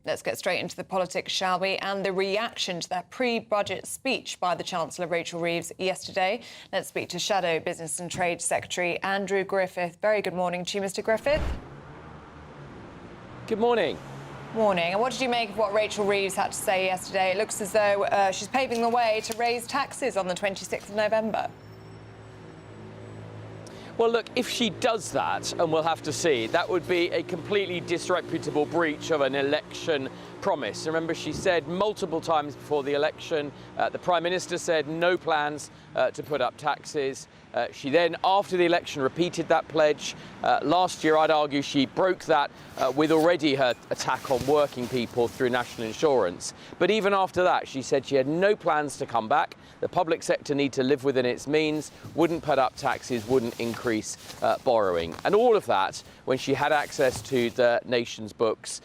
Let's get straight into the politics, shall we? And the reaction to that pre-budget speech by the Chancellor, Rachel Reeves, yesterday. Let's speak to Shadow Business and Trade Secretary Andrew Griffith. Very good morning to you, Mr Griffith. Good morning. Morning. And what did you make of what Rachel Reeves had to say yesterday? It looks as though she's paving the way to raise taxes on the 26th of November. Well, look, if she does that, and we'll have to see, that would be a completely disreputable breach of an election promise. Remember, she said multiple times before the election, the Prime Minister said no plans to put up taxes. She then, after the election, repeated that pledge. Last year, I'd argue she broke that with already her attack on working people through national insurance. But even after that, she said she had no plans to come back. The public sector need to live within its means, wouldn't put up taxes, wouldn't increase borrowing. And all of that, when she had access to the nation's books.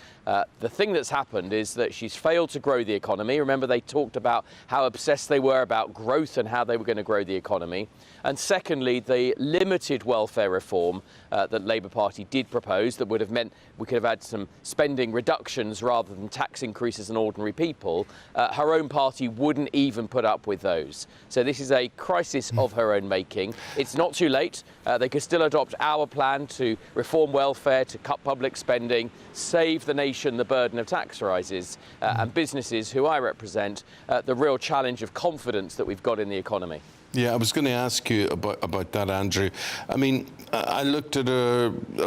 The thing that's happened is that she's failed to grow the economy. Remember, they talked about how obsessed they were about growth and how they were going to grow the economy. And secondly, the limited welfare reform that Labour Party did propose that would have meant we could have had some spending reductions rather than tax increases on ordinary people. Her own party wouldn't even put up with those. So this is a crisis of her own making. It's not too late. They could still adopt our plan to reform welfare, to cut public spending, save the nation the burden of tax rises, and businesses, who I represent, the real challenge of confidence that we've got in the economy. Yeah, I was going to ask you about that, Andrew. I mean, I looked at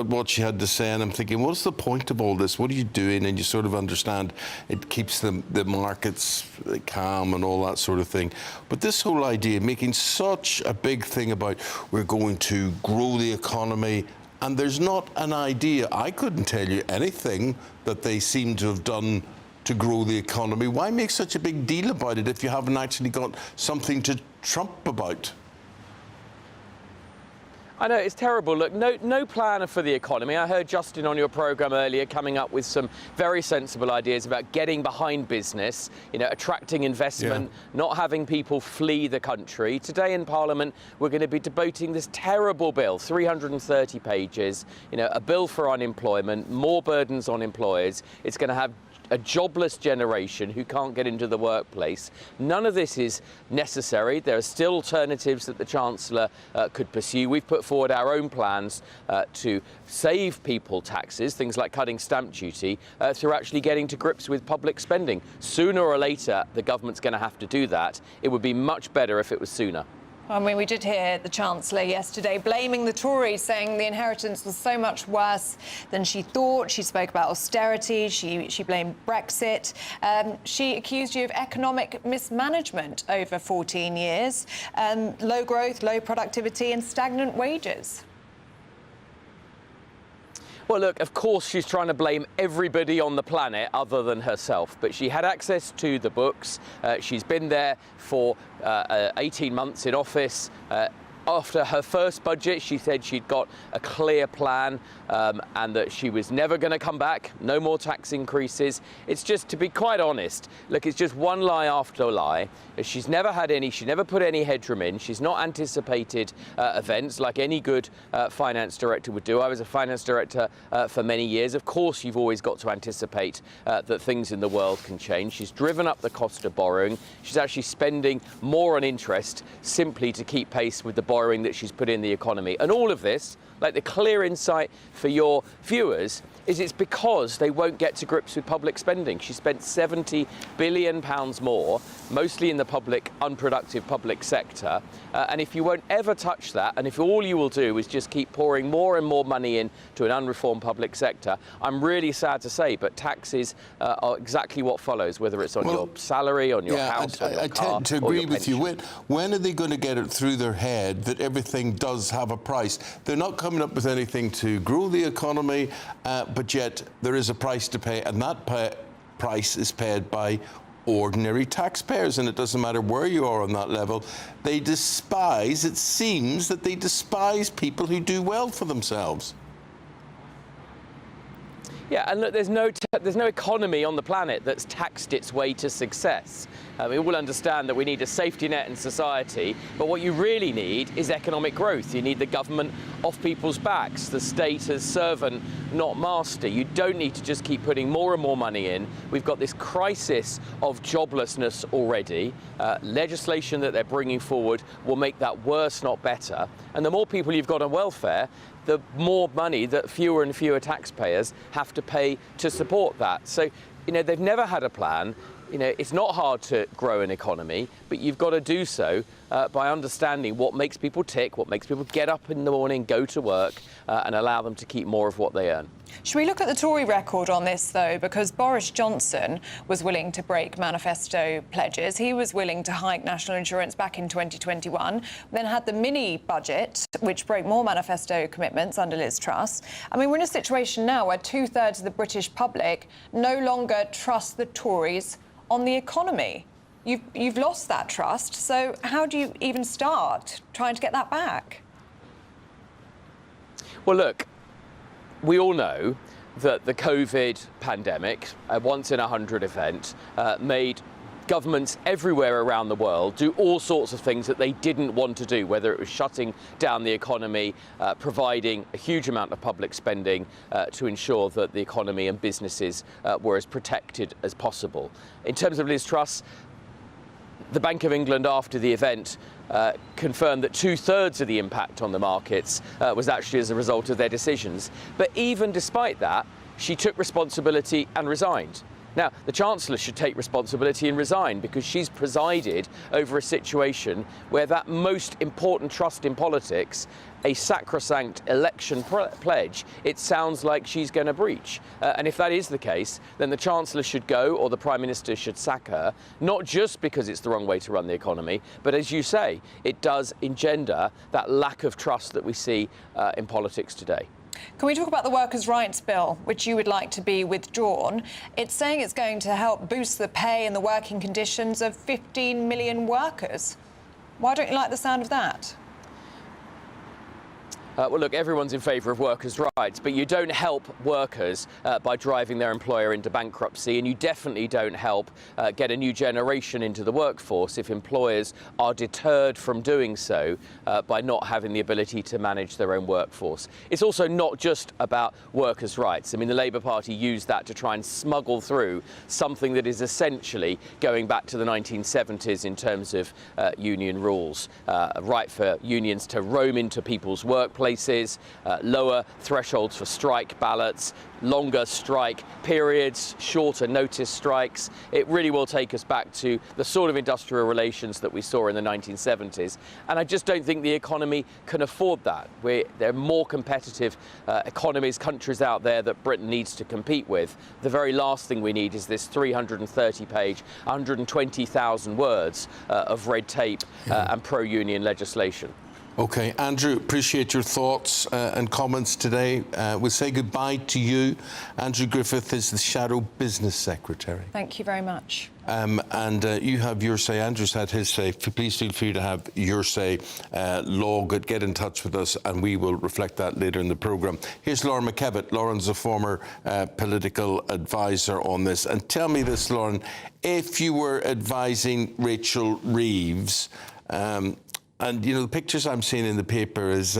what she had to say, and I'm thinking, what's the point of all this? What are you doing? And you sort of understand it keeps the markets calm and all that sort of thing. But this whole idea, making such a big thing about we're going to grow the economy, and there's not an idea. I couldn't tell you anything that they seem to have done to grow the economy. Why make such a big deal about it if you haven't actually got something to trump about? I know, it's terrible. Look, no plan for the economy. I heard Justin on your programme earlier coming up with some very sensible ideas about getting behind business, you know, attracting investment, not having people flee the country. Today in Parliament, we're going to be debating this terrible bill, 330 pages, you know, a bill for unemployment, more burdens on employers. It's going to have a jobless generation who can't get into the workplace. None of this is necessary. There are still alternatives that the Chancellor could pursue. We've put forward our own plans to save people taxes, things like cutting stamp duty, through actually getting to grips with public spending. Sooner or later, the government's going to have to do that. It would be much better if it was sooner. I mean, we did hear the Chancellor yesterday blaming the Tories, saying the inheritance was so much worse than she thought. She spoke about austerity. She blamed Brexit. She accused you of economic mismanagement over 14 years, low growth, low productivity and stagnant wages. Well, look, of course she's trying to blame everybody on the planet other than herself, but she had access to the books. She's been there for 18 months in office. After her first budget, she said she'd got a clear plan and that she was never going to come back, no more tax increases. It's just, to be quite honest, look, it's just one lie after lie. She's never had any, she never put any headroom in. She's not anticipated events like any good finance director would do. I was a finance director for many years. Of course, you've always got to anticipate that things in the world can change. She's driven up the cost of borrowing. She's actually spending more on interest simply to keep pace with the borrowing that she's put in the economy. And all of this, like the clear insight for your viewers, is it's because they won't get to grips with public spending. She spent £70 billion more, mostly in the public, unproductive public sector. And if you won't ever touch that, and if all you will do is just keep pouring more and more money into an unreformed public sector, I'm really sad to say, but taxes are exactly what follows, whether it's on your salary, on your house, on your car, I tend to agree with you. When are they going to get it through their head that everything does have a price? They're not coming up with anything to grow the economy, but yet there is a price to pay, and that price is paid by ordinary taxpayers, and it doesn't matter where you are on that level. They despise, it seems that they despise people who do well for themselves. Yeah, and look, there's no economy on the planet that's taxed its way to success. We all understand that we need a safety net in society, but what you really need is economic growth. You need the government off people's backs, the state as servant, not master. You don't need to just keep putting more and more money in. We've got this crisis of joblessness already. Legislation that they're bringing forward will make that worse, not better. And the more people you've got on welfare, the more money that fewer and fewer taxpayers have to pay to support that. So, they've never had a plan. It's not hard to grow an economy, but you've got to do so by understanding what makes people tick, what makes people get up in the morning, go to work, and allow them to keep more of what they earn. Should we look at the Tory record on this, though? Because Boris Johnson was willing to break manifesto pledges. He was willing to hike national insurance back in 2021, then had the mini budget, which broke more manifesto commitments under Liz Truss. I mean, we're in a situation now where 2/3 of the British public no longer trust the Tories on the economy. You've lost that trust, so how do you even start trying to get that back? Well, look, we all know that the COVID pandemic, a once-in-100 event, made governments everywhere around the world do all sorts of things that they didn't want to do, whether it was shutting down the economy, providing a huge amount of public spending to ensure that the economy and businesses were as protected as possible. In terms of Liz Truss, the Bank of England, after the event, confirmed that 2/3 of the impact on the markets was actually as a result of their decisions. But even despite that, she took responsibility and resigned. Now, the Chancellor should take responsibility and resign because she's presided over a situation where that most important trust in politics, a sacrosanct election pledge, it sounds like she's going to breach. And if that is the case, then the Chancellor should go or the Prime Minister should sack her, not just because it's the wrong way to run the economy, but as you say, it does engender that lack of trust that we see in politics today. Can we talk about the Workers' Rights Bill, which you would like to be withdrawn? It's saying it's going to help boost the pay and the working conditions of 15 million workers. Why don't you like the sound of that? Well, look, everyone's in favour of workers' rights, but you don't help workers by driving their employer into bankruptcy, and you definitely don't help get a new generation into the workforce if employers are deterred from doing so by not having the ability to manage their own workforce. It's also not just about workers' rights. I mean, the Labour Party used that to try and smuggle through something that is essentially going back to the 1970s in terms of union rules. A right for unions to roam into people's workplaces, lower thresholds for strike ballots, longer strike periods, shorter notice strikes. It really will take us back to the sort of industrial relations that we saw in the 1970s. And I just don't think the economy can afford that. There are more competitive economies, countries out there that Britain needs to compete with. The very last thing we need is this 330-page, 120,000 words of red tape and pro-union legislation. OK, Andrew, appreciate your thoughts and comments today. We'll say goodbye to you. Andrew Griffith is the Shadow Business Secretary. Thank you very much. You have your say. Andrew's had his say. Please feel free to have your say. Get in touch with us and we will reflect that later in the programme. Here's Lauren McKevitt. Lauren's a former political advisor on this. And tell me this, Lauren, if you were advising Rachel Reeves, and, the pictures I'm seeing in the paper is,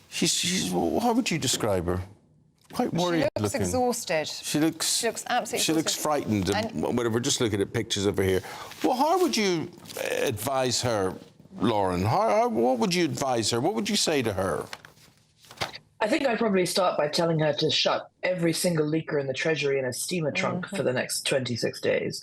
she's how would you describe her? Quite worried looking. She looks exhausted. She looks absolutely She looks frightened. And whatever, just looking at pictures of her here. Well, how would you advise her, Lauren? What would you advise her? What would you say to her? I think I'd probably start by telling her to shut every single leaker in the Treasury in a steamer trunk for the next 26 days.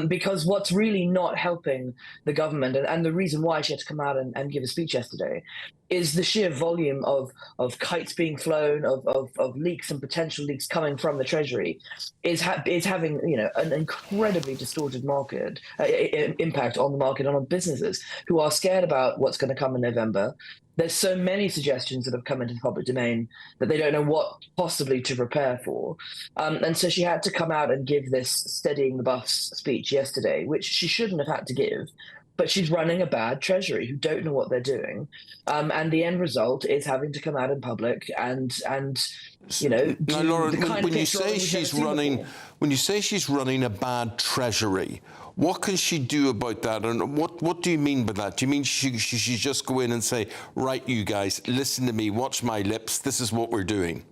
Because what's really not helping the government, and the reason why she had to come out and give a speech yesterday, is the sheer volume of kites being flown, of leaks and potential leaks coming from the Treasury, is having an incredibly distorted market impact on the market and on businesses who are scared about what's going to come in November. There's so many suggestions that have come into the public domain that they don't know what possibly to prepare for. And so she had to come out and give this steadying the buffs speech yesterday, which she shouldn't have had to give. but she's running a bad Treasury who don't know what they're doing. And the end result is having to come out in public and you know, now, Lauren, when you say she's running a bad Treasury, what can she do about that? And what do you mean by that? Do you mean she just go in and say, right, you guys, listen to me, watch my lips, this is what we're doing?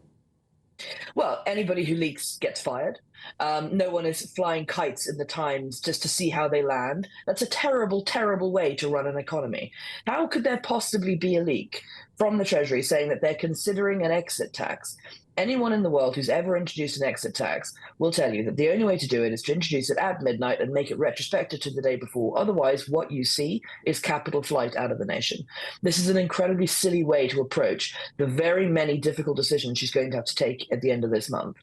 Well, anybody who leaks gets fired. No one is flying kites in the Times just to see how they land. That's a terrible, terrible way to run an economy. How could there possibly be a leak from the Treasury saying that they're considering an exit tax? Anyone in the world who's ever introduced an exit tax will tell you that the only way to do it is to introduce it at midnight and make it retrospective to the day before. Otherwise, what you see is capital flight out of the nation. This is an incredibly silly way to approach the very many difficult decisions she's going to have to take at the end of this month.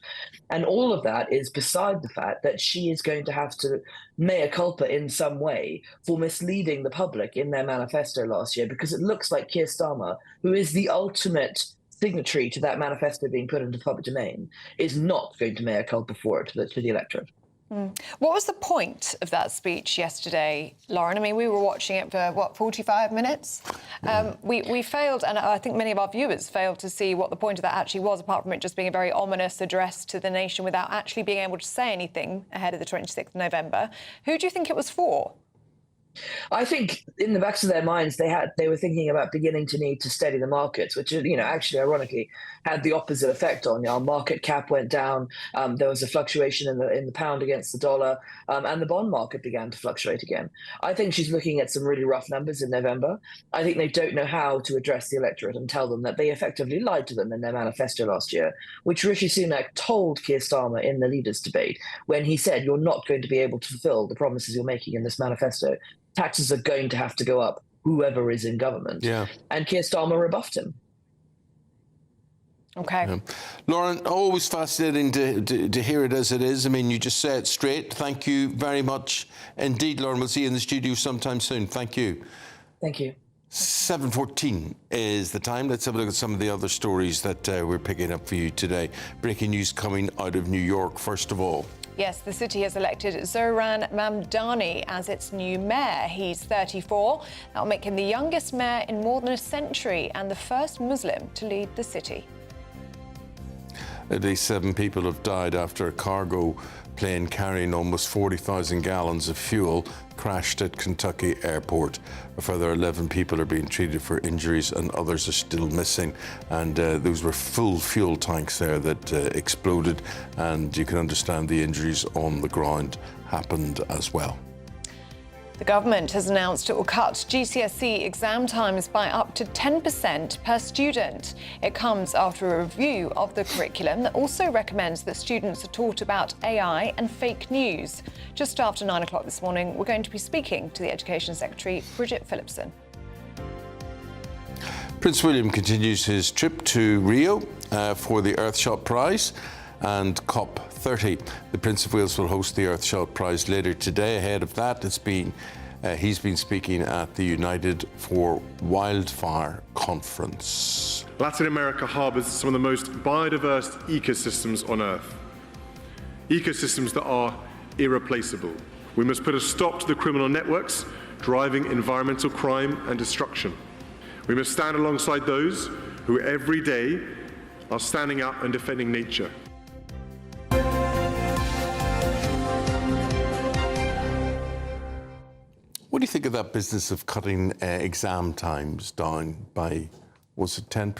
And all of that is beside the fact that she is going to have to mea culpa in some way for misleading the public in their manifesto last year, because it looks like Keir Starmer, who is the ultimate signatory to that manifesto being put into the public domain, is not going to mea culpa for it to the electorate. What was the point of that speech yesterday, Lauren? I mean, we were watching it for, what, 45 minutes? We failed, and I think many of our viewers failed to see what the point of that actually was, apart from it just being a very ominous address to the nation without actually being able to say anything ahead of the 26th of November. Who do you think it was for? I think in the backs of their minds, they were thinking about beginning to need to steady the markets, which, you know, actually, ironically, had the opposite effect on our market cap went down. There was a fluctuation in the pound against the dollar, and the bond market began to fluctuate again. I think she's looking at some really rough numbers in November. I think they don't know how to address the electorate and tell them that they effectively lied to them in their manifesto last year, which Rishi Sunak told Keir Starmer in the leaders' debate when he said, "You're not going to be able to fulfill the promises you're making in this manifesto. Taxes are going to have to go up, whoever is in government." Yeah. And Keir Starmer rebuffed him. OK. Yeah. Lauren, always fascinating to hear it as it is. I mean, you just say it straight. Thank you very much indeed, Lauren. We'll see you in the studio sometime soon. Thank you. Thank you. 7:14 is the time. Let's have a look at some of the other stories that we're picking up for you today. Breaking news coming out of New York, first of all. Yes, the city has elected Zoran Mamdani as its new mayor. He's 34. That'll make him the youngest mayor in more than a century and the first Muslim to lead the city. At least 7 people have died after a cargo plane carrying almost 40,000 gallons of fuel crashed at Kentucky Airport. A further 11 people are being treated for injuries and others are still missing. And those were full fuel tanks there that exploded, and you can understand the injuries on the ground happened as well. The government has announced it will cut GCSE exam times by up to 10% per student. It comes after a review of the curriculum that also recommends that students are taught about AI and fake news. Just after 9 o'clock this morning, we're going to be speaking to the Education Secretary, Bridget Phillipson. Prince William continues his trip to Rio for the Earthshot Prize and COP30. The Prince of Wales will host the Earthshot Prize later today. Ahead of that, he's been speaking at the United for Wildfire conference. Latin America harbours some of the most biodiverse ecosystems on Earth. Ecosystems that are irreplaceable. We must put a stop to the criminal networks driving environmental crime and destruction. We must stand alongside those who every day are standing up and defending nature. What do you think of that business of cutting exam times down by, was it 10%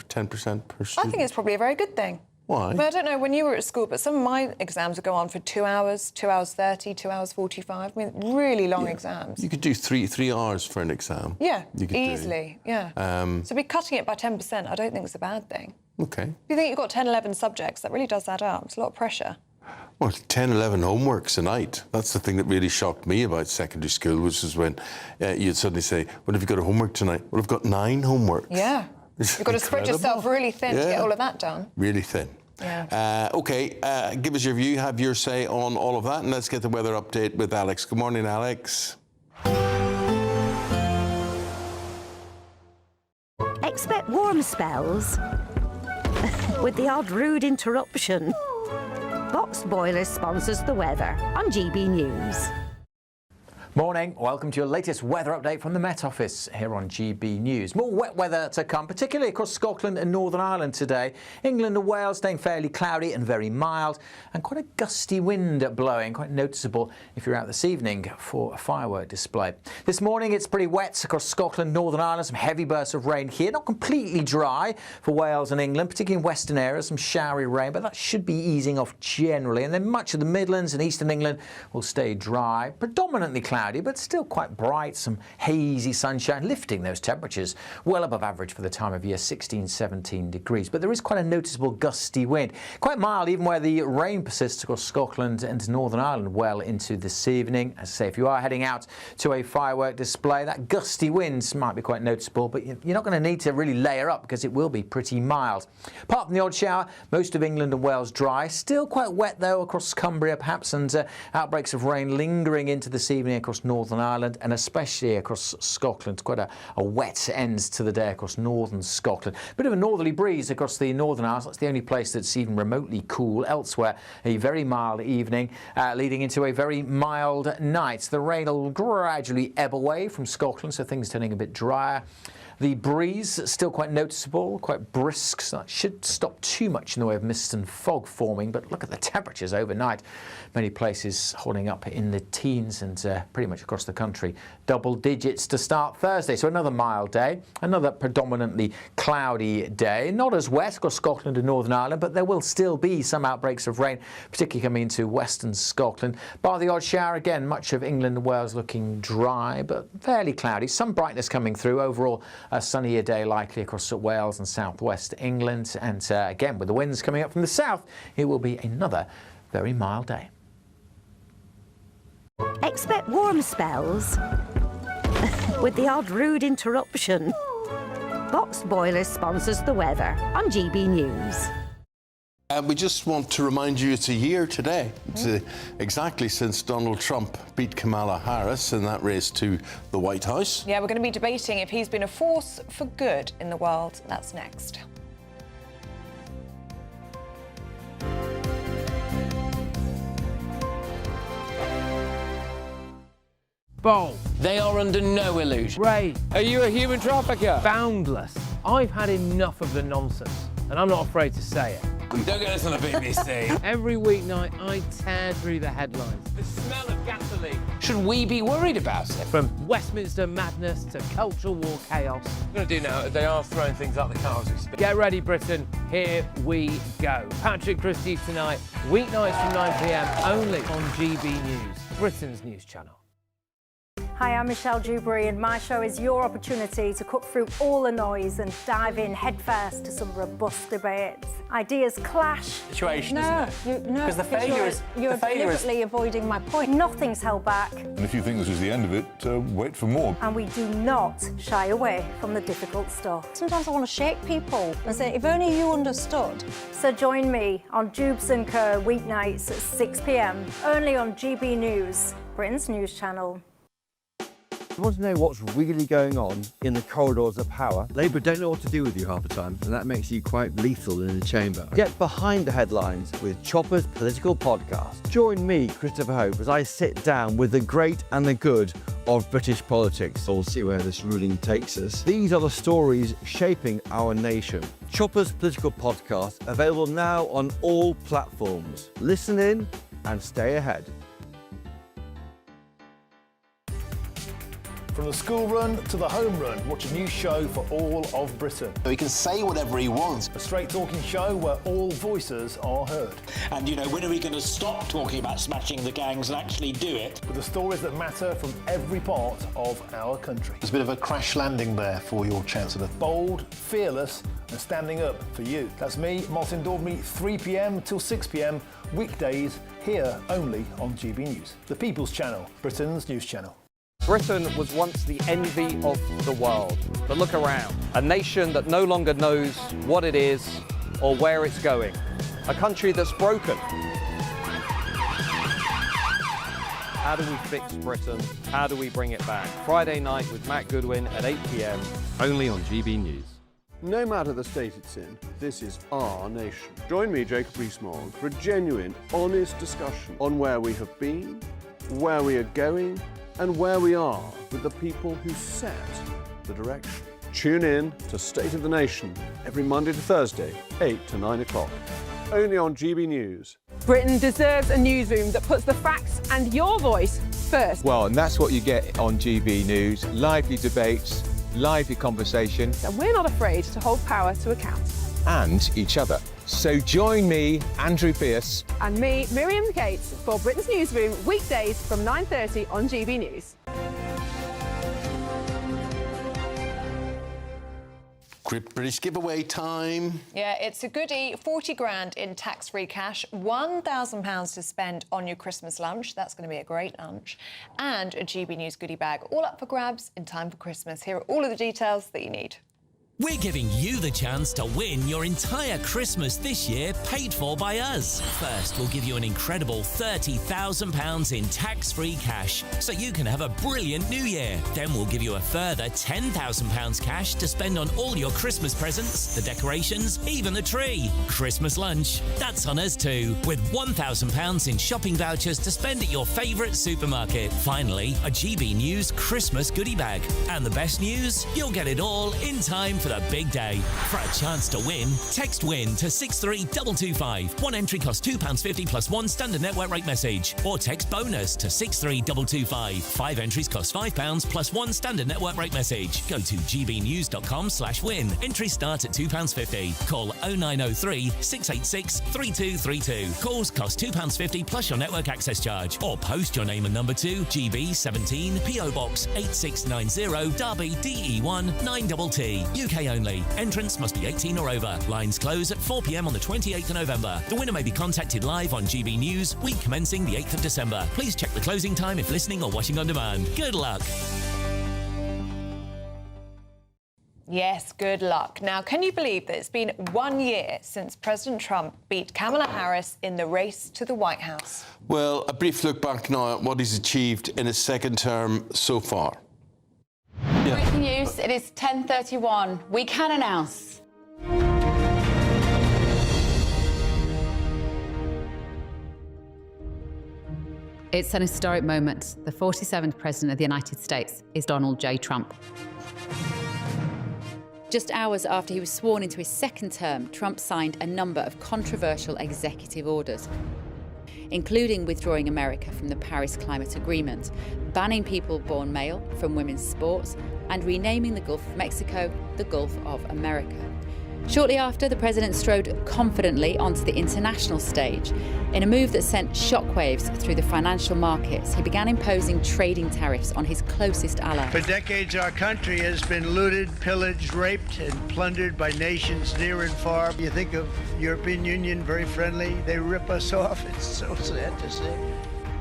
per student? I think it's probably a very good thing. Why? I mean, I don't know when you were at school, but some of my exams would go on for 2 hours, 2 hours 30, 2 hours 45. I mean, really long exams. You could do three hours for an exam. Yeah, you could easily, So be cutting it by 10%, I don't think it's a bad thing. Okay. If you think you've got 10, 11 subjects, that really does add up. It's a lot of pressure. Well, 10, 11 homeworks a night. That's the thing that really shocked me about secondary school, which is when you'd suddenly say, well, have you got a homework tonight? Well, I've got 9 homeworks. Yeah. You've got to spread yourself really thin to get all of that done. Really thin. Yeah. OK, give us your view, have your say on all of that, and let's get the weather update with Alex. Good morning, Alex. Expect warm spells with the odd rude interruption. Box Boilers sponsors the weather on GB News. Morning, welcome to your latest weather update from the Met Office here on GB News. More wet weather to come, particularly across Scotland and Northern Ireland today. England and Wales staying fairly cloudy and very mild, and quite a gusty wind blowing, quite noticeable if you're out this evening for a firework display. This morning it's pretty wet across Scotland, Northern Ireland, some heavy bursts of rain here, not completely dry for Wales and England, particularly in western areas, some showery rain, but that should be easing off generally. And then much of the Midlands and eastern England will stay dry, predominantly cloudy, but still quite bright, some hazy sunshine, lifting those temperatures well above average for the time of year, 16, 17 degrees. But there is quite a noticeable gusty wind, quite mild even where the rain persists across Scotland and Northern Ireland well into this evening. As I say, if you are heading out to a firework display, that gusty winds might be quite noticeable, but you're not going to need to really layer up because it will be pretty mild. Apart from the odd shower, most of England and Wales dry, still quite wet though across Cumbria perhaps, and outbreaks of rain lingering into this evening across Northern Ireland and especially across Scotland. Quite a wet end to the day across northern Scotland. Bit of a northerly breeze across the Northern Isles. That's the only place that's even remotely cool. Elsewhere, a very mild evening leading into a very mild night. The rain will gradually ebb away from Scotland, so things turning a bit drier. The breeze still quite noticeable, quite brisk, so that should stop too much in the way of mist and fog forming. But look at the temperatures overnight. Many places holding up in the teens and pretty much across the country. Double digits to start Thursday. So another mild day, another predominantly cloudy day. Not as wet across Scotland and Northern Ireland, but there will still be some outbreaks of rain, particularly coming into western Scotland. Bar the odd shower, again, much of England and Wales looking dry, but fairly cloudy. Some brightness coming through. Overall, a sunnier day likely across Wales and southwest England. And again, with the winds coming up from the south, it will be another very mild day. Expect warm spells with the odd rude interruption. Box Boilers sponsors the weather on GB News. We just want to remind you it's a year today. It's exactly since Donald Trump beat Kamala Harris in that race to the White House. Yeah, we're going to be debating if he's been a force for good in the world. That's next. Bold. They are under no illusion. Brave. Are you a human trafficker? Boundless. I've had enough of the nonsense, and I'm not afraid to say it. Don't get this on the BBC. Every weeknight, I tear through the headlines. The smell of gasoline. Should we be worried about it? From Westminster madness to cultural war chaos. What I'm going to do now, they are throwing things out the car as we speak. Get ready, Britain. Here we go. Patrick Christie tonight, weeknights from 9 p.m, only on GB News, Britain's news channel. Hi, I'm Michelle Dewberry, and my show is your opportunity to cut through all the noise and dive in headfirst to some robust debates. Ideas clash. Situation, isn't it? No, Because the failure is... You're deliberately avoiding my point. Nothing's held back. And if you think this is the end of it, wait for more. And we do not shy away from the difficult stuff. Sometimes I want to shake people and say, if only you understood. So join me on Jubes & Co. weeknights at 6 p.m, only on GB News, Britain's news channel. You want to know what's really going on in the corridors of power? Labour don't know what to do with you half the time, and that makes you quite lethal in the chamber. Get behind the headlines with Chopper's Political Podcast. Join me, Christopher Hope, as I sit down with the great and the good of British politics. We'll see where this ruling takes us. These are the stories shaping our nation. Chopper's Political Podcast, available now on all platforms. Listen in and stay ahead. From the school run to the home run, watch a new show for all of Britain. So he can say whatever he wants. A straight talking show where all voices are heard. And, you know, when are we going to stop talking about smashing the gangs and actually do it? With the stories that matter from every part of our country. There's a bit of a crash landing there for your Chancellor. Bold, fearless and standing up for you. That's me, Martin Daubney, 3 p.m. till 6 p.m, weekdays, here only on GB News. The People's Channel, Britain's news channel. Britain was once the envy of the world, but look around. A nation that no longer knows what it is or where it's going. A country that's broken. How do we fix Britain? How do we bring it back? Friday night with Matt Goodwin at 8 p.m, only on GB News. No matter the state it's in, this is our nation. Join me, Jacob Rees-Mogg, for a genuine, honest discussion on where we have been, where we are going, and where we are with the people who set the direction. Tune in to State of the Nation every Monday to Thursday, 8 to 9 o'clock. Only on GB News. Britain deserves a newsroom that puts the facts and your voice first. Well, and that's what you get on GB News. Lively debates, lively conversation. And we're not afraid to hold power to account. And each other. So join me, Andrew Pierce. And me, Miriam Cates, for Britain's Newsroom, weekdays from 9:30 on GB News. Great British giveaway time. Yeah, it's a goodie. 40 grand in tax-free cash, £1,000 to spend on your Christmas lunch. That's going to be a great lunch. And a GB News goodie bag, all up for grabs in time for Christmas. Here are all of the details that you need. We're giving you the chance to win your entire Christmas this year paid for by us. First, we'll give you an incredible £30,000 in tax-free cash so you can have a brilliant new year. Then we'll give you a further £10,000 cash to spend on all your Christmas presents, the decorations, even the tree. Christmas lunch, that's on us too, with £1,000 in shopping vouchers to spend at your favourite supermarket. Finally, a GB News Christmas goodie bag. And the best news? You'll get it all in time for the big day. For a chance to win, text WIN to 63225. One entry costs £2.50 plus one standard network rate message. Or text BONUS to 63225. 5 entries cost £5 plus one standard network rate message. Go to gbnews.com/win. Entries start at £2.50. Call 0903 686 3232. Calls cost £2.50 plus your network access charge. Or post your name and number to GB17 PO Box 8690 Derby DE1 9TT. UK only. Entrance must be 18 or over. Lines close at 4 p.m. on the 28th of November. The winner may be contacted live on GB News, week commencing the 8th of December. Please check the closing time if listening or watching on demand. Good luck. Yes, good luck. Now, can you believe that it's been 1 year since President Trump beat Kamala Harris in the race to the White House? Well, a brief look back now at what he's achieved in his second term so far. Breaking news, it is 10:31. We can announce. It's an historic moment. The 47th President of the United States is Donald J. Trump. Just hours after he was sworn into his second term, Trump signed a number of controversial executive orders, including withdrawing America from the Paris Climate Agreement, banning people-born male from women's sports, and renaming the Gulf of Mexico the Gulf of America. Shortly after, the president strode confidently onto the international stage. In a move that sent shockwaves through the financial markets, he began imposing trading tariffs on his closest allies. For decades, our country has been looted, pillaged, raped, and plundered by nations near and far. You think of European Union, very friendly. They rip us off. It's so sad to see.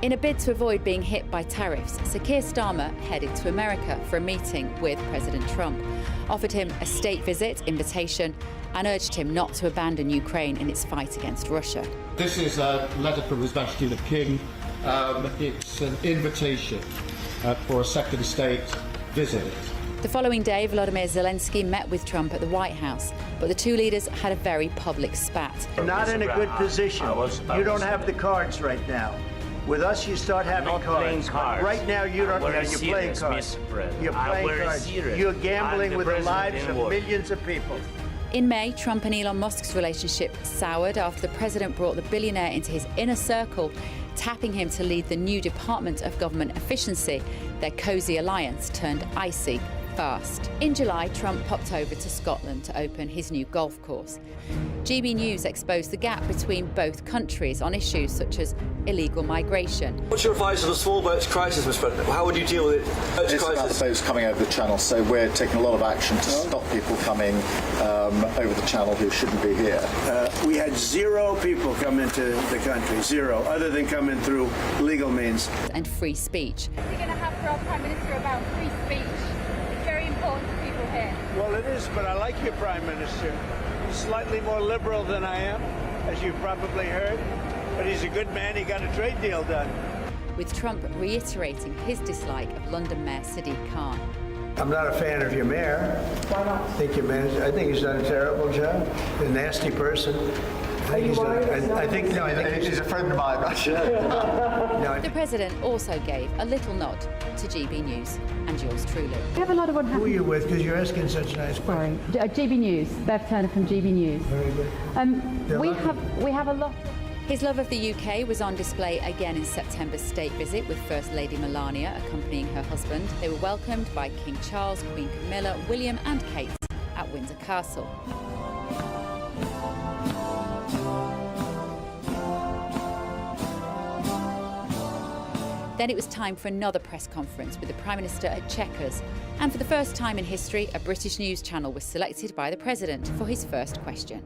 In a bid to avoid being hit by tariffs, Sir Keir Starmer headed to America for a meeting with President Trump, offered him a state visit invitation, and urged him not to abandon Ukraine in its fight against Russia. This is a letter from His Majesty the King. It's an invitation for a second state visit. The following day, Volodymyr Zelensky met with Trump at the White House, but the two leaders had a very public spat. Not in a good position. You don't have the cards right now. With us, you start having cards. Right now, you don't. You're playing cards. You're playing cards. You're gambling with the lives of millions of people. In May, Trump and Elon Musk's relationship soured after the president brought the billionaire into his inner circle, tapping him to lead the new Department of Government Efficiency. Their cosy alliance turned icy fast. In July, Trump popped over to Scotland to open his new golf course. GB News exposed the gap between both countries on issues such as illegal migration. What's your advice on the small boats crisis, Mr. President? How would you deal with it? It's about the boats coming over the channel, so we're taking a lot of action to stop people coming over the channel who shouldn't be here. We had 0 people come into the country, 0, other than coming through legal means. And free speech. What are we going to have for our Prime Minister about free speech? It's very important to people here. Well, it is, but I like your Prime Minister. He's slightly more liberal than I am, as you've probably heard. But he's a good man. He got a trade deal done. With Trump reiterating his dislike of London Mayor Sadiq Khan. I'm not a fan of your mayor. Why not? I think he's done a terrible job. A nasty person. I think he's a friend of mine. The president also gave a little nod to GB News and yours truly. We have a lot of unhappy. Who are you with? Because you're asking such nice questions. Sorry, GB News. Bev Turner from GB News. Very good. We have a lot. His love of the UK was on display again in September's state visit with First Lady Melania accompanying her husband. They were welcomed by King Charles, Queen Camilla, William and Kate at Windsor Castle. Then it was time for another press conference with the Prime Minister at Chequers. And for the first time in history, a British news channel was selected by the President for his first question.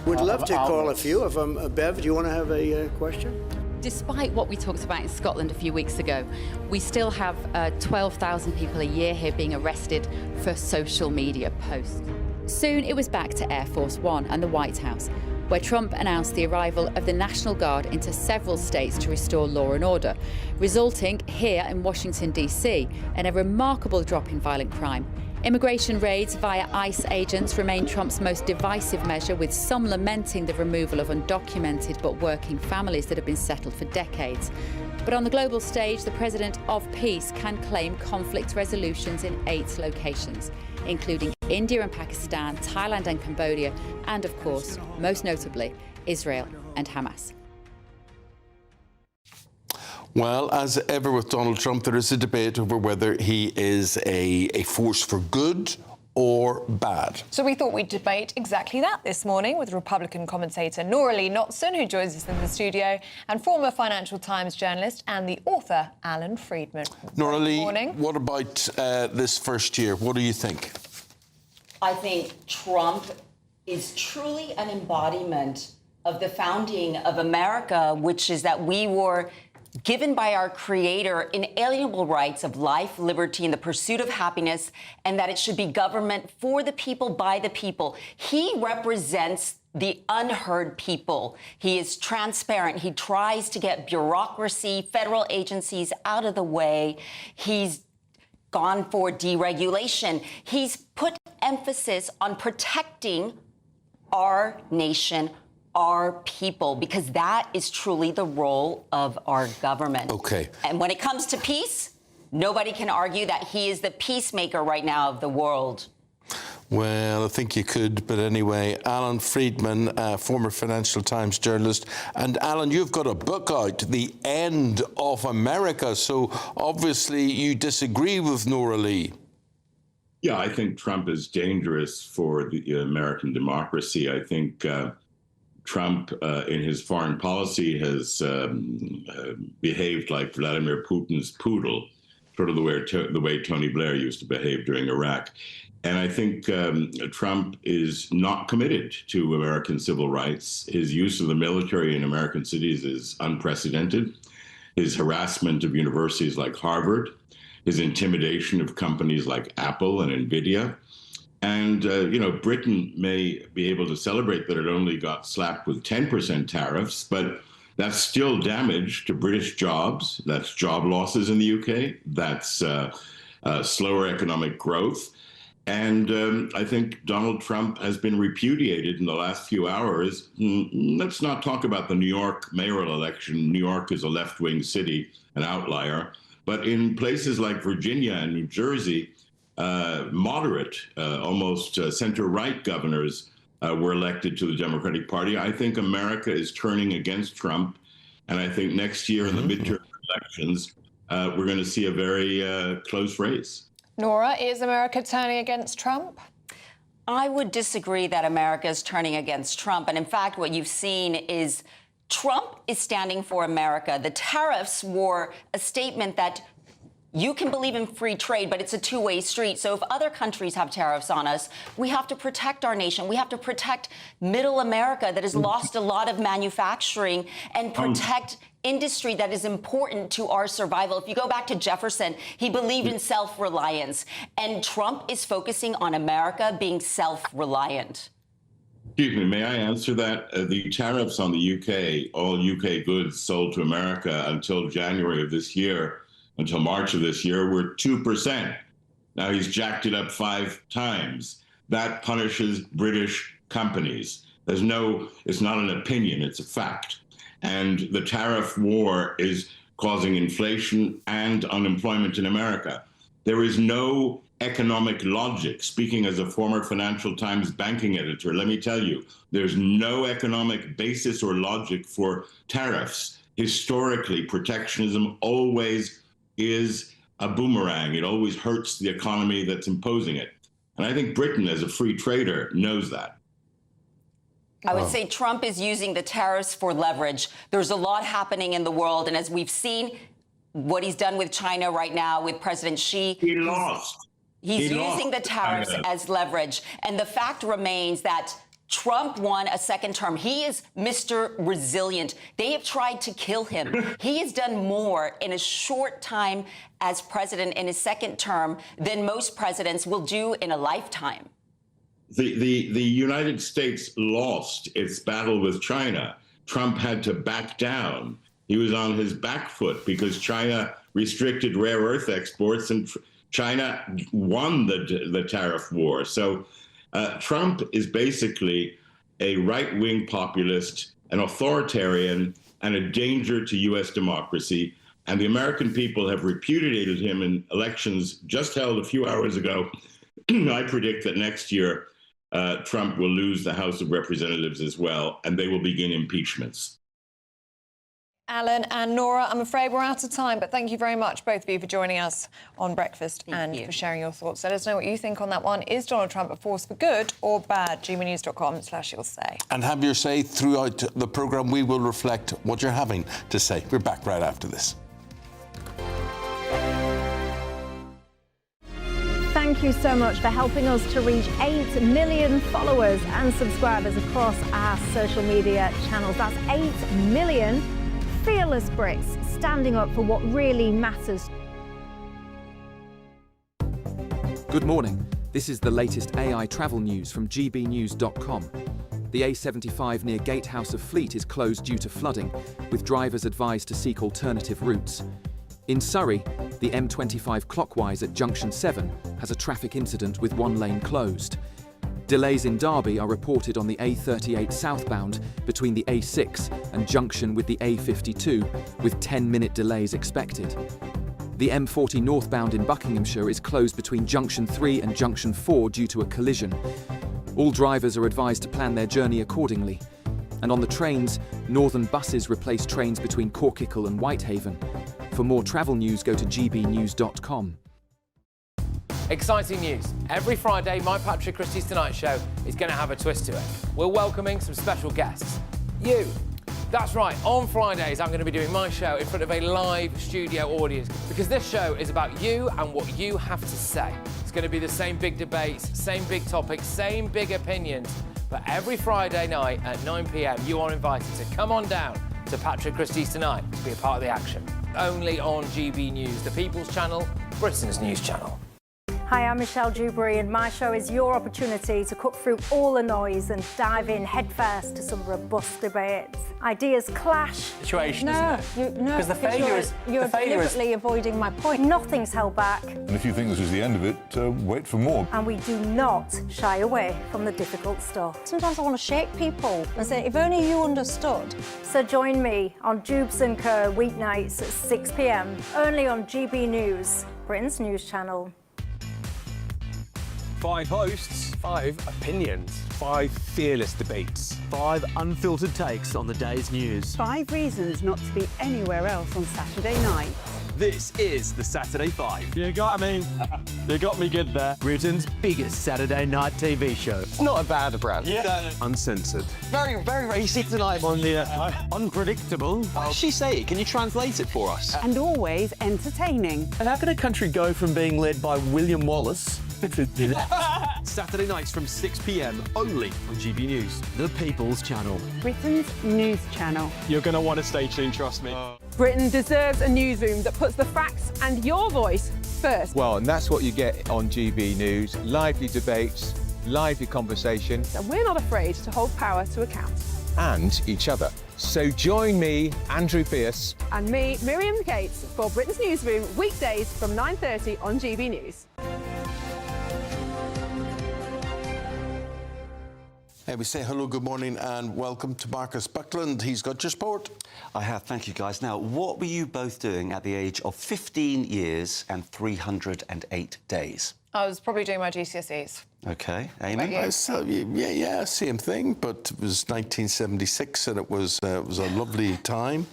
Would love to call a few. If Bev, do you want to have a question? Despite what we talked about in Scotland a few weeks ago, we still have 12,000 people a year here being arrested for social media posts. Soon it was back to Air Force One and the White House, where Trump announced the arrival of the National Guard into several states to restore law and order, resulting here in Washington, D.C., in a remarkable drop in violent crime. Immigration raids via ICE agents remain Trump's most divisive measure, with some lamenting the removal of undocumented but working families that have been settled for decades. But on the global stage, the President of Peace can claim conflict resolutions in 8 locations, including India and Pakistan, Thailand and Cambodia, and of course, most notably, Israel and Hamas. Well, as ever with Donald Trump, there is a debate over whether he is a force for good or bad. So we thought we'd debate exactly that this morning with Republican commentator Nora-Lee Knotson, who joins us in the studio, and former Financial Times journalist and the author Alan Friedman. Nora-Lee, what about this first year? What do you think? I think Trump is truly an embodiment of the founding of America, which is that we were given by our Creator inalienable rights of life, liberty, and the pursuit of happiness, and that it should be government for the people, by the people. He represents the unheard people. He is transparent. He tries to get bureaucracy, federal agencies out of the way. He's gone for deregulation. He's put emphasis on protecting our nation, our people, because that is truly the role of our government. Okay. And when it comes to peace, nobody can argue that he is the peacemaker right now of the world. Well, I think you could, but anyway, Alan Friedman, former Financial Times journalist. And Alan, you've got a book out, The End of America, so obviously you disagree with Nora-Lee. Yeah, I think Trump is dangerous for the American democracy. I think Trump, in his foreign policy, has behaved like Vladimir Putin's poodle, sort of the way Tony Blair used to behave during Iraq. And I think Trump is not committed to American civil rights. His use of the military in American cities is unprecedented. His harassment of universities like Harvard, his intimidation of companies like Apple and NVIDIA. And, Britain may be able to celebrate that it only got slapped with 10% tariffs, but that's still damage to British jobs. That's job losses in the UK. That's slower economic growth. And I think Donald Trump has been repudiated in the last few hours. Let's not talk about the New York mayoral election. New York is a left-wing city, an outlier. But in places like Virginia and New Jersey, moderate, almost center-right governors were elected to the Democratic Party. I think America is turning against Trump. And I think next year in the midterm elections, we're going to see a very close race. Nora, is America turning against Trump? I would disagree that America is turning against Trump. And in fact, what you've seen is Trump is standing for America. The tariffs were a statement that you can believe in free trade, but it's a two-way street. So if other countries have tariffs on us, we have to protect our nation. We have to protect middle America that has lost a lot of manufacturing and protect industry that is important to our survival. If you go back to Jefferson, he believed in self-reliance, and Trump is focusing on America being self-reliant. Excuse me, may I answer that? The tariffs on the UK, all UK goods sold to America until January of this year, until March of this year, were 2%. Now he's jacked it up 5 times. That punishes British companies. It's not an opinion, it's a fact. And the tariff war is causing inflation and unemployment in America. There is no economic logic. Speaking as a former Financial Times banking editor, let me tell you, there's no economic basis or logic for tariffs. Historically, protectionism always is a boomerang. It always hurts the economy that's imposing it. And I think Britain, as a free trader, knows that. I would say Trump is using the tariffs for leverage. There's a lot happening in the world, and as we've seen what he's done with China right now with President Xi. He lost. He's using the tariffs as leverage. And the fact remains that Trump won a second term. He is Mr. Resilient. They have tried to kill him. He has done more in a short time as president in his second term than most presidents will do in a lifetime. The United States lost its battle with China. Trump had to back down. He was on his back foot because China restricted rare earth exports, and China won the tariff war. So Trump is basically a right-wing populist, an authoritarian, and a danger to U.S. democracy. And the American people have repudiated him in elections just held a few hours ago. I predict that next year, Trump will lose the House of Representatives as well, and they will begin impeachments. Alan and Nora, I'm afraid we're out of time, but thank you very much, both of you, for joining us on Breakfast and for sharing your thoughts. Let us know what you think on that one. Is Donald Trump a force for good or bad? gbnews.com/you'll say. And have your say throughout the programme. We will reflect what you're having to say. We're back right after this. Thank you so much for helping us to reach 8 million followers and subscribers across our social media channels. That's 8 million fearless Brits standing up for what really matters. Good morning. This is the latest AI travel news from gbnews.com. The A75 near Gatehouse of Fleet is closed due to flooding, with drivers advised to seek alternative routes. In Surrey, the M25 clockwise at Junction 7 has a traffic incident with one lane closed. Delays in Derby are reported on the A38 southbound between the A6 and junction with the A52, with 10-minute delays expected. The M40 northbound in Buckinghamshire is closed between Junction 3 and Junction 4 due to a collision. All drivers are advised to plan their journey accordingly. And on the trains, Northern buses replace trains between Corkicle and Whitehaven. For more travel news, go to gbnews.com. Exciting news. Every Friday, my Patrick Christie's Tonight Show is going to have a twist to it. We're welcoming some special guests. You. That's right, on Fridays I'm going to be doing my show in front of a live studio audience, because this show is about you and what you have to say. It's going to be the same big debates, same big topics, same big opinions. But every Friday night at 9 p.m, you are invited to come on down to Patrick Christie's Tonight to be a part of the action. Only on GB News, the People's Channel, Britain's news channel. Hi, I'm Michelle Dewberry, and my show is your opportunity to cut through all the noise and dive in headfirst to some robust debates. Ideas clash. Situation, isn't it? No, because the failure is you're deliberately avoiding my point. Nothing's held back. And if you think this is the end of it, wait for more. And we do not shy away from the difficult stuff. Sometimes I want to shake people and say, if only you understood. So join me on Jubes & Co weeknights at 6 p.m, only on GB News, Britain's news channel. 5 hosts, 5 opinions, 5 fearless debates, 5 unfiltered takes on the day's news. 5 reasons not to be anywhere else on Saturday night. This is the Saturday 5. You got me good there. Britain's biggest Saturday night TV show. It's not a bad brand. Yeah. Uncensored. Very, very racy tonight. On the unpredictable. What does she say? Can you translate it for us? And always entertaining. And how can a country go from being led by William Wallace Saturday nights from 6 p.m, only on GB News, the People's Channel. Britain's news channel. You're going to want to stay tuned, trust me. Britain deserves a newsroom that puts the facts and your voice first. Well, and that's what you get on GB News. Lively debates, lively conversations. And we're not afraid to hold power to account. And each other. So join me, Andrew Pierce. And me, Miriam Cates, for Britain's Newsroom, weekdays from 9:30 on GB News. We say hello, good morning, and welcome to Marcus Buckland. He's got your sport. I have, thank you, guys. Now, what were you both doing at the age of 15 years and 308 days? I was probably doing my GCSEs. OK. Eamonn? Yeah, same thing, but it was 1976 and it was a lovely time.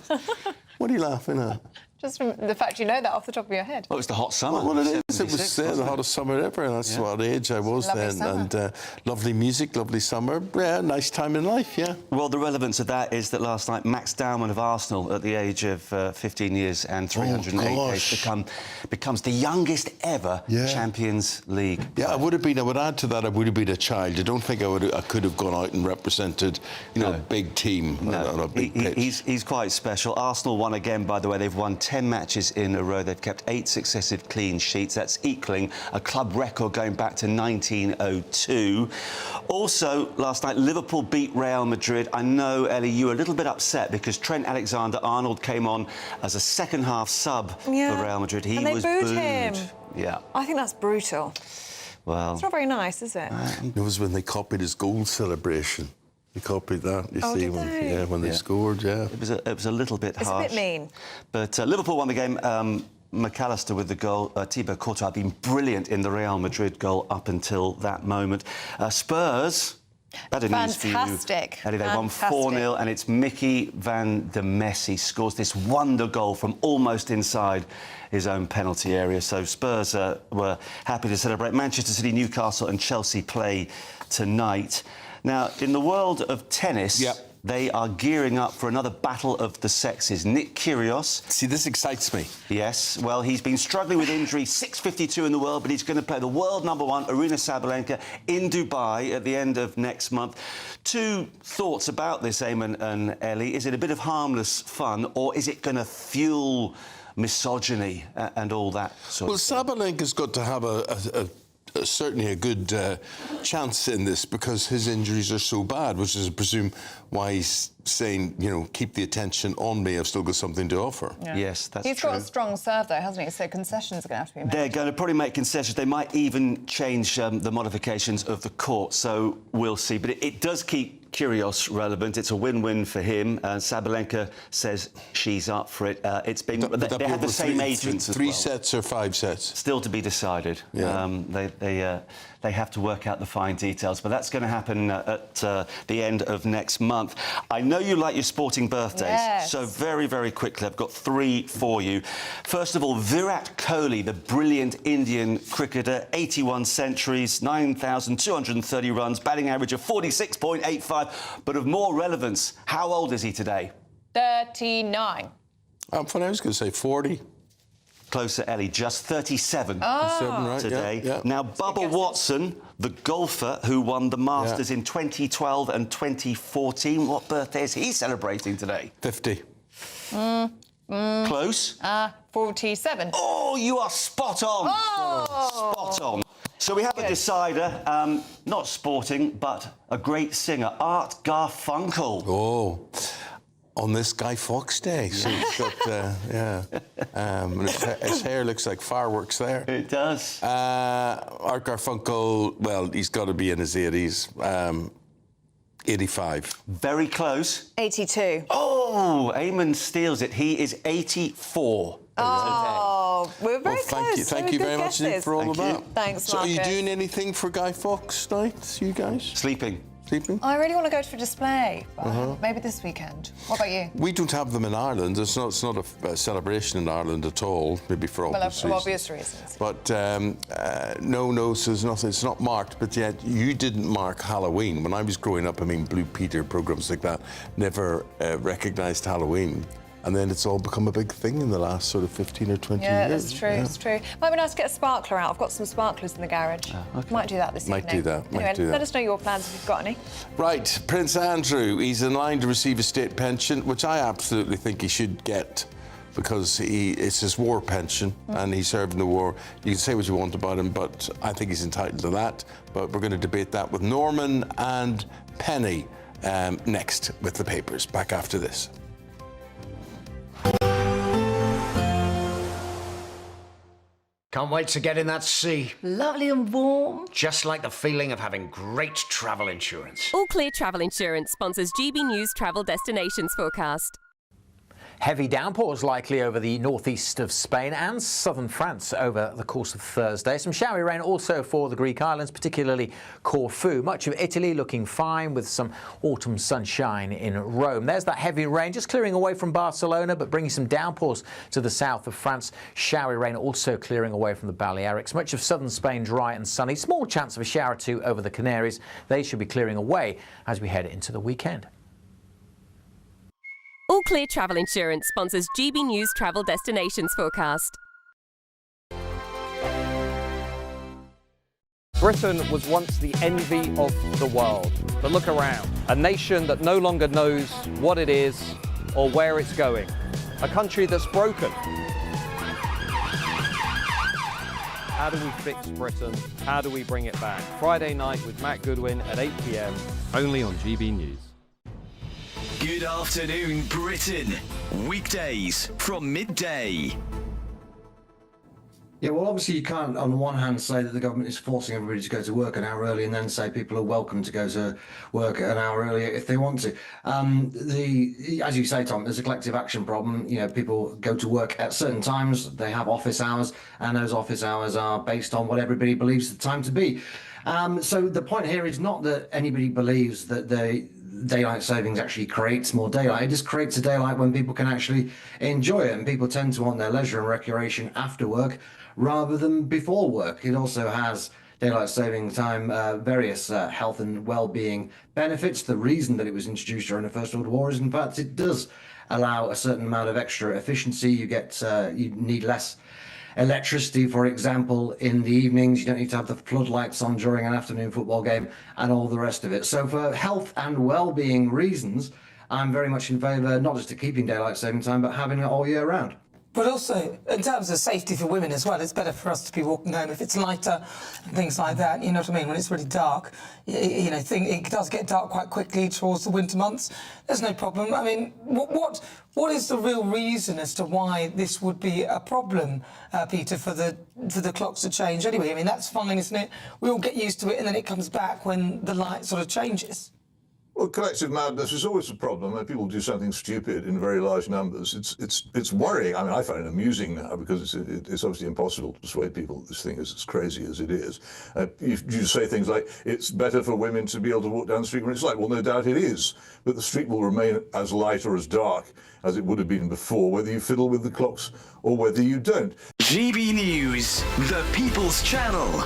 What are you laughing at? Just from the fact you know that off the top of your head. Well, it was the hot summer. Well, it is. It was the hottest summer ever. That's what age I was then. And lovely music, lovely summer. Yeah, nice time in life, yeah. Well, the relevance of that is that last night, Max Dowman of Arsenal, at the age of 15 years and 308 days, becomes the youngest ever Champions League player. Yeah, I would add to that, I would have been a child. I don't think I could have gone out and represented, a big team on a big pitch. He's quite special. Arsenal won again, by the way. They've won 10 matches in a row. They've kept 8 successive clean sheets. That's equaling a club record going back to 1902. Also, last night, Liverpool beat Real Madrid. I know, Ellie, you were a little bit upset because Trent Alexander-Arnold came on as a second-half sub for Real Madrid. He was booed. Him. Yeah. I think that's brutal. Well... It's not very nice, is it? It was when they copied his goal celebration. They copied that, you see, when they scored, It was a little bit harsh. It's a bit mean. But Liverpool won the game. McAllister with the goal. Thibaut Courtois had been brilliant in the Real Madrid goal up until that moment. Spurs... Better news for you. Fantastic. Ellie, they won 4-0, and it's Mickey van der Messi scores this wonder goal from almost inside his own penalty area. So Spurs were happy to celebrate. Manchester City, Newcastle and Chelsea play tonight. Now, in the world of tennis, they are gearing up for another battle of the sexes. Nick Kyrgios... See, this excites me. Yes, well, he's been struggling with injury, 652 in the world, but he's going to play the world #1, Aryna Sabalenka, in Dubai at the end of next month. 2 thoughts about this, Eamonn and Ellie. Is it a bit of harmless fun, or is it going to fuel misogyny and all that sort of thing? Well, Sabalenka's got to have certainly a good chance in this because his injuries are so bad, which is, I presume, why he's saying, keep the attention on me. I've still got something to offer. Yeah. Yes, that's true. He's got a strong serve, though, hasn't he? So concessions are going to have to be made. They're going to probably make concessions. They might even change the modifications of the court, so we'll see. But it does keep Kyrgios relevant. It's a win-win for him. Sabalenka says she's up for it. It's been... They have the same agents as well. 3 sets or 5 sets? Still to be decided. Yeah. They have to work out the fine details, but that's going to happen at the end of next month. I know you like your sporting birthdays, so very, very quickly, I've got 3 for you. First of all, Virat Kohli, the brilliant Indian cricketer, 81 centuries, 9,230 runs, batting average of 46.85, but of more relevance, how old is he today? 39. I was going to say 40. Closer, Ellie, just 37 right, today. Now, Bubba Watson, the golfer who won the Masters in 2012 and 2014, what birthday is he celebrating today? 50. Close? 47. Oh, you are spot on. Spot on. So we have a decider, not sporting, but a great singer, Art Garfunkel. Oh. On this Guy Fawkes Day, so he's got, his hair looks like fireworks there. It does. Art Garfunkel, well, he's got to be in his 80s. 85. Very close. 82. Oh, Eamonn steals it. He is 84. Oh, we're very close. Thank you very much indeed for all of that. Thanks, So Marcus. are you doing anything for Guy Fawkes night, you guys? Sleeping. I really want to go for a display, but maybe this weekend. What about you? We don't have them in Ireland. It's not a celebration in Ireland at all, maybe for obvious reasons. But no, so there's nothing. It's not marked, but yet you didn't mark Halloween. When I was growing up, Blue Peter, programmes like that, never recognised Halloween. And then it's all become a big thing in the last sort of 15 or 20 years. Yeah, it's true, it's true. Might be nice to get a sparkler out. I've got some sparklers in the garage. Might do that this evening. Anyway, let us know your plans if you've got any. Right, Prince Andrew, he's in line to receive a state pension, which I absolutely think he should get because it's his war pension and he served in the war. You can say what you want about him, but I think he's entitled to that. But we're going to debate that with Norman and Penny next with the papers. Back after this. Can't wait to get in that sea. Lovely and warm. Just like the feeling of having great travel insurance. All Clear Travel Insurance sponsors GB News Travel Destinations Forecast. Heavy downpours likely over the northeast of Spain and southern France over the course of Thursday. Some showery rain also for the Greek islands, particularly Corfu. Much of Italy looking fine with some autumn sunshine in Rome. There's that heavy rain just clearing away from Barcelona, but bringing some downpours to the south of France. Showery rain also clearing away from the Balearics. Much of southern Spain dry and sunny. Small chance of a shower or two over the Canaries. They should be clearing away as we head into the weekend. All Clear Travel Insurance sponsors GB News Travel Destinations Forecast. Britain was once the envy of the world. But look around. A nation that no longer knows what it is or where it's going. A country that's broken. How do we fix Britain? How do we bring it back? Friday night with Matt Goodwin at 8 p.m. only on GB News. Good afternoon, Britain. Weekdays from midday. Yeah, well, obviously you can't, on the one hand, say that the government is forcing everybody to go to work an hour early and then say people are welcome to go to work an hour earlier if they want to. As you say, Tom, there's a collective action problem. You know, people go to work at certain times, they have office hours, and those office hours are based on what everybody believes the time to be. So the point here is not that anybody believes that daylight savings actually creates more daylight. It just creates a daylight when people can actually enjoy it, and people tend to want their leisure and recreation after work rather than before work. It also has daylight saving time various health and well-being benefits. The reason that it was introduced during the First World War is, in fact, it does allow a certain amount of extra efficiency. You need less electricity, for example, in the evenings. You don't need to have the floodlights on during an afternoon football game and all the rest of it. So for health and well-being reasons, I'm very much in favour not just of keeping daylight saving time, but having it all year round. But also, in terms of safety for women as well, it's better for us to be walking home if it's lighter and things like that. You know what I mean? When it's really dark, it does get dark quite quickly towards the winter months. There's no problem. I mean, what is the real reason as to why this would be a problem, Peter, for the clocks to change anyway? I mean, that's fine, isn't it? We all get used to it, and then it comes back when the light sort of changes. Well, collective madness is always a problem. When people do something stupid in very large numbers, it's worrying. I mean, I find it amusing now because it's obviously impossible to persuade people that this thing is as crazy as it is. You say things like, it's better for women to be able to walk down the street when it's light. Well, no doubt it is. But the street will remain as light or as dark as it would have been before, whether you fiddle with the clocks or whether you don't. GB News, the People's Channel.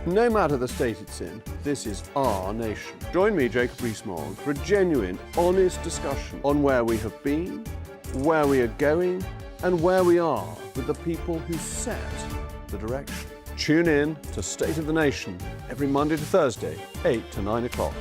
No matter the state it's in, this is our nation. Join me, Jacob Rees-Mogg, for a genuine, honest discussion on where we have been, where we are going, and where we are with the people who set the direction. Tune in to State of the Nation every Monday to Thursday, 8 to 9 o'clock,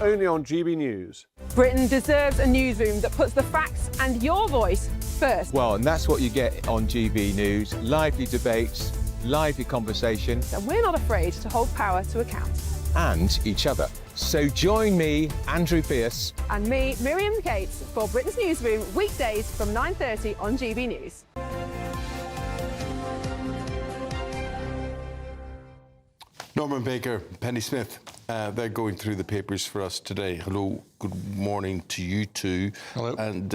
only on GB News. Britain deserves a newsroom that puts the facts and your voice first. Well, and that's what you get on GB News. Lively debates, lively conversation. And we're not afraid to hold power to account. And each other. So join me, Andrew Pierce. And me, Miriam Cates, for Britain's Newsroom, weekdays from 9:30 on GB News. Norman Baker, Penny Smith, they're going through the papers for us today. Hello, good morning to you two. Hello. And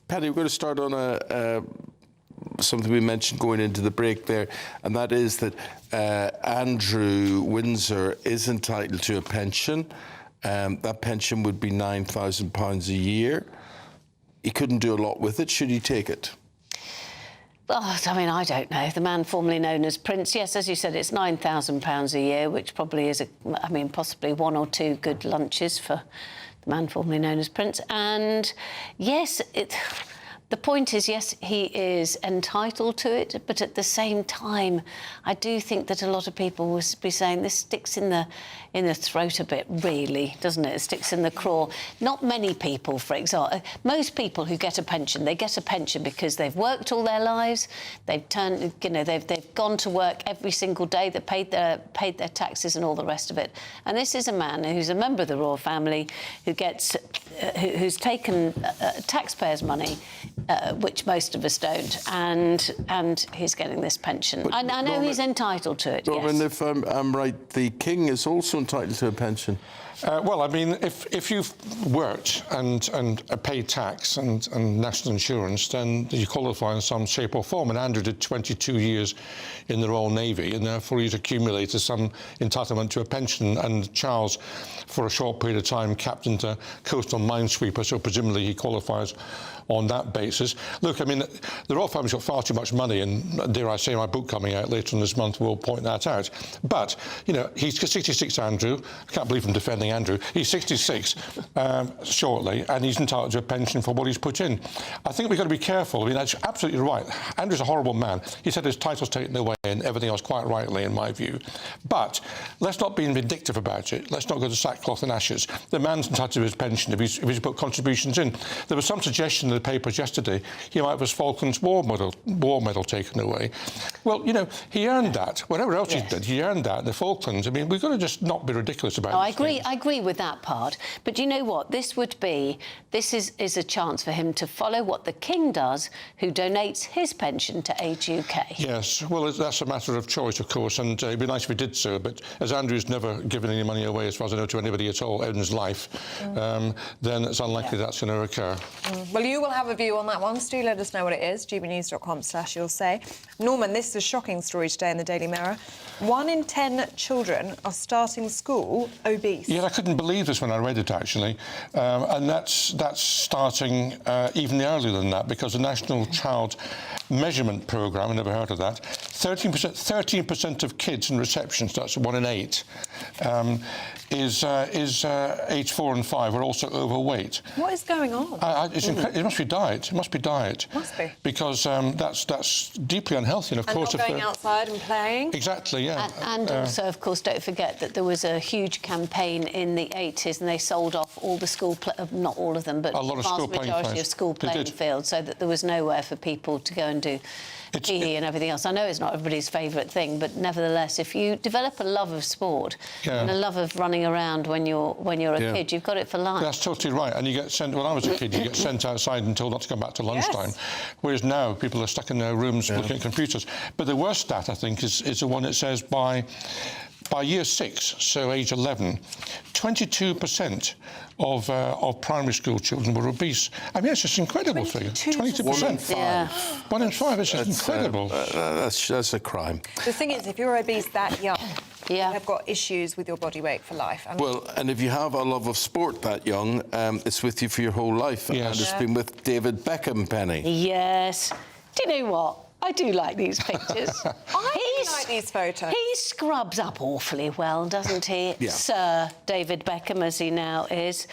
Penny, we're going to start on something we mentioned going into the break there, and that is that Andrew Windsor is entitled to a pension. That pension would be £9,000 a year. He couldn't do a lot with it. Should he take it? Oh, I mean, I don't know. The man formerly known as Prince, yes, as you said, it's £9,000 a year, which probably is, possibly one or two good lunches for the man formerly known as Prince. And yes, the point is, yes, he is entitled to it, but at the same time, I do think that a lot of people will be saying this sticks in the throat a bit, really, doesn't it? It sticks in the craw. Not many people, for example, most people who get a pension, they get a pension because they've worked all their lives, they've gone to work every single day, they paid their taxes and all the rest of it. And this is a man who's a member of the royal family who gets who's taken taxpayers' money, which most of us don't, and he's getting this pension. I know he's entitled to it. Norman, yes. if I'm right, the King is also entitled to a pension. Well, I mean, if you've worked and paid tax and national insurance, then you qualify in some shape or form. And Andrew did 22 years in the Royal Navy, and therefore he's accumulated some entitlement to a pension. And Charles, for a short period of time, captained a coastal minesweeper, so presumably he qualifies on that basis. Look, I mean, the Royal Family's got far too much money, and dare I say, my book coming out later on this month will point that out. But, you know, he's 66, Andrew. I can't believe I'm defending Andrew. He's 66 shortly, and he's entitled to a pension for what he's put in. I think we've got to be careful. I mean, that's absolutely right. Andrew's a horrible man. He's had his titles taken away and everything else quite rightly, in my view. But let's not be vindictive about it. Let's not go to sackcloth and ashes. The man's entitled to his pension if he's put contributions in. There was some suggestion in the papers yesterday he might have his Falklands War Medal taken away. Well, you know, he earned that. Whatever else he did, he earned that. The Falklands. I mean, we've got to just not be ridiculous about it. I agree with that part. But you know what? This is a chance for him to follow what the King does, who donates his pension to Age UK. Yes, well, that's a matter of choice, of course, and it'd be nice if he did so. But as Andrew's never given any money away, as far as I know, to anybody at all in his life, then it's unlikely that's going to occur. Well, you will have a view on that one. Stu, let us know what it is. gbnews.com/you'll say. Norman, this is a shocking story today in the Daily Mirror. 1 in 10 children are starting school obese. Yeah, I couldn't believe this when I read it, actually. And that's starting even earlier than that, because the National Child Measurement Programme, I never heard of that, 13% of kids in reception, so that's 1 in 8, is age 4 and 5 are also overweight. What is going on? It must be diet. It must be diet. Must be. Because that's deeply unhealthy. And of course, not going outside and playing. Exactly, yeah. And also, of course, don't forget that there was a huge campaign in the 80s, and they sold off all the school, not all of them, but a lot of vast majority of school playing fields, so that there was nowhere for people to go and do PE and everything else. I know it's not everybody's favourite thing, but nevertheless, if you develop a love of sport and a love of running around when you're a kid, you've got it for life. That's totally right. And you get sent, when I was a kid, you get sent outside and told not to come back to lunchtime. Whereas now, people are stuck in their rooms looking at computers. But the worst stat, I think, is the one that says by year 6, so age 11, 22% of primary school children were obese. I mean, it's just an incredible figure. 22%. 1 in 5. Yeah. 1 in 5, it's just incredible. That's a crime. The thing is, if you're obese that young, you have got issues with your body weight for life. I mean, Well, and if you have a love of sport that young, it's with you for your whole life. Yes. And it's been with David Beckham, Penny. Yes. Do you know what? I do like these pictures. I like these photos. He scrubs up awfully well, doesn't he? Yeah. Sir David Beckham, as he now is.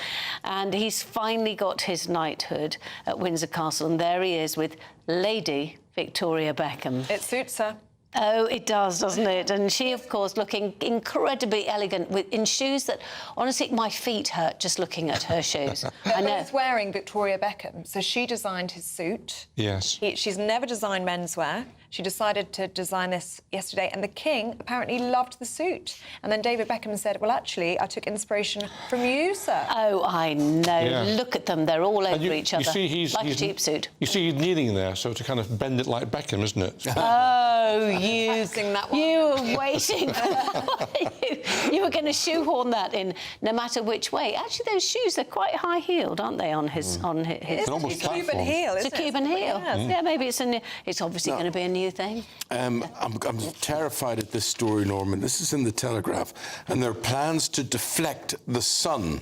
And he's finally got his knighthood at Windsor Castle, and there he is with Lady Victoria Beckham. It suits her. Oh, it does, doesn't it? And she, of course, looking incredibly elegant in shoes that, honestly, my feet hurt just looking at her shoes. I know. He's wearing Victoria Beckham, so she designed his suit. Yes. She's never designed menswear. She decided to design this yesterday, and the King apparently loved the suit. And then David Beckham said, well, actually, I took inspiration from you, sir. Oh, I know. Yeah. Look at them. They're all over each other. You see, like a cheap suit. You see, he's kneeling there, so to kind of bend it like Beckham, isn't it? Oh, you were waiting. You were going to shoehorn that in, no matter which way. Actually, those shoes are quite high-heeled, aren't they? On his, It's a Cuban heel, isn't it? It's a Cuban heel. Yes. Yeah, maybe it's obviously going to be a new thing. I'm terrified at this story, Norman. This is in the Telegraph. And there are plans to deflect the sun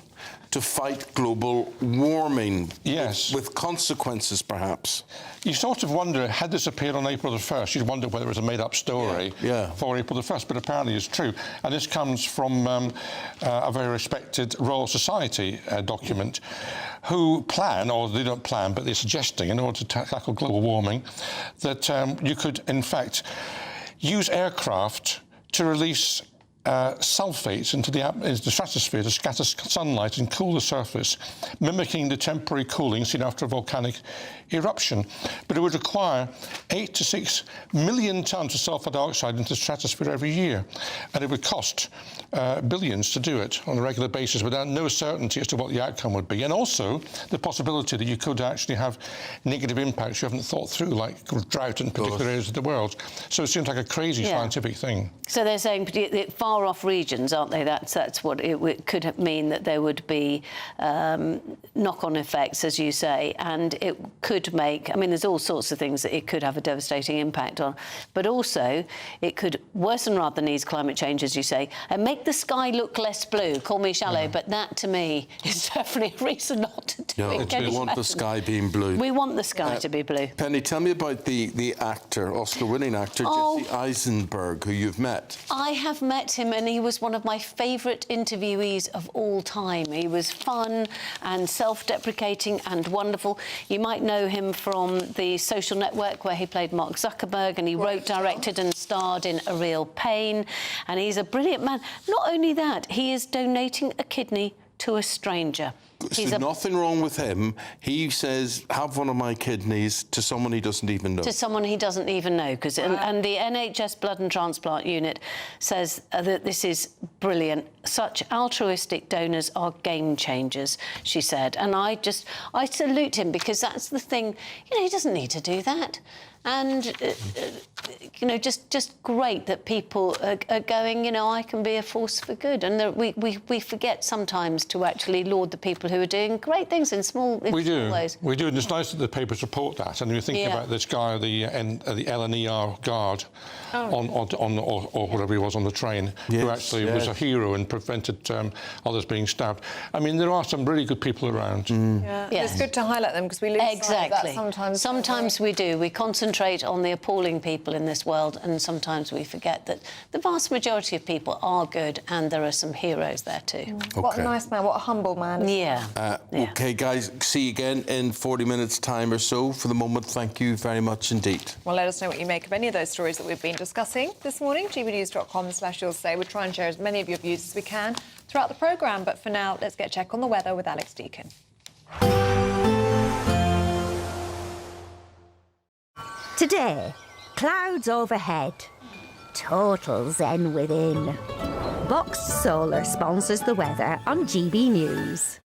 to fight global warming. Yes. With consequences, perhaps. You sort of wonder, had this appeared on April the 1st, you'd wonder whether it was a made-up story for April the 1st, but apparently it's true. And this comes from a very respected Royal Society document, who plan, or they don't plan, but they're suggesting, in order to tackle global warming, that you could, in fact, use aircraft to release sulfates into the stratosphere to scatter sunlight and cool the surface, mimicking the temporary cooling seen after a volcanic eruption. But it would require 8 to 6 million tonnes of sulfur dioxide into the stratosphere every year, and it would cost billions to do it on a regular basis without no certainty as to what the outcome would be. And also the possibility that you could actually have negative impacts you haven't thought through, like drought in particular areas of the world. So it seems like a crazy scientific thing. So they're saying far-off regions, aren't they? That's what it could mean, that there would be knock-on effects, as you say, and it could make... I mean, there's all sorts of things that it could have a devastating impact on, but also it could worsen rather than ease climate change, as you say, and make the sky look less blue. Call me shallow, but that, to me, is definitely a reason not to do it. We want the sky being blue. We want the sky to be blue. Penny, tell me about the actor, Oscar-winning actor, Jesse Eisenberg, who you've met. I have met him, and he was one of my favourite interviewees of all time. He was fun and self-deprecating and wonderful. You might know him from The Social Network, where he played Mark Zuckerberg, and he wrote, directed and starred in A Real Pain. And he's a brilliant man. Not only that, he is donating a kidney to a stranger. There's nothing wrong with him. He says, have one of my kidneys, to someone he doesn't even know. To someone he doesn't even know. And the NHS Blood and Transplant Unit says that this is brilliant. Such altruistic donors are game changers, she said. And I salute him, because that's the thing. You know, he doesn't need to do that. And, you know, just great that people are going, you know, I can be a force for good. And we forget sometimes to actually laud the people who are doing great things in small ways. We do, and it's nice that the papers report that. And you're thinking about this guy, the LNER guard, or whatever he was on the train, who actually was a hero and prevented others being stabbed. I mean, there are some really good people around. It's good to highlight them, because we lose sight of that sometimes. Sometimes we do. We concentrate on the appalling people in this world, and sometimes we forget that the vast majority of people are good, and there are some heroes there too. What a nice man, what a humble man. OK, guys, see you again in 40 minutes' time or so. For the moment, thank you very much indeed. Well, let us know what you make of any of those stories that we've been discussing this morning. gbnews.com/you'll say. We'll try and share as many of your views as we can throughout the programme. But for now, let's get a check on the weather with Alex Deakin. Today, clouds overhead, total zen within. Boxed Solar sponsors the weather on GB News.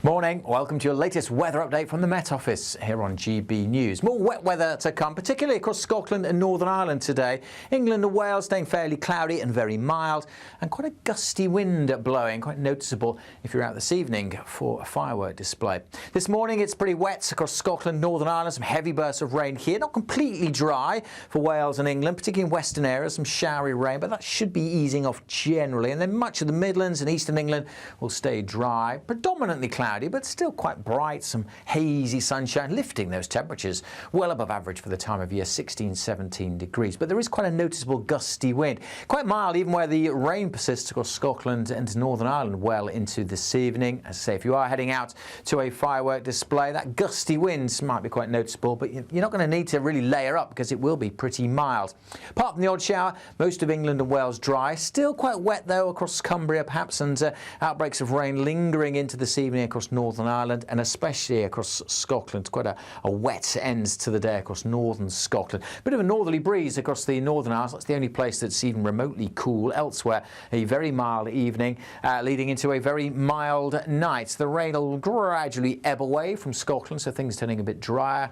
Morning, welcome to your latest weather update from the Met Office here on GB News. More wet weather to come, particularly across Scotland and Northern Ireland today. England and Wales staying fairly cloudy and very mild, and quite a gusty wind blowing, quite noticeable if you're out this evening for a firework display. This morning it's pretty wet across Scotland, Northern Ireland, some heavy bursts of rain here. Not completely dry for Wales and England, particularly in western areas, some showery rain, but that should be easing off generally. And then much of the Midlands and eastern England will stay dry, predominantly cloudy, but still quite bright, some hazy sunshine, lifting those temperatures well above average for the time of year, 16, 17 degrees. But there is quite a noticeable gusty wind. Quite mild even where the rain persists across Scotland and Northern Ireland well into this evening. As I say, if you are heading out to a firework display, that gusty wind might be quite noticeable, but you're not going to need to really layer up, because it will be pretty mild. Apart from the odd shower, most of England and Wales dry. Still quite wet though across Cumbria perhaps, and outbreaks of rain lingering into this evening across Northern Ireland and especially across Scotland. Quite a wet end to the day across northern Scotland. Bit of a northerly breeze across the Northern Isles. That's the only place that's even remotely cool. Elsewhere, a very mild evening leading into a very mild night. The rain will gradually ebb away from Scotland, so things turning a bit drier.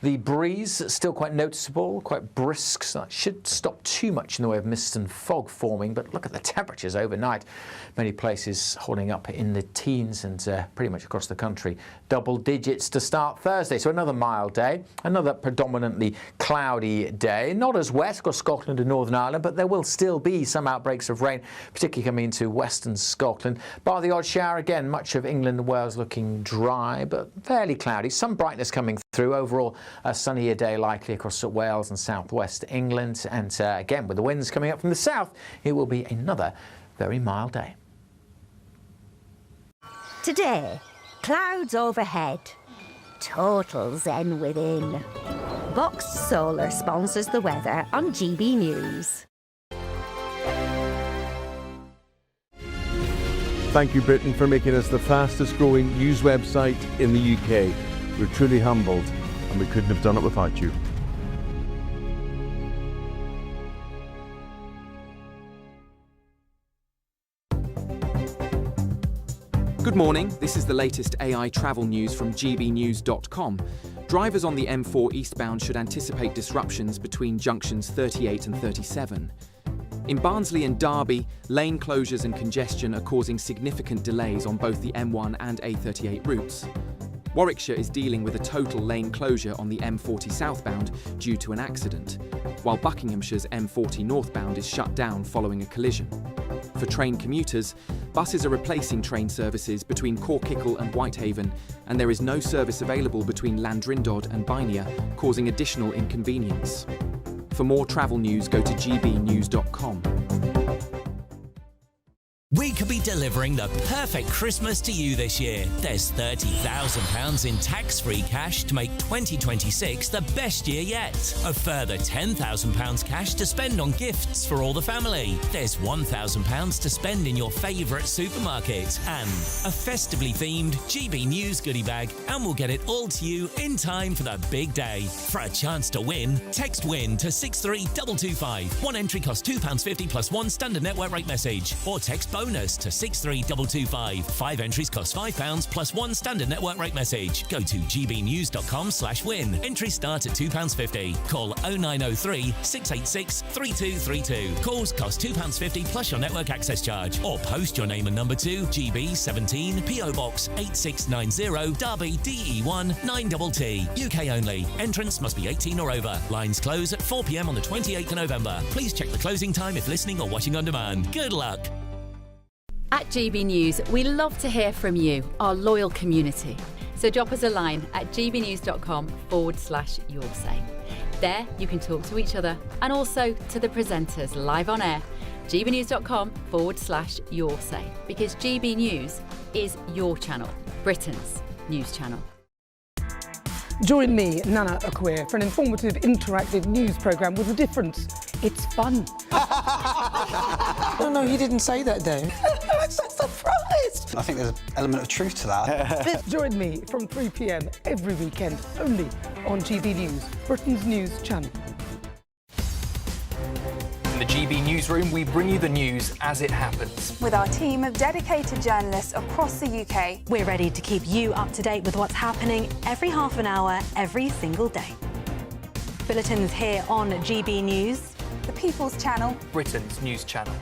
The breeze still quite noticeable, quite brisk, so that should stop too much in the way of mist and fog forming. But look at the temperatures overnight. Many places holding up in the teens and pretty much across the country. Double digits to start Thursday. So another mild day, another predominantly cloudy day. Not as wet across Scotland and Northern Ireland, but there will still be some outbreaks of rain, particularly coming into western Scotland. Bar the odd shower again, much of England and Wales looking dry, but fairly cloudy. Some brightness coming through. Overall, a sunnier day likely across Wales and southwest England. And again, with the winds coming up from the south, it will be another very mild day. Today, clouds overhead, total zen within. Boxed Solar sponsors the weather on GB News. Thank you, Britain, for making us the fastest growing news website in the UK. We're truly humbled, and we couldn't have done it without you. Good morning, this is the latest AI travel news from gbnews.com. Drivers on the M4 eastbound should anticipate disruptions between junctions 38 and 37. In Barnsley and Derby, lane closures and congestion are causing significant delays on both the M1 and A38 routes. Warwickshire is dealing with a total lane closure on the M40 southbound due to an accident, while Buckinghamshire's M40 northbound is shut down following a collision. For train commuters, buses are replacing train services between Corkickle and Whitehaven, and there is no service available between Landrindod and Bynia, causing additional inconvenience. For more travel news, go to gbnews.com. We could be delivering the perfect Christmas to you this year. There's £30,000 in tax-free cash to make 2026 the best year yet. A further £10,000 cash to spend on gifts for all the family. There's £1,000 to spend in your favourite supermarket. And a festively themed GB News goodie bag. And we'll get it all to you in time for the big day. For a chance to win, text WIN to 63225. One entry costs £2.50 plus one standard network rate message. Or text bonus to 63225. 5 entries cost £5 plus one standard network rate message. Go to gbnews.com/win. Entries start at £2.50. Call 0903 686 3232. Calls cost £2.50 plus your network access charge. Or post your name and number to GB17 PO Box 8690 Derby DE1 9TT. UK only. Entrance must be 18 or over. Lines close at 4 p.m. on the 28th of November. Please check the closing time if listening or watching on demand. Good luck. At GB News, we love to hear from you, our loyal community. So drop us a line at gbnews.com/yoursay. There you can talk to each other and also to the presenters live on air. gbnews.com/yoursay, because GB News is your channel, Britain's news channel. Join me, Nana Akweer, for an informative, interactive news programme with a difference. It's fun. No, he didn't say that, Dave. I'm so surprised. I think there's an element of truth to that. Join me from 3 p.m. every weekend, only on GB News, Britain's news channel. In the GB Newsroom, we bring you the news as it happens. With our team of dedicated journalists across the UK, we're ready to keep you up to date with what's happening every half an hour, every single day. Bulletins here on GB News, the People's Channel, Britain's news channel.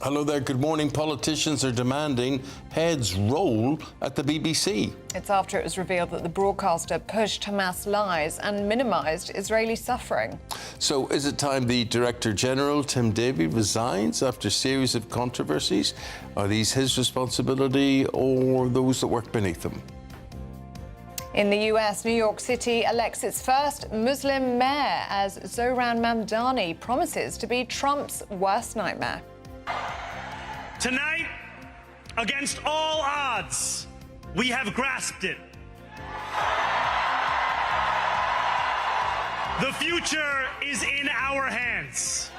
Hello there, good morning. Politicians are demanding heads roll at the BBC. It's after it was revealed that the broadcaster pushed Hamas lies and minimised Israeli suffering. So is it time the Director General, Tim Davie, resigns after a series of controversies? Are these his responsibility or those that work beneath him? In the US, New York City elects its first Muslim mayor as Zohran Mamdani promises to be Trump's worst nightmare. Tonight, against all odds, we have grasped it. The future is in our hands.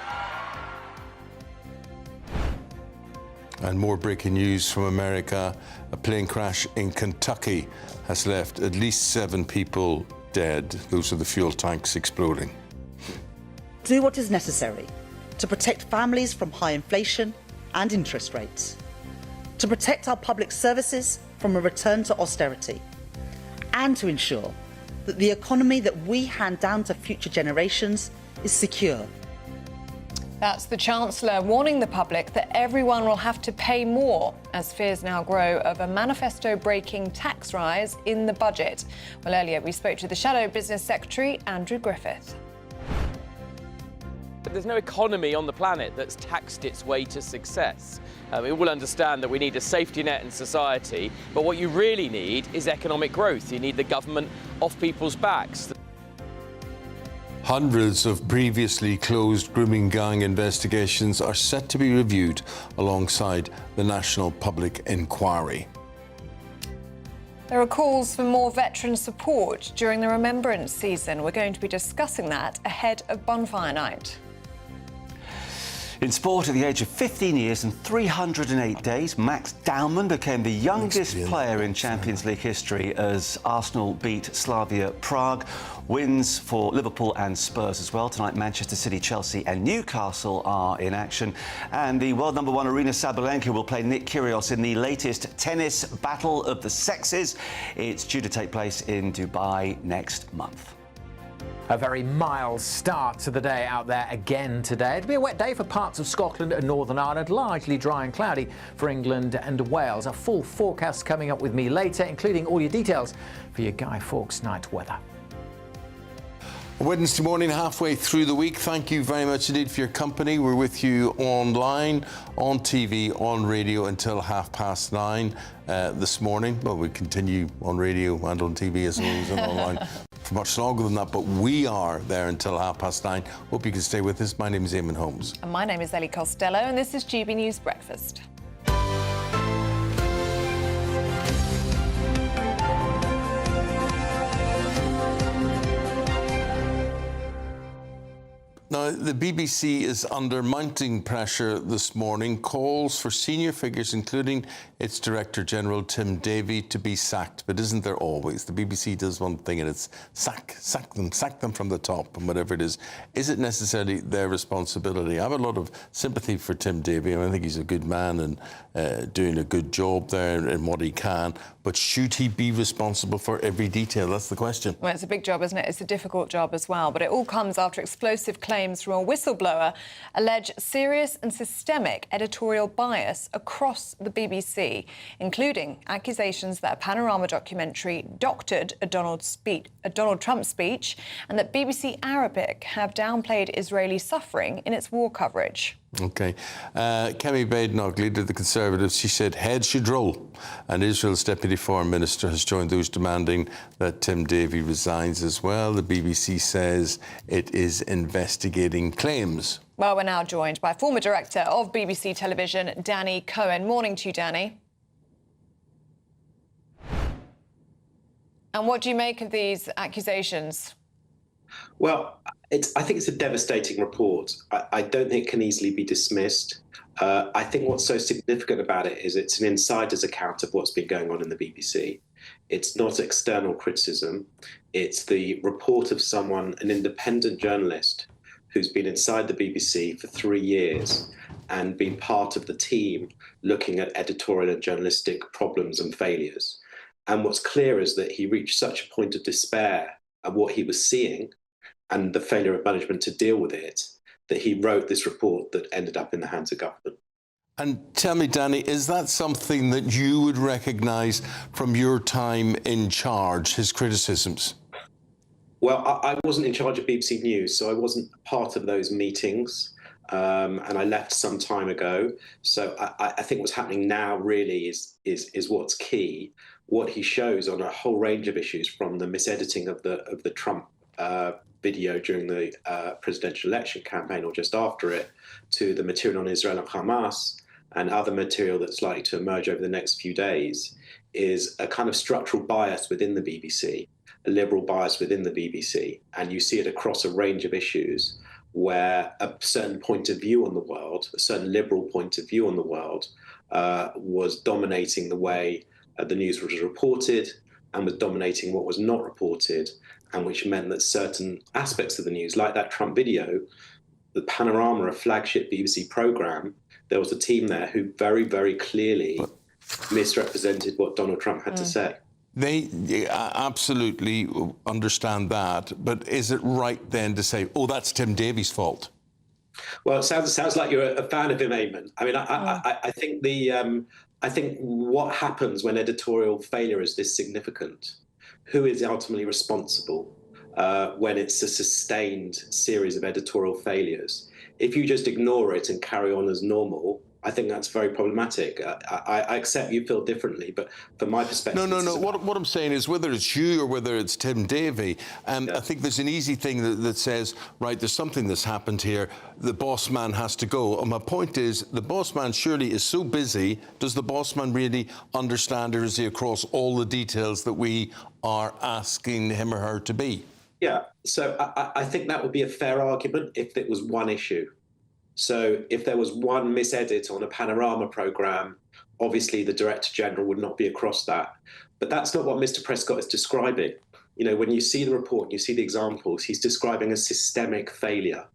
And more breaking news from America. A plane crash in Kentucky has left at least 7 people dead. Those are the fuel tanks exploding. Do what is necessary to protect families from high inflation and interest rates, to protect our public services from a return to austerity, and to ensure that the economy that we hand down to future generations is secure. That's the Chancellor warning the public that everyone will have to pay more as fears now grow of a manifesto-breaking tax rise in the budget. Well, earlier we spoke to the Shadow Business Secretary, Andrew Griffith. There's no economy on the planet that's taxed its way to success. We all understand that we need a safety net in society, but what you really need is economic growth. You need the government off people's backs. Hundreds of previously closed grooming gang investigations are set to be reviewed alongside the National Public Inquiry. There are calls for more veteran support during the Remembrance season. We're going to be discussing that ahead of Bonfire night. In sport, at the age of 15 years and 308 days, Max Daumann became the youngest player in Champions League history as Arsenal beat Slavia Prague. Wins for Liverpool and Spurs as well. Tonight, Manchester City, Chelsea and Newcastle are in action. And the world number 1 Aryna Sabalenka will play Nick Kyrgios in the latest tennis battle of the sexes. It's due to take place in Dubai next month. A very mild start to the day out there again today. It'll be a wet day for parts of Scotland and Northern Ireland, largely dry and cloudy for England and Wales. A full forecast coming up with me later, including all your details for your Guy Fawkes night weather. Wednesday morning, halfway through the week. Thank you very much indeed for your company. We're with you online, on TV, on radio until 9:30 this morning. Well, we continue on radio and on TV as well as online for much longer than that, but we are there until 9:30. Hope you can stay with us. My name is Eamonn Holmes. And my name is Ellie Costello, and this is GB News Breakfast. Now, the BBC is under mounting pressure this morning. Calls for senior figures, including its Director General, Tim Davie, to be sacked. But isn't there always? The BBC does one thing and it's sack them from the top and whatever it is. Is it necessarily their responsibility? I have a lot of sympathy for Tim Davie. I think he's a good man and doing a good job there in what he can. But should he be responsible for every detail? That's the question. Well, it's a big job, isn't it? It's a difficult job as well. But it all comes after explosive claims from a whistleblower allege serious and systemic editorial bias across the BBC, including accusations that a Panorama documentary doctored a Donald Trump speech and that BBC Arabic have downplayed Israeli suffering in its war coverage. OK. Kemi Badenoch, leader of the Conservatives, she said heads should roll. And Israel's Deputy Foreign Minister has joined those demanding that Tim Davie resigns as well. The BBC says it is investigating claims. Well, we're now joined by former director of BBC Television, Danny Cohen. Morning to you, Danny. And what do you make of these accusations? Well, I think it's a devastating report. I don't think it can easily be dismissed. I think what's so significant about it is it's an insider's account of what's been going on in the BBC. It's not external criticism. It's the report of someone, an independent journalist, who's been inside the BBC for 3 years and been part of the team looking at editorial and journalistic problems and failures. And what's clear is that he reached such a point of despair at what he was seeing and the failure of management to deal with it, that he wrote this report that ended up in the hands of government. And tell me, Danny, is that something that you would recognise from your time in charge, his criticisms? Well, I wasn't in charge of BBC News, so I wasn't part of those meetings, and I left some time ago. So I think what's happening now really is what's key. What he shows on a whole range of issues, from the misediting of the Trump video during the presidential election campaign or just after it, to the material on Israel and Hamas and other material that's likely to emerge over the next few days, is a kind of structural bias within the BBC, a liberal bias within the BBC. And you see it across a range of issues where a certain point of view on the world, a certain liberal point of view on the world, was dominating the way the news was reported and was dominating what was not reported, and which meant that certain aspects of the news, like that Trump video, the Panorama, a flagship BBC programme, there was a team there who very, very clearly misrepresented what Donald Trump had to say. They absolutely understand that, but is it right then to say, oh, that's Tim Davie's fault? Well, it sounds like you're a fan of him, Eamonn. I mean, I think what happens when editorial failure is this significant, who is ultimately responsible when it's a sustained series of editorial failures? If you just ignore it and carry on as normal, I think that's very problematic. I accept you feel differently, but from my perspective... No. What I'm saying is, whether it's you or whether it's Tim Davie, I think there's an easy thing that says, right, there's something that's happened here, the boss man has to go. And my point is, the boss man surely is so busy, does the boss man really understand, or is he across all the details that we are asking him or her to be? Yeah, so I think that would be a fair argument if it was one issue. So if there was one misedit on a Panorama programme, obviously the Director General would not be across that. But that's not what Mr. Prescott is describing. You know, when you see the report and you see the examples, he's describing a systemic failure,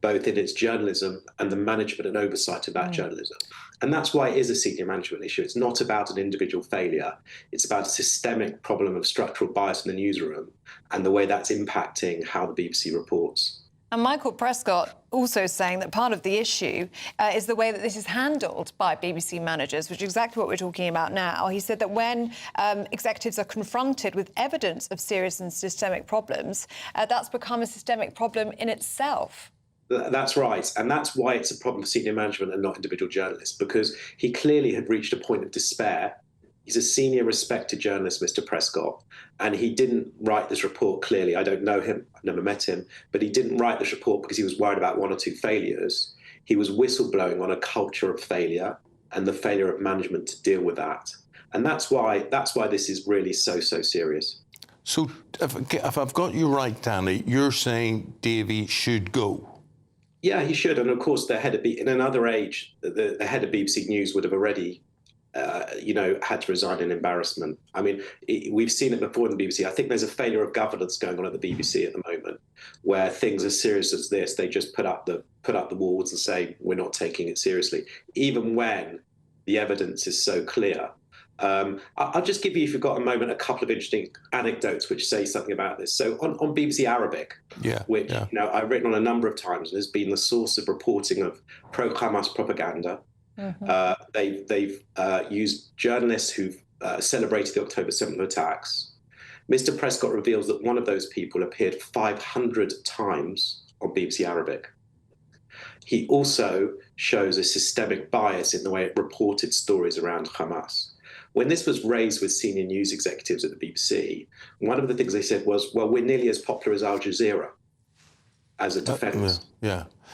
both in its journalism and the management and oversight of that journalism. And that's why it is a senior management issue. It's not about an individual failure. It's about a systemic problem of structural bias in the newsroom and the way that's impacting how the BBC reports. And Michael Prescott also saying that part of the issue is the way that this is handled by BBC managers, which is exactly what we're talking about now. He said that when executives are confronted with evidence of serious and systemic problems, that's become a systemic problem in itself. That's right. And that's why it's a problem for senior management and not individual journalists, because he clearly had reached a point of despair. He's a senior, respected journalist, Mr. Prescott, and he didn't write this report clearly. I don't know him, I've never met him, but he didn't write this report because he was worried about one or two failures. He was whistleblowing on a culture of failure and the failure of management to deal with that. And that's why this is really so serious. So if I've got you right, Danny, you're saying Davie should go? Yeah, he should. And of course, in another age, the head of BBC News would have already had to resign in embarrassment. I mean, we've seen it before in the BBC. I think there's a failure of governance going on at the BBC at the moment, where things as serious as this, they just put up the walls and say, we're not taking it seriously, even when the evidence is so clear. I'll just give you, if you've got a moment, a couple of interesting anecdotes which say something about this. So on BBC Arabic, which I've written on a number of times and has been the source of reporting of pro-Hamas propaganda. They've used journalists who've celebrated the October 7th attacks. Mr. Prescott reveals that one of those people appeared 500 times on BBC Arabic. He also shows a systemic bias in the way it reported stories around Hamas. When this was raised with senior news executives at the BBC, one of the things they said was, well, we're nearly as popular as Al Jazeera as a defence.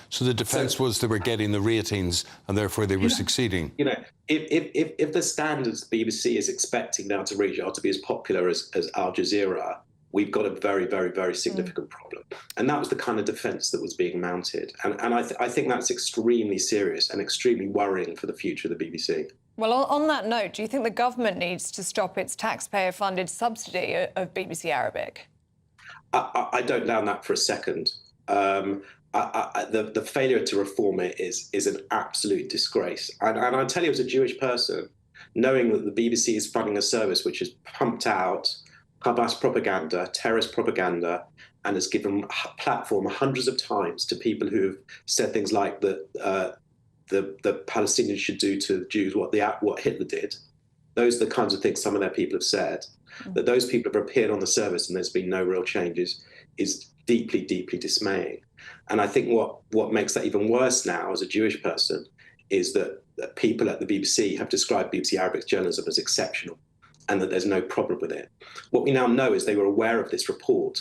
So the defence was they were getting the ratings and therefore they were succeeding. You know, if the standards the BBC is expecting now to reach are to be as popular as Al Jazeera, we've got a very, very, very significant problem. And that was the kind of defence that was being mounted. And I think that's extremely serious and extremely worrying for the future of the BBC. Well, on that note, do you think the government needs to stop its taxpayer-funded subsidy of BBC Arabic? I don't doubt that for a second. The failure to reform it is an absolute disgrace. And I tell you, as a Jewish person, knowing that the BBC is funding a service which has pumped out Hamas propaganda, terrorist propaganda, and has given platform hundreds of times to people who have said things like that the Palestinians should do to the Jews what Hitler did. Those are the kinds of things some of their people have said. That those people have appeared on the service and there's been no real changes is deeply, deeply dismaying. And I think what makes that even worse now as a Jewish person is that people at the BBC have described BBC Arabic journalism as exceptional and that there's no problem with it. What we now know is they were aware of this report,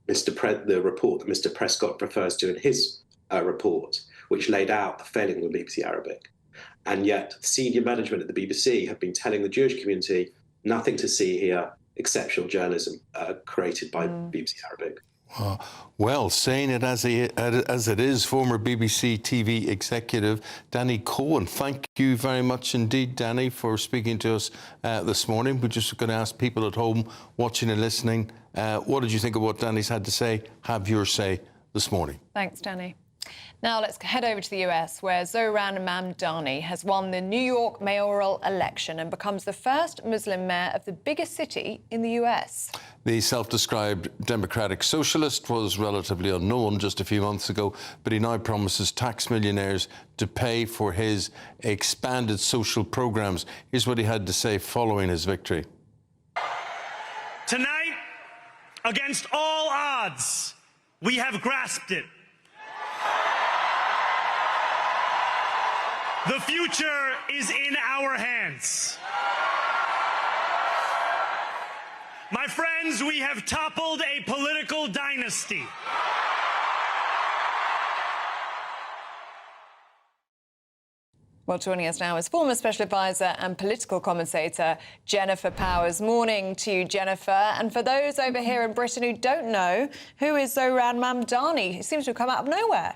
the report that Mr. Prescott refers to in his report, which laid out the failing of BBC Arabic. And yet senior management at the BBC have been telling the Jewish community, nothing to see here, exceptional journalism created by BBC Arabic. Well, saying it as it is, former BBC TV executive Danny Cohen. Thank you very much indeed, Danny, for speaking to us this morning. We're just going to ask people at home watching and listening, what did you think of what Danny's had to say? Have your say this morning. Thanks, Danny. Now let's head over to the US, where Zohran Mamdani has won the New York Mayoral Election and becomes the first Muslim mayor of the biggest city in the US. The self-described democratic socialist was relatively unknown just a few months ago, but he now promises tax millionaires to pay for his expanded social programs. Here's what he had to say following his victory. Tonight, against all odds, we have grasped it. The future is in our hands. My friends, we have toppled a political dynasty. Well, joining us now is former special advisor and political commentator Jennifer Powers. Morning to you, Jennifer. And for those over here in Britain who don't know, who is Zohran Mamdani? He seems to have come out of nowhere.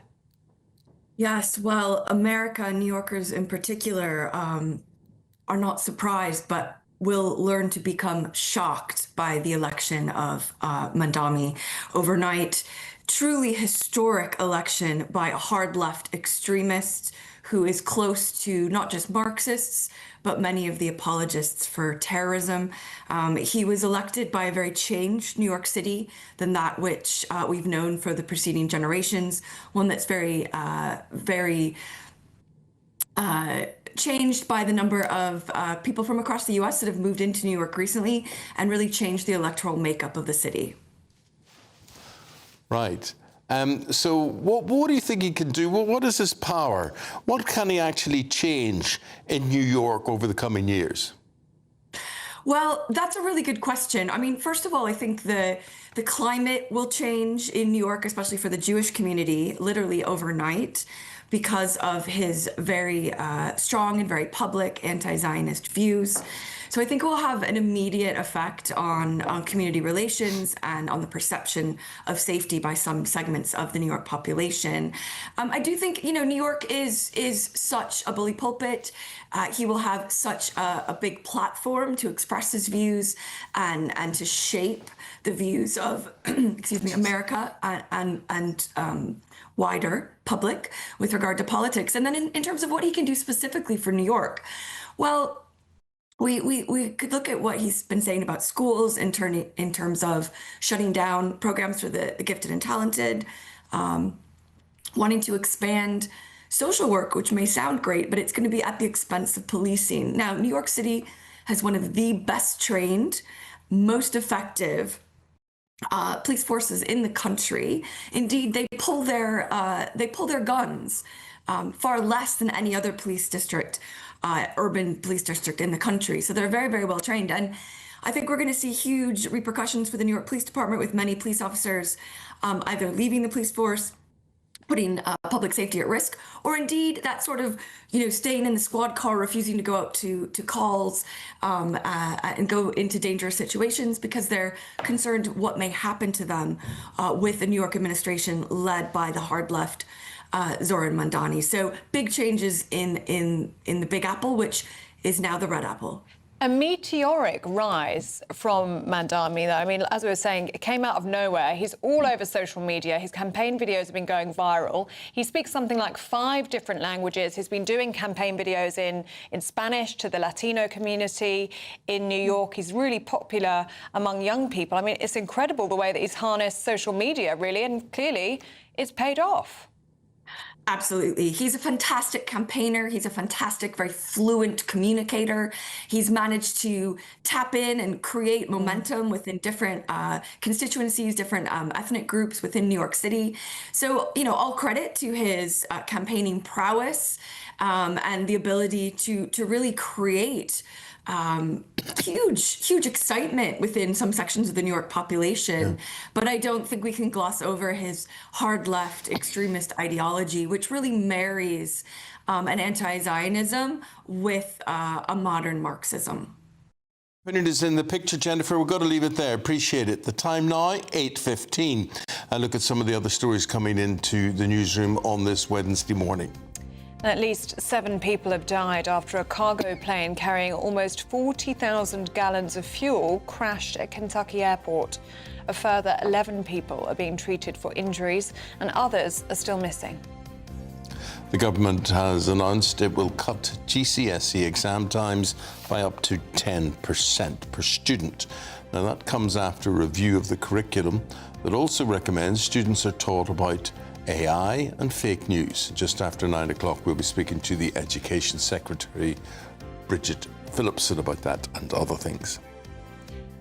Yes, well, America and New Yorkers in particular are not surprised, but will learn to become shocked by the election of Mamdani overnight. Truly historic election by a hard left extremist who is close to not just Marxists, but many of the apologists for terrorism. He was elected by a very changed New York City than that which we've known for the preceding generations, one that's very changed by the number of people from across the US that have moved into New York recently and really changed the electoral makeup of the city. Right. So what do you think he can do? What is his power? What can he actually change in New York over the coming years? Well, that's a really good question. I mean, first of all, I think the climate will change in New York, especially for the Jewish community, literally overnight, because of his very strong and very public anti-Zionist views. So I think it will have an immediate effect on community relations and on the perception of safety by some segments of the New York population. I do think, New York is such a bully pulpit. He will have such a big platform to express his views and to shape the views of, America and wider public with regard to politics. And then in terms of what he can do specifically for New York, well, we could look at what he's been saying about schools in terms of shutting down programs for the gifted and talented, wanting to expand social work, which may sound great, but it's going to be at the expense of policing. Now, New York City has one of the best trained, most effective police forces in the country. Indeed, they pull their guns far less than any other police district, urban police district in the country. So they're very, very well trained. And I think we're going to see huge repercussions for the New York Police Department, with many police officers either leaving the police force, putting public safety at risk, or indeed that sort of, staying in the squad car, refusing to go out to calls and go into dangerous situations because they're concerned what may happen to them with the New York administration led by the hard left Zohran Mamdani. So big changes in the Big Apple, which is now the Red Apple. A meteoric rise from Mamdani, though. I mean, as we were saying, it came out of nowhere. He's all over social media. His campaign videos have been going viral. He speaks something like 5 different languages. He's been doing campaign videos in Spanish to the Latino community in New York. He's really popular among young people. I mean, it's incredible the way that he's harnessed social media, really, and clearly it's paid off. Absolutely. He's a fantastic campaigner. He's a fantastic, very fluent communicator. He's managed to tap in and create momentum within different constituencies, different ethnic groups within New York City. So, all credit to his campaigning prowess and the ability to really create huge excitement within some sections of the New York population. Yeah. But I don't think we can gloss over his hard left extremist ideology, which really marries an anti-Zionism with a modern Marxism. It is in the picture, Jennifer. We've got to leave it there. Appreciate it. The time now, 8:15. I look at some of the other stories coming into the newsroom on this Wednesday morning. At least 7 people have died after a cargo plane carrying almost 40,000 gallons of fuel crashed at Kentucky Airport. A further 11 people are being treated for injuries and others are still missing. The government has announced it will cut GCSE exam times by up to 10% per student. Now that comes after a review of the curriculum that also recommends students are taught about AI and fake news. Just after 9 o'clock, we'll be speaking to the Education Secretary, Bridget Phillipson, about that and other things.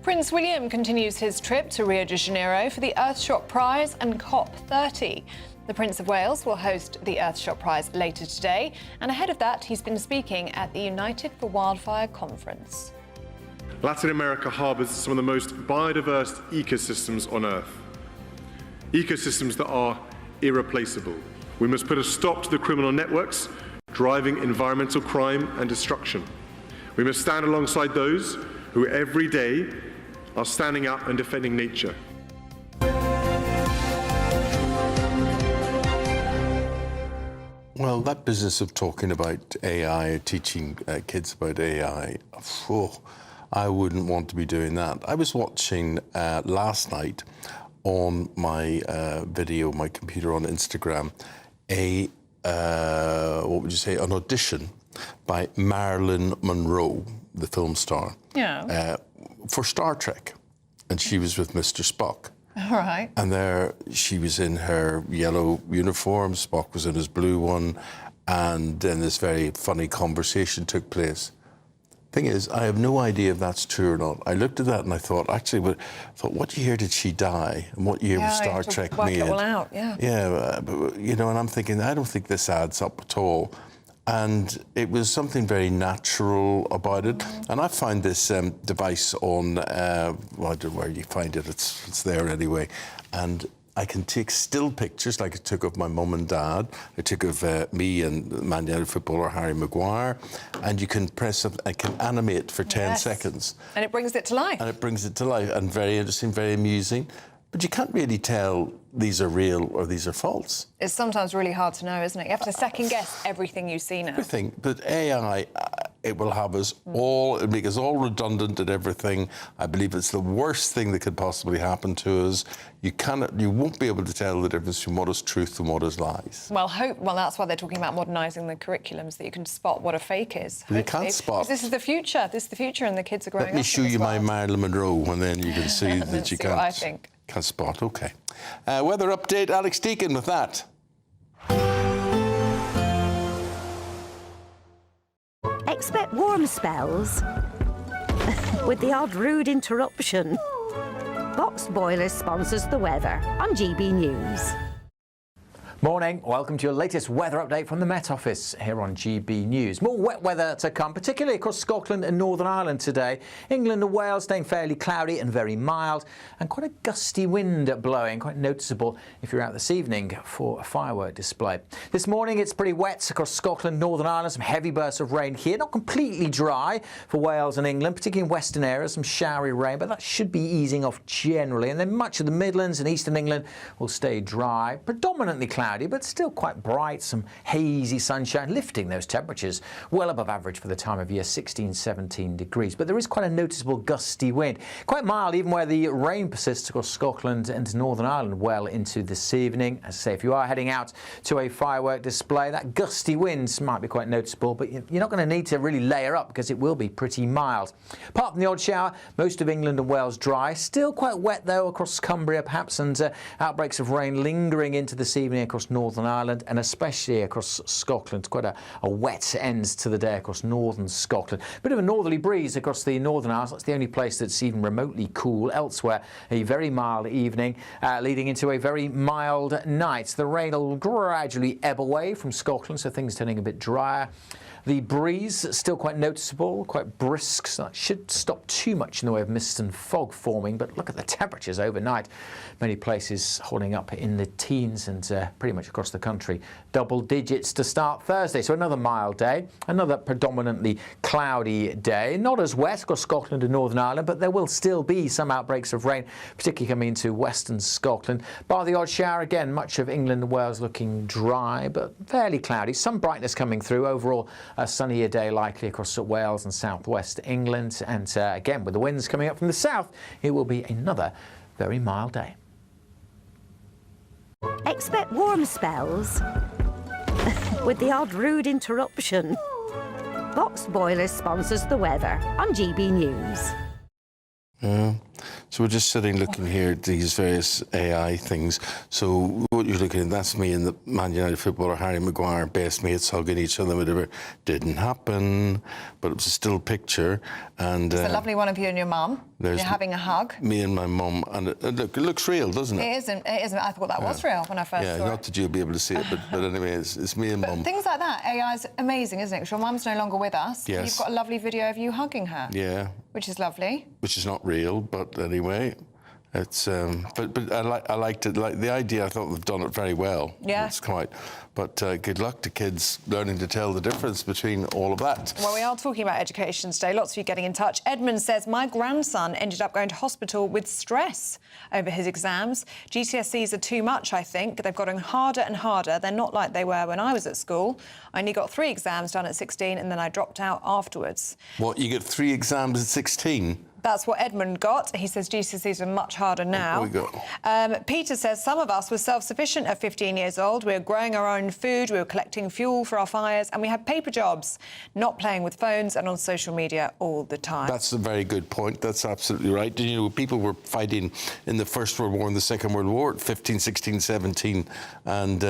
Prince William continues his trip to Rio de Janeiro for the Earthshot Prize and COP30. The Prince of Wales will host the Earthshot Prize later today, and ahead of that, he's been speaking at the United for Wildfire conference. Latin America harbours some of the most biodiverse ecosystems on Earth. Ecosystems that are irreplaceable. We must put a stop to the criminal networks driving environmental crime and destruction. We must stand alongside those who every day are standing up and defending nature. Well, that business of talking about AI, teaching kids about AI, I wouldn't want to be doing that. I was watching last night on my video, my computer on Instagram, an audition by Marilyn Monroe, the film star, for Star Trek. And she was with Mr. Spock. All right. And there she was in her yellow uniform, Spock was in his blue one, and then this very funny conversation took place. Thing is, I have no idea if that's true or not. I looked at that and I thought, what year did she die? And what year was Star Trek made? Work it all out, yeah. Yeah, and I'm thinking, I don't think this adds up at all. And it was something very natural about it. And I found this device on, I don't know where you find it, it's there anyway. And I can take still pictures like I took of my mum and dad. I took of me and Man United footballer Harry Maguire. And you can press it, I can animate for 10 seconds. And it brings it to life. And it brings it to life. And very interesting, very amusing. But you can't really tell these are real or these are false. It's sometimes really hard to know, isn't it? You have to second guess everything you see now. Everything. But AI, it will have us all, it'll make us all redundant at everything. I believe it's the worst thing that could possibly happen to us. You won't be able to tell the difference between what is truth and what is lies. Well, that's why they're talking about modernising the curriculums, that you can spot what a fake is. You can't spot. This is the future. This is the future, and the kids are growing up. Let me show you my Marilyn Monroe, and then you can see that you see what I think. Can't spot. Okay. Weather update, Alex Deacon with that. Expect warm spells with the odd rude interruption. Boxed Boilers sponsors the weather on GB News. Morning, welcome to your latest weather update from the Met Office here on GB News. More wet weather to come, particularly across Scotland and Northern Ireland today. England and Wales staying fairly cloudy and very mild, and quite a gusty wind blowing, quite noticeable if you're out this evening for a firework display. This morning it's pretty wet across Scotland, Northern Ireland, some heavy bursts of rain here. Not completely dry for Wales and England, particularly in western areas, some showery rain, but that should be easing off generally. And then much of the Midlands and eastern England will stay dry, predominantly cloudy, but still quite bright, some hazy sunshine, lifting those temperatures well above average for the time of year, 16, 17 degrees. But there is quite a noticeable gusty wind. Quite mild even where the rain persists across Scotland and Northern Ireland well into this evening. As I say, if you are heading out to a firework display, that gusty wind might be quite noticeable, but you're not going to need to really layer up because it will be pretty mild. Apart from the odd shower, most of England and Wales dry. Still quite wet though across Cumbria perhaps, and outbreaks of rain lingering into this evening across Northern Ireland and especially across Scotland. Quite a wet end to the day across northern Scotland. Bit of a northerly breeze across the Northern Isles. That's the only place that's even remotely cool. Elsewhere, a very mild evening leading into a very mild night. The rain will gradually ebb away from Scotland, so things turning a bit drier. The breeze still quite noticeable, quite brisk, so that should stop too much in the way of mist and fog forming. But look at the temperatures overnight. Many places holding up in the teens and pretty much across the country. Double digits to start Thursday. So another mild day, another predominantly cloudy day. Not as wet across Scotland and Northern Ireland, but there will still be some outbreaks of rain, particularly coming into western Scotland. Bar the odd shower again, much of England and Wales looking dry, but fairly cloudy. Some brightness coming through. Overall, a sunnier day likely across Wales and southwest England. And again, with the winds coming up from the south, it will be another very mild day. Expect warm spells with the odd rude interruption. Boxed Boilers sponsors the weather on GB News. So we're just sitting looking here at these various AI things. So what you're looking at, that's me and the Man United footballer Harry Maguire, best mates hugging each other, whatever. Didn't happen, but it was a still picture. And it's a lovely one of you and your mum. You're having a hug. Me and my mum, and look, it looks real, doesn't it? It isn't. I thought that was real when I first saw it. Yeah, not that you'll be able to see it, but anyway, it's me and mum. Things like that, AI is amazing, isn't it? Because your mum's no longer with us. Yes. You've got a lovely video of you hugging her. Yeah. Which is lovely. Which is not real, but anyway, it's. But I liked it. Like the idea, I thought they've done it very well. Yeah. It's quite. But good luck to kids learning to tell the difference between all of that. Well, we are talking about education today. Lots of you getting in touch. Edmund says, my grandson ended up going to hospital with stress over his exams. GCSEs are too much, I think. They've gotten harder and harder. They're not like they were when I was at school. I only got 3 exams done at 16 and then I dropped out afterwards. What, you get 3 exams at 16? That's what Edmund got. He says GCSEs are much harder now. There we go. Peter says some of us were self-sufficient at 15 years old. We were growing our own food, we were collecting fuel for our fires, and we had paper jobs, not playing with phones and on social media all the time. That's a very good point. That's absolutely right. You know, people were fighting in the First World War and the Second World War at 15, 16, 17. And,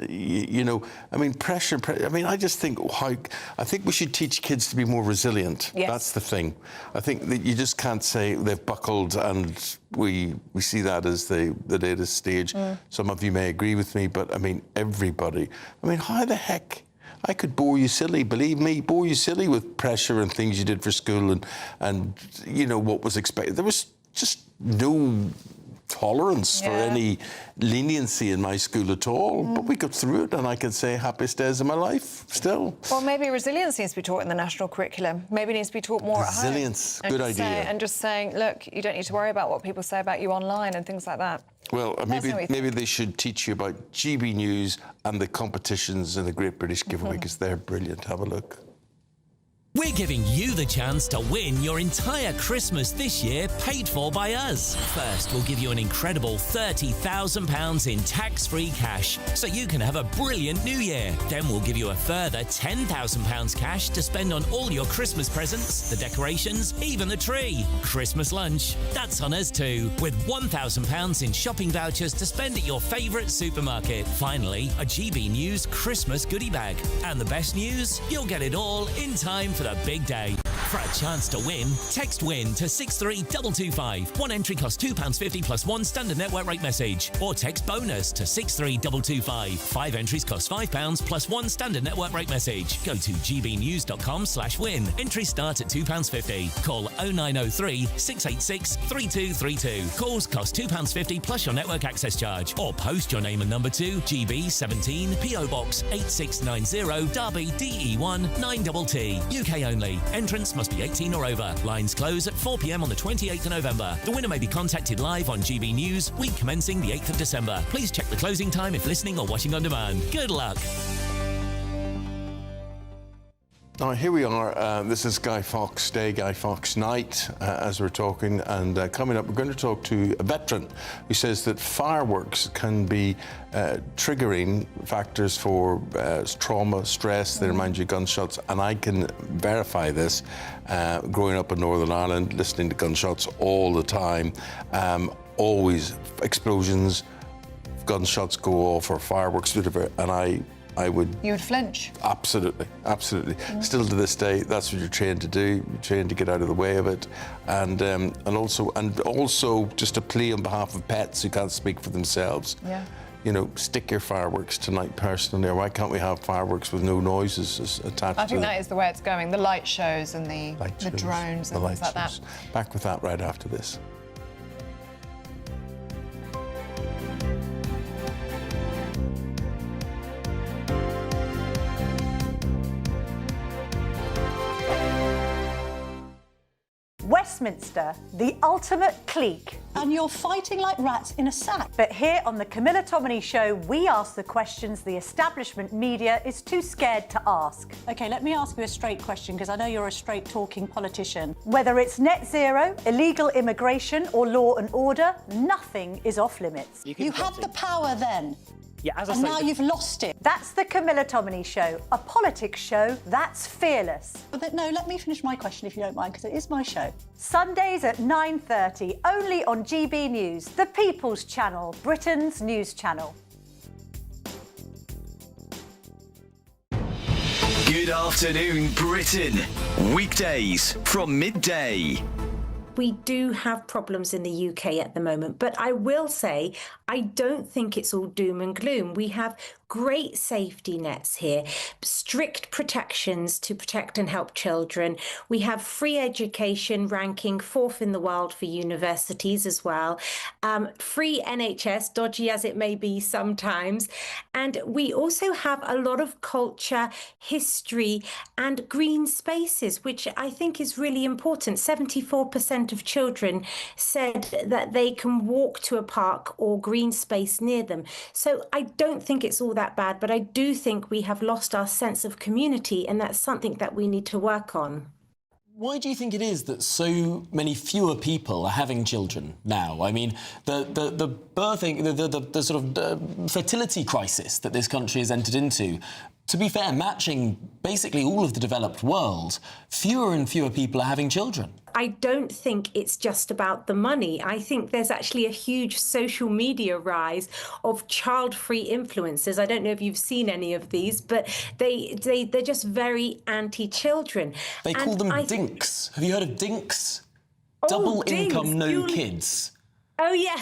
you know, I mean, pressure. I mean, I just think I think we should teach kids to be more resilient. Yes. That's the thing. I think that you just can't say they've buckled and we see that as the latest stage. Some of you may agree with me, but I mean, everybody. I mean, how the heck? I could bore you silly, believe me, bore you silly with pressure and things you did for school and you know, what was expected. There was just no tolerance for any leniency in my school at all. But we got through it and I can say happiest days of my life still. Well, maybe resilience needs to be taught in the national curriculum. Maybe it needs to be taught more Resilience, at home. good idea. And just saying, look, you don't need to worry about what people say about you online and things like that. Well, maybe they should teach you about GB News and the competitions in the Great British Giveaway because they're brilliant. Have a look. We're giving you the chance to win your entire Christmas this year paid for by us. First, we'll give you an incredible £30,000 in tax-free cash so you can have a brilliant new year. Then we'll give you a further £10,000 cash to spend on all your Christmas presents, the decorations, even the tree. Christmas lunch, that's on us too, with £1,000 in shopping vouchers to spend at your favourite supermarket. Finally, a GB News Christmas goodie bag. And the best news? You'll get it all in time for the big day. For a chance to win, text WIN to 63225. One entry costs £2.50 plus 1 standard network rate message. Or text BONUS to 63225. 5 entries cost £5 plus 1 standard network rate message. Go to gbnews.com/win. Entries start at £2.50. Call 0903 686 3232. Calls cost £2.50 plus your network access charge. Or post your name and number to GB 17 PO Box 8690 Derby DE1 9TT. UK only. Entrance must be 18 or over. Lines close at 4 p.m. on the 28th of November. The winner may be contacted live on GB News, week commencing the 8th of December. Please check the closing time if listening or watching on demand. Good luck. Now, here we are. This is Guy Fawkes Day, Guy Fawkes Night, as we're talking. And coming up, we're going to talk to a veteran who says that fireworks can be triggering factors for trauma, stress. They remind you of gunshots. And I can verify this. Growing up in Northern Ireland, listening to gunshots all the time, always explosions, gunshots go off or fireworks, whatever. And you would flinch. Absolutely, absolutely. Still to this day, that's what you're trained to do. You're trained to get out of the way of it, and also just a plea on behalf of pets who can't speak for themselves. Yeah. You know, stick your fireworks tonight personally, or why can't we have fireworks with no noises attached? I think that is the way it's going. The light shows and the drones and things like that. Back with that right after this. Westminster, the ultimate clique. And you're fighting like rats in a sack. But here on the Camilla Tominey Show, we ask the questions the establishment media is too scared to ask. OK, let me ask you a straight question, because I know you're a straight-talking politician. Whether it's net zero, illegal immigration or law and order, nothing is off limits. You have the power then. Yeah, as I And say, now you've lost it. That's the Camilla Tominey Show, a politics show that's fearless. But no, let me finish my question if you don't mind, because it is my show. Sundays at 9:30, only on GB News, the People's Channel, Britain's news channel. Good afternoon, Britain. Weekdays from midday. We do have problems in the UK at the moment, but I will say I don't think it's all doom and gloom. We have great safety nets here, strict protections to protect and help children. We have free education ranking 4th in the world for universities as well. Free NHS, dodgy as it may be sometimes. And we also have a lot of culture, history and green spaces, which I think is really important. 74% of children said that they can walk to a park or green space near them. So I don't think it's all that bad, but I do think we have lost our sense of community, and that's something that we need to work on. Why do you think it is that so many fewer people are having children now? I mean, the birthing, the sort of fertility crisis that this country has entered into, to be fair, matching basically all of the developed world, fewer and fewer people are having children. I don't think it's just about the money. I think there's actually a huge social media rise of child-free influencers. I don't know if you've seen any of these, but they're just very anti-children. They call them dinks. Have you heard of dinks? Double income, no kids. Oh, yeah.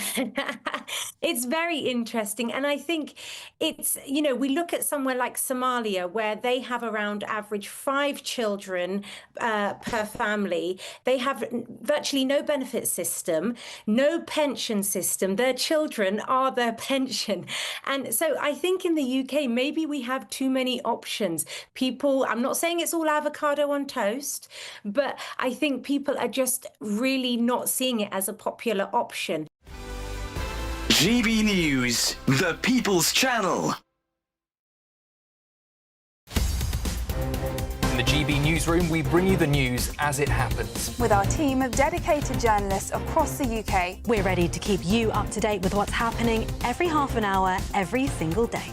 It's very interesting. And I think it's, you know, we look at somewhere like Somalia, where they have around average 5 children per family. They have virtually no benefit system, no pension system. Their children are their pension. And so I think in the UK, maybe we have too many options. People, I'm not saying it's all avocado on toast, but I think people are just really not seeing it as a popular option. GB News, the People's Channel. In the GB Newsroom, we bring you the news as it happens. With our team of dedicated journalists across the UK. We're ready to keep you up to date with what's happening every half an hour, every single day.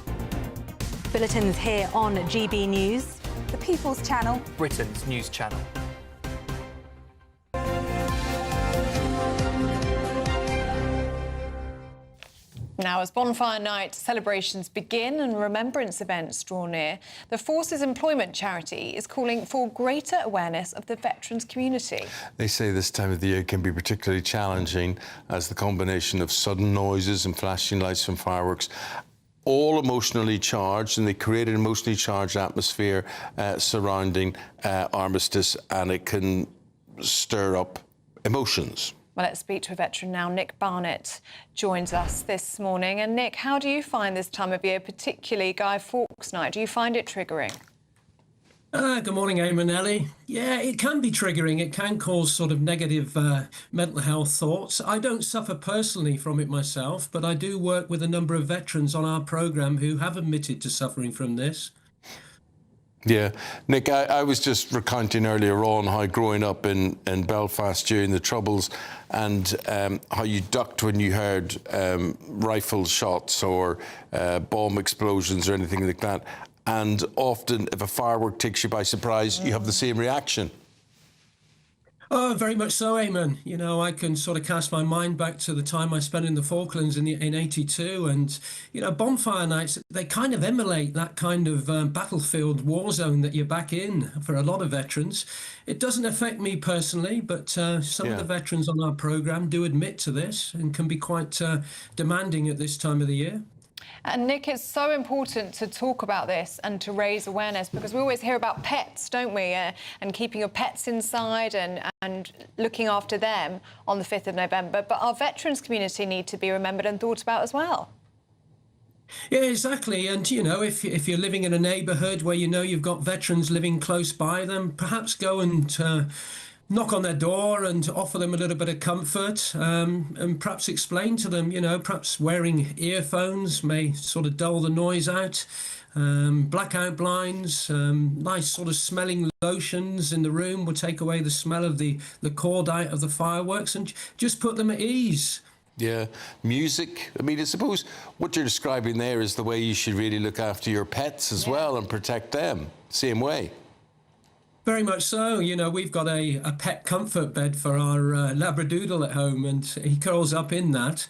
Bulletins here on GB News, the People's Channel, Britain's news channel. Now, as Bonfire Night celebrations begin and remembrance events draw near, the Forces Employment Charity is calling for greater awareness of the veterans community. They say this time of the year can be particularly challenging as the combination of sudden noises and flashing lights from fireworks, all emotionally charged, and they create an emotionally charged atmosphere surrounding armistice, and it can stir up emotions. Well, let's speak to a veteran now. Nick Barnett joins us this morning. And Nick, how do you find this time of year, particularly Guy Fawkes Night? Do you find it triggering? Good morning, Eamonn, Ellie. Yeah, it can be triggering. It can cause sort of negative mental health thoughts. I don't suffer personally from it myself, but I do work with a number of veterans on our programme who have admitted to suffering from this. Yeah, Nick, I was just recounting earlier on how growing up in Belfast during the Troubles and how you ducked when you heard rifle shots or bomb explosions or anything like that. And often, if a firework takes you by surprise, you have the same reaction. Oh, very much so, Eamonn. You know, I can sort of cast my mind back to the time I spent in the Falklands in '82, and you know, bonfire nights, they kind of emulate that kind of battlefield war zone that you're back in for a lot of veterans. It doesn't affect me personally, but some of the veterans on our programme do admit to this and can be quite demanding at this time of the year. And Nick, it's so important to talk about this and to raise awareness, because we always hear about pets, don't we? And keeping your pets inside and looking after them on the 5th of November. But our veterans community need to be remembered and thought about as well. Yeah, exactly. And, you know, if you're living in a neighbourhood where you know you've got veterans living close by them, perhaps go and knock on their door and offer them a little bit of comfort, and perhaps explain to them, you know, perhaps wearing earphones may sort of dull the noise out, blackout blinds, nice sort of smelling lotions in the room will take away the smell of the cordite of the fireworks and just put them at ease. Yeah, music. I mean, I suppose what you're describing there is the way you should really look after your pets as well and protect them. Same way. Very much so. You know, we've got a pet comfort bed for our Labradoodle at home, and he curls up in that.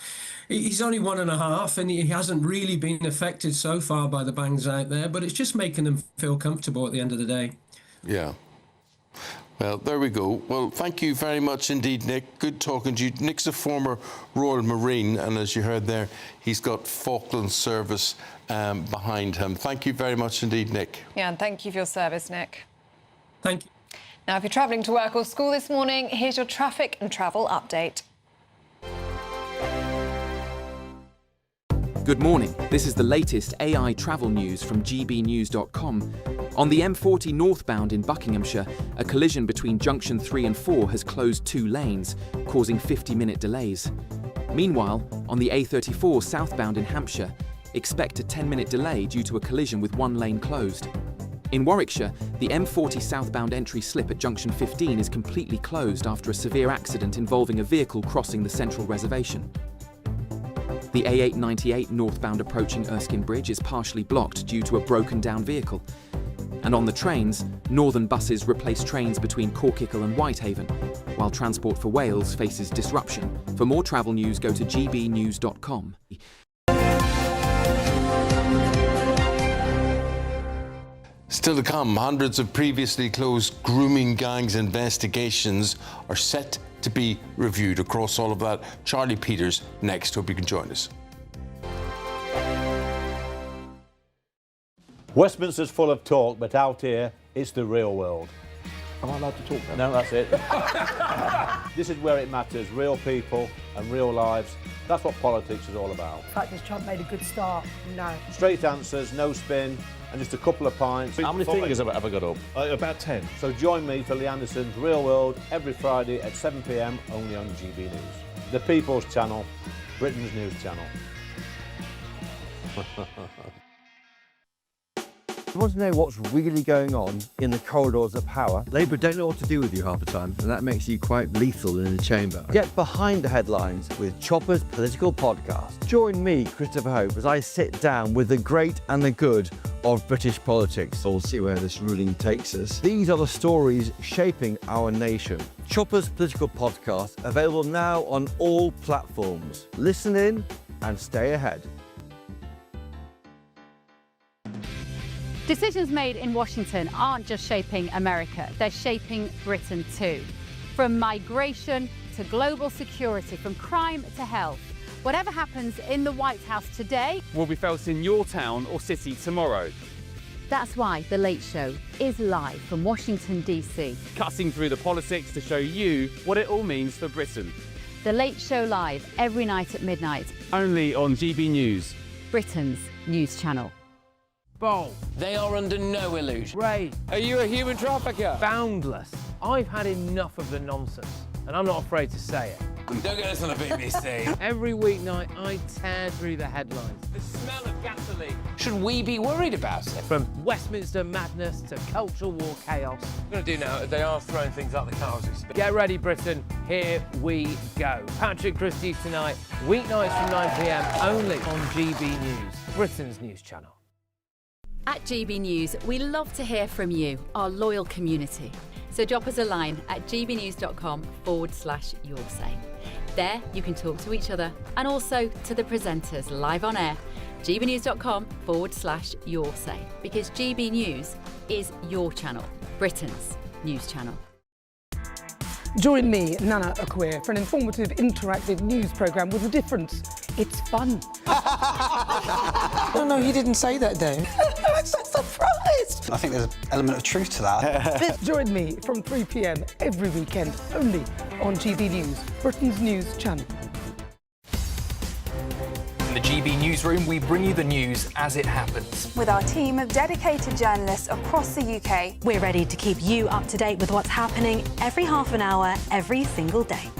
He's only 1.5, and he hasn't really been affected so far by the bangs out there, but it's just making them feel comfortable at the end of the day. Yeah. Well, there we go. Well, thank you very much indeed, Nick. Good talking to you. Nick's a former Royal Marine, and as you heard there, he's got Falkland service behind him. Thank you very much indeed, Nick. Yeah, and thank you for your service, Nick. Thank you. Now, if you're travelling to work or school this morning, here's your traffic and travel update. Good morning. This is the latest AI travel news from gbnews.com. On the M40 northbound in Buckinghamshire, a collision between junction 3 and 4 has closed 2 lanes, causing 50-minute delays. Meanwhile, on the A34 southbound in Hampshire, expect a 10-minute delay due to a collision with 1 lane closed. In Warwickshire, the M40 southbound entry slip at junction 15 is completely closed after a severe accident involving a vehicle crossing the central reservation. The A898 northbound approaching Erskine Bridge is partially blocked due to a broken down vehicle. And on the trains, northern buses replace trains between Corkickle and Whitehaven, while Transport for Wales faces disruption. For more travel news, go to gbnews.com. Still to come, hundreds of previously closed grooming gangs investigations are set to be reviewed. Across all of that, Charlie Peters next. Hope you can join us. Westminster's full of talk, but out here, it's the real world. Am I allowed to talk then? No, that's it. This is where it matters, real people and real lives. That's what politics is all about. The fact has Trump made a good start? No. Straight answers, no spin, and just a couple of pints. How many fingers have I got up? About 10. So join me for Lee Anderson's Real World every Friday at 7 p.m. only on GB News. The People's Channel, Britain's news channel. You want to know what's really going on in the corridors of power? Labour don't know what to do with you half the time, and that makes you quite lethal in the chamber. Get behind the headlines with Chopper's Political Podcast. Join me, Christopher Hope, as I sit down with the great and the good of British politics. We'll see where this ruling takes us. These are the stories shaping our nation. Chopper's Political Podcast, available now on all platforms. Listen in and stay ahead. Decisions made in Washington aren't just shaping America, they're shaping Britain too. From migration to global security, from crime to health. Whatever happens in the White House today will be felt in your town or city tomorrow. That's why The Late Show is live from Washington, D.C. Cutting through the politics to show you what it all means for Britain. The Late Show live every night at midnight. Only on GB News, Britain's news channel. Bold. They are under no illusion. Ray, are you a human trafficker? Boundless. I've had enough of the nonsense, and I'm not afraid to say it. Don't get this on the BBC. Every weeknight, I tear through the headlines. The smell of gasoline. Should we be worried about it? From Westminster madness to cultural war chaos. What I'm going to do now, they are throwing things out the car as we speak. Get ready, Britain. Here we go. Patrick Christie's tonight, weeknights from 9 p.m, only on GB News, Britain's news channel. At GB News, we love to hear from you, our loyal community. So drop us a line at gbnews.com/yoursay. There you can talk to each other and also to the presenters live on air. gbnews.com/yoursay, because GB News is your channel, Britain's news channel. Join me, Nana Akweer, for an informative, interactive news programme with a difference. It's fun. No, he didn't say that, Dave. I'm so surprised. I think there's an element of truth to that. Join me from 3 p.m. every weekend, only on GB News, Britain's news channel. In the GB Newsroom, we bring you the news as it happens. With our team of dedicated journalists across the UK. We're ready to keep you up to date with what's happening every half an hour, every single day.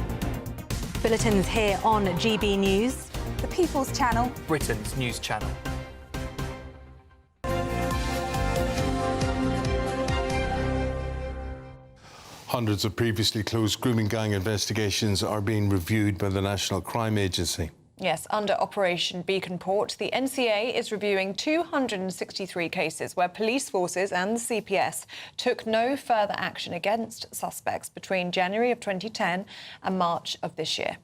Bulletins here on GB News. The People's Channel. Britain's news channel. Hundreds of previously closed grooming gang investigations are being reviewed by the National Crime Agency. Yes, under Operation Beacon Port, the NCA is reviewing 263 cases where police forces and the CPS took no further action against suspects between January of 2010 and March of this year.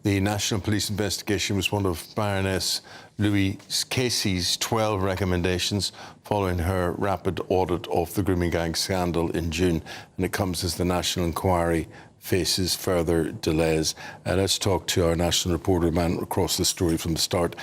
The National Police investigation was one of Baroness Louise Casey's 12 recommendations following her rapid audit of the grooming gang scandal in June, and it comes as the national inquiry faces further delays. Let's talk to our national reporter, man across the story from the start,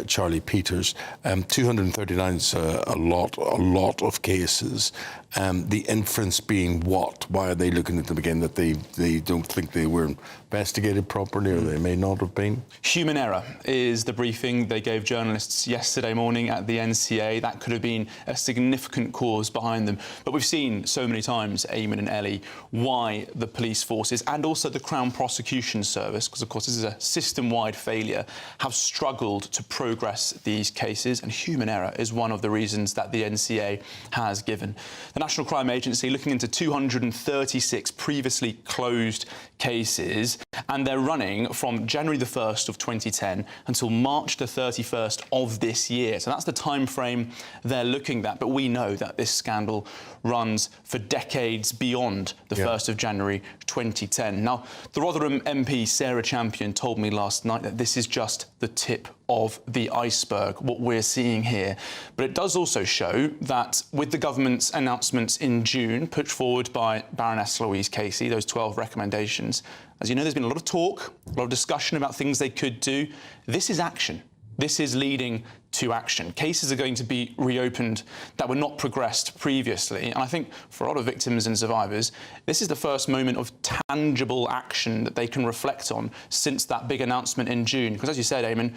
Charlie Peters. 239 is a lot of cases. The inference being what? Why are they looking at them again? That they don't think they were investigated properly, or they may not have been? Human error is the briefing they gave journalists yesterday morning at the NCA. That could have been a significant cause behind them. But we've seen so many times, Eamonn and Ellie, why the police forces and also the Crown Prosecution Service, because of course this is a system-wide failure, have struggled to progress these cases, and human error is one of the reasons that the NCA has given. The National Crime Agency looking into 236 previously closed cases, and they're running from January the 1st of 2010 until March the 31st of this year. So that's the time frame they're looking at. But we know that this scandal runs for decades beyond the 1st of January 2010. Now, the Rotherham MP Sarah Champion told me last night that this is just the tip of the iceberg, what we're seeing here. But it does also show that with the government's announcements in June, put forward by Baroness Louise Casey, those 12 recommendations, as you know, there's been a lot of talk, a lot of discussion about things they could do. This is action. This is leading to action. Cases are going to be reopened that were not progressed previously. And I think for a lot of victims and survivors, this is the first moment of tangible action that they can reflect on since that big announcement in June. Because as you said, Eamonn,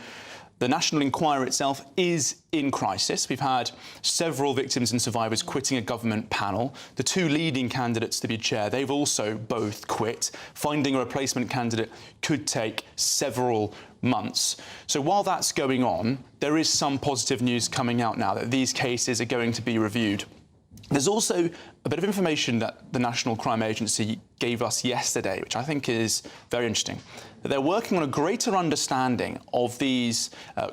the National Inquiry itself is in crisis. We've had several victims and survivors quitting a government panel. The two leading candidates to be chair, they've also both quit. Finding a replacement candidate could take several months. So while that's going on, there is some positive news coming out now that these cases are going to be reviewed. There's also a bit of information that the National Crime Agency gave us yesterday, which I think is very interesting. That they're working on a greater understanding of these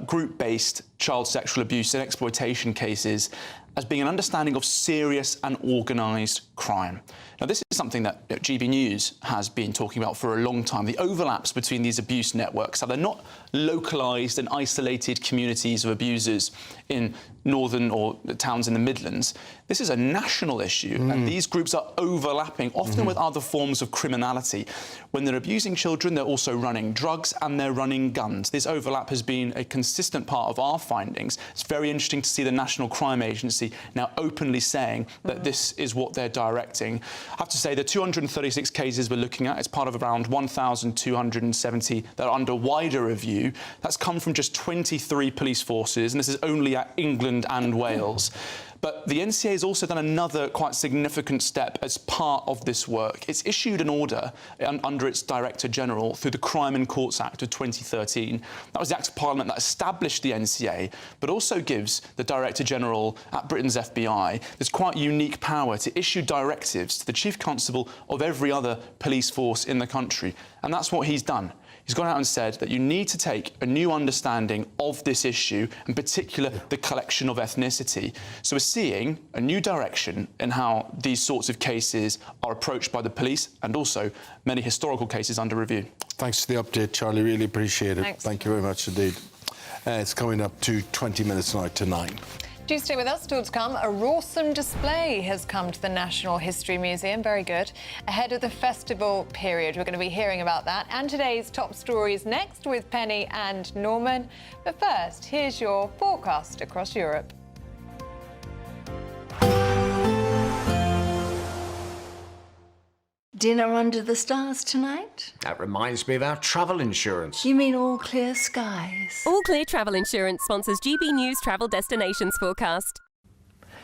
group-based child sexual abuse and exploitation cases as being an understanding of serious and organised crime. Now, this is something that GB News has been talking about for a long time, the overlaps between these abuse networks, how they're not localised and isolated communities of abusers in northern or towns in the Midlands. This is a national issue, and these groups are overlapping, often with other forms of criminality. When they're abusing children, they're also running drugs and they're running guns. This overlap has been a consistent part of our findings. It's very interesting to see the National Crime Agency now openly saying that this is what they're directing. I have to say, the 236 cases we're looking at, it's part of around 1,270 that are under wider review. That's come from just 23 police forces, and this is only at England and Wales. But the NCA has also done another quite significant step as part of this work. It's issued an order under its Director General through the Crime and Courts Act of 2013. That was the Act of Parliament that established the NCA, but also gives the Director General at Britain's FBI this quite unique power to issue directives to the Chief Constable of every other police force in the country. And that's what he's done. He's gone out and said that you need to take a new understanding of this issue, in particular the collection of ethnicity. So we're seeing a new direction in how these sorts of cases are approached by the police, and also many historical cases under review. Thanks for the update, Charlie. Really appreciate it. Thanks. Thank you very much indeed. It's coming up to 20 minutes now to 9. Do stay with us. Still to come, a Rawsome display has come to the National History Museum. Very good. Ahead of the festival period, we're going to be hearing about that. And today's top stories next with Penny and Norman. But first, here's your forecast across Europe. Dinner under the stars tonight? That reminds me of our travel insurance. You mean all clear skies? All Clear Travel Insurance sponsors GB News Travel Destinations Forecast.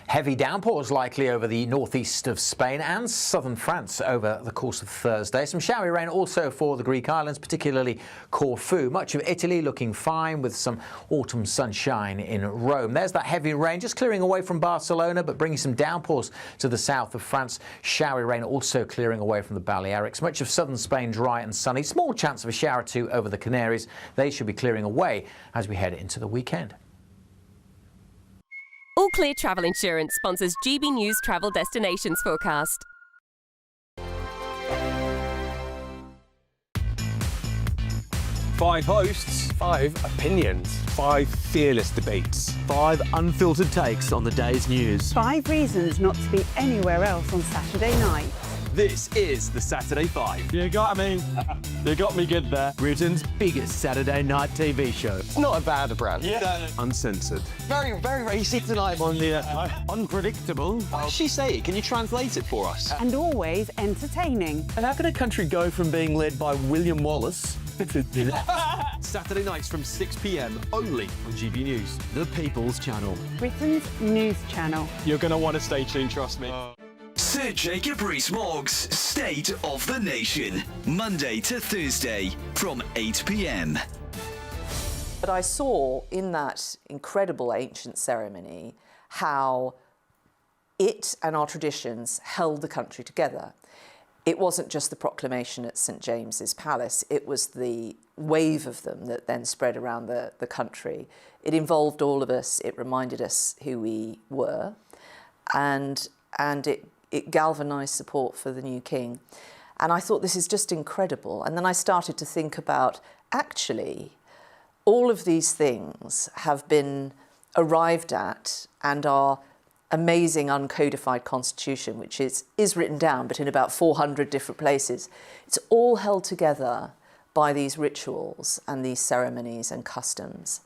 Heavy downpours likely over the northeast of Spain and southern France over the course of Thursday. Some showery rain also for the Greek islands, particularly Corfu. Much of Italy looking fine with some autumn sunshine in Rome. There's that heavy rain just clearing away from Barcelona, but bringing some downpours to the south of France. Showery rain also clearing away from the Balearics. Much of southern Spain dry and sunny. Small chance of a shower or two over the Canaries. They should be clearing away as we head into the weekend. All Clear Travel Insurance sponsors GB News Travel Destinations Forecast. 5 hosts, 5 opinions, 5 fearless debates, 5 unfiltered takes on the day's news. 5 reasons not to be anywhere else on Saturday night. This is the Saturday 5. You got me. You got me good there. Britain's biggest Saturday night TV show. It's not a bad brand. Yeah. Uncensored. Very, very racist tonight on the unpredictable. What does she say? Can you translate it for us? And always entertaining. And how can a country go from being led by William Wallace Saturday nights from 6 p.m. only on GB News. The People's Channel. Britain's news channel. You're going to want to stay tuned, trust me. Sir Jacob Rees-Mogg's State of the Nation, Monday to Thursday from 8 p.m. But I saw in that incredible ancient ceremony how it and our traditions held the country together. It wasn't just the proclamation at St James's Palace, it was the wave of them that then spread around the country. It involved all of us, it reminded us who we were, and it galvanised support for the new king. And I thought, this is just incredible. And then I started to think about, actually, all of these things have been arrived at and our amazing uncodified constitution, which is written down, but in about 400 different places. It's all held together by these rituals and these ceremonies and customs.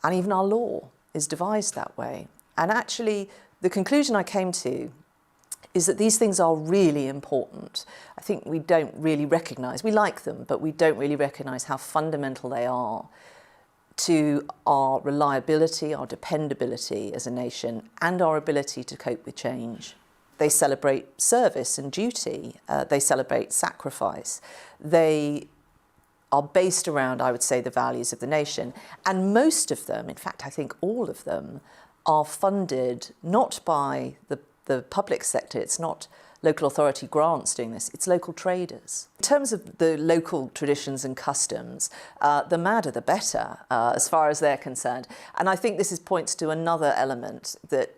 And even our law is devised that way. And actually, the conclusion I came to is that these things are really important. I think we don't really recognise, we like them, but we don't really recognise how fundamental they are to our reliability, our dependability as a nation, and our ability to cope with change. They celebrate service and duty. They celebrate sacrifice. They are based around, I would say, the values of the nation. And most of them, in fact, I think all of them, are funded not by the public sector. It's not local authority grants doing this, it's local traders. In terms of the local traditions and customs, the madder the better, as far as they're concerned. And I think this points to another element, that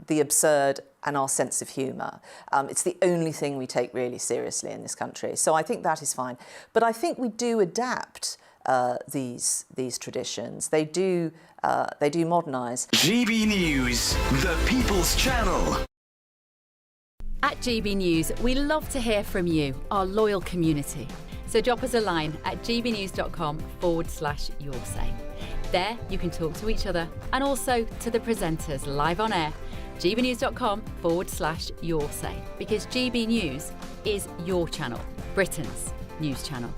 the absurd and our sense of humour. It's the only thing we take really seriously in this country. So I think that is fine. But I think we do adapt these traditions. They do modernise. GB News, the People's Channel. At GB News, we love to hear from you, our loyal community. So drop us a line at gbnews.com/yoursay. There you can talk to each other and also to the presenters live on air. gbnews.com/yoursay, because GB News is your channel, Britain's news channel.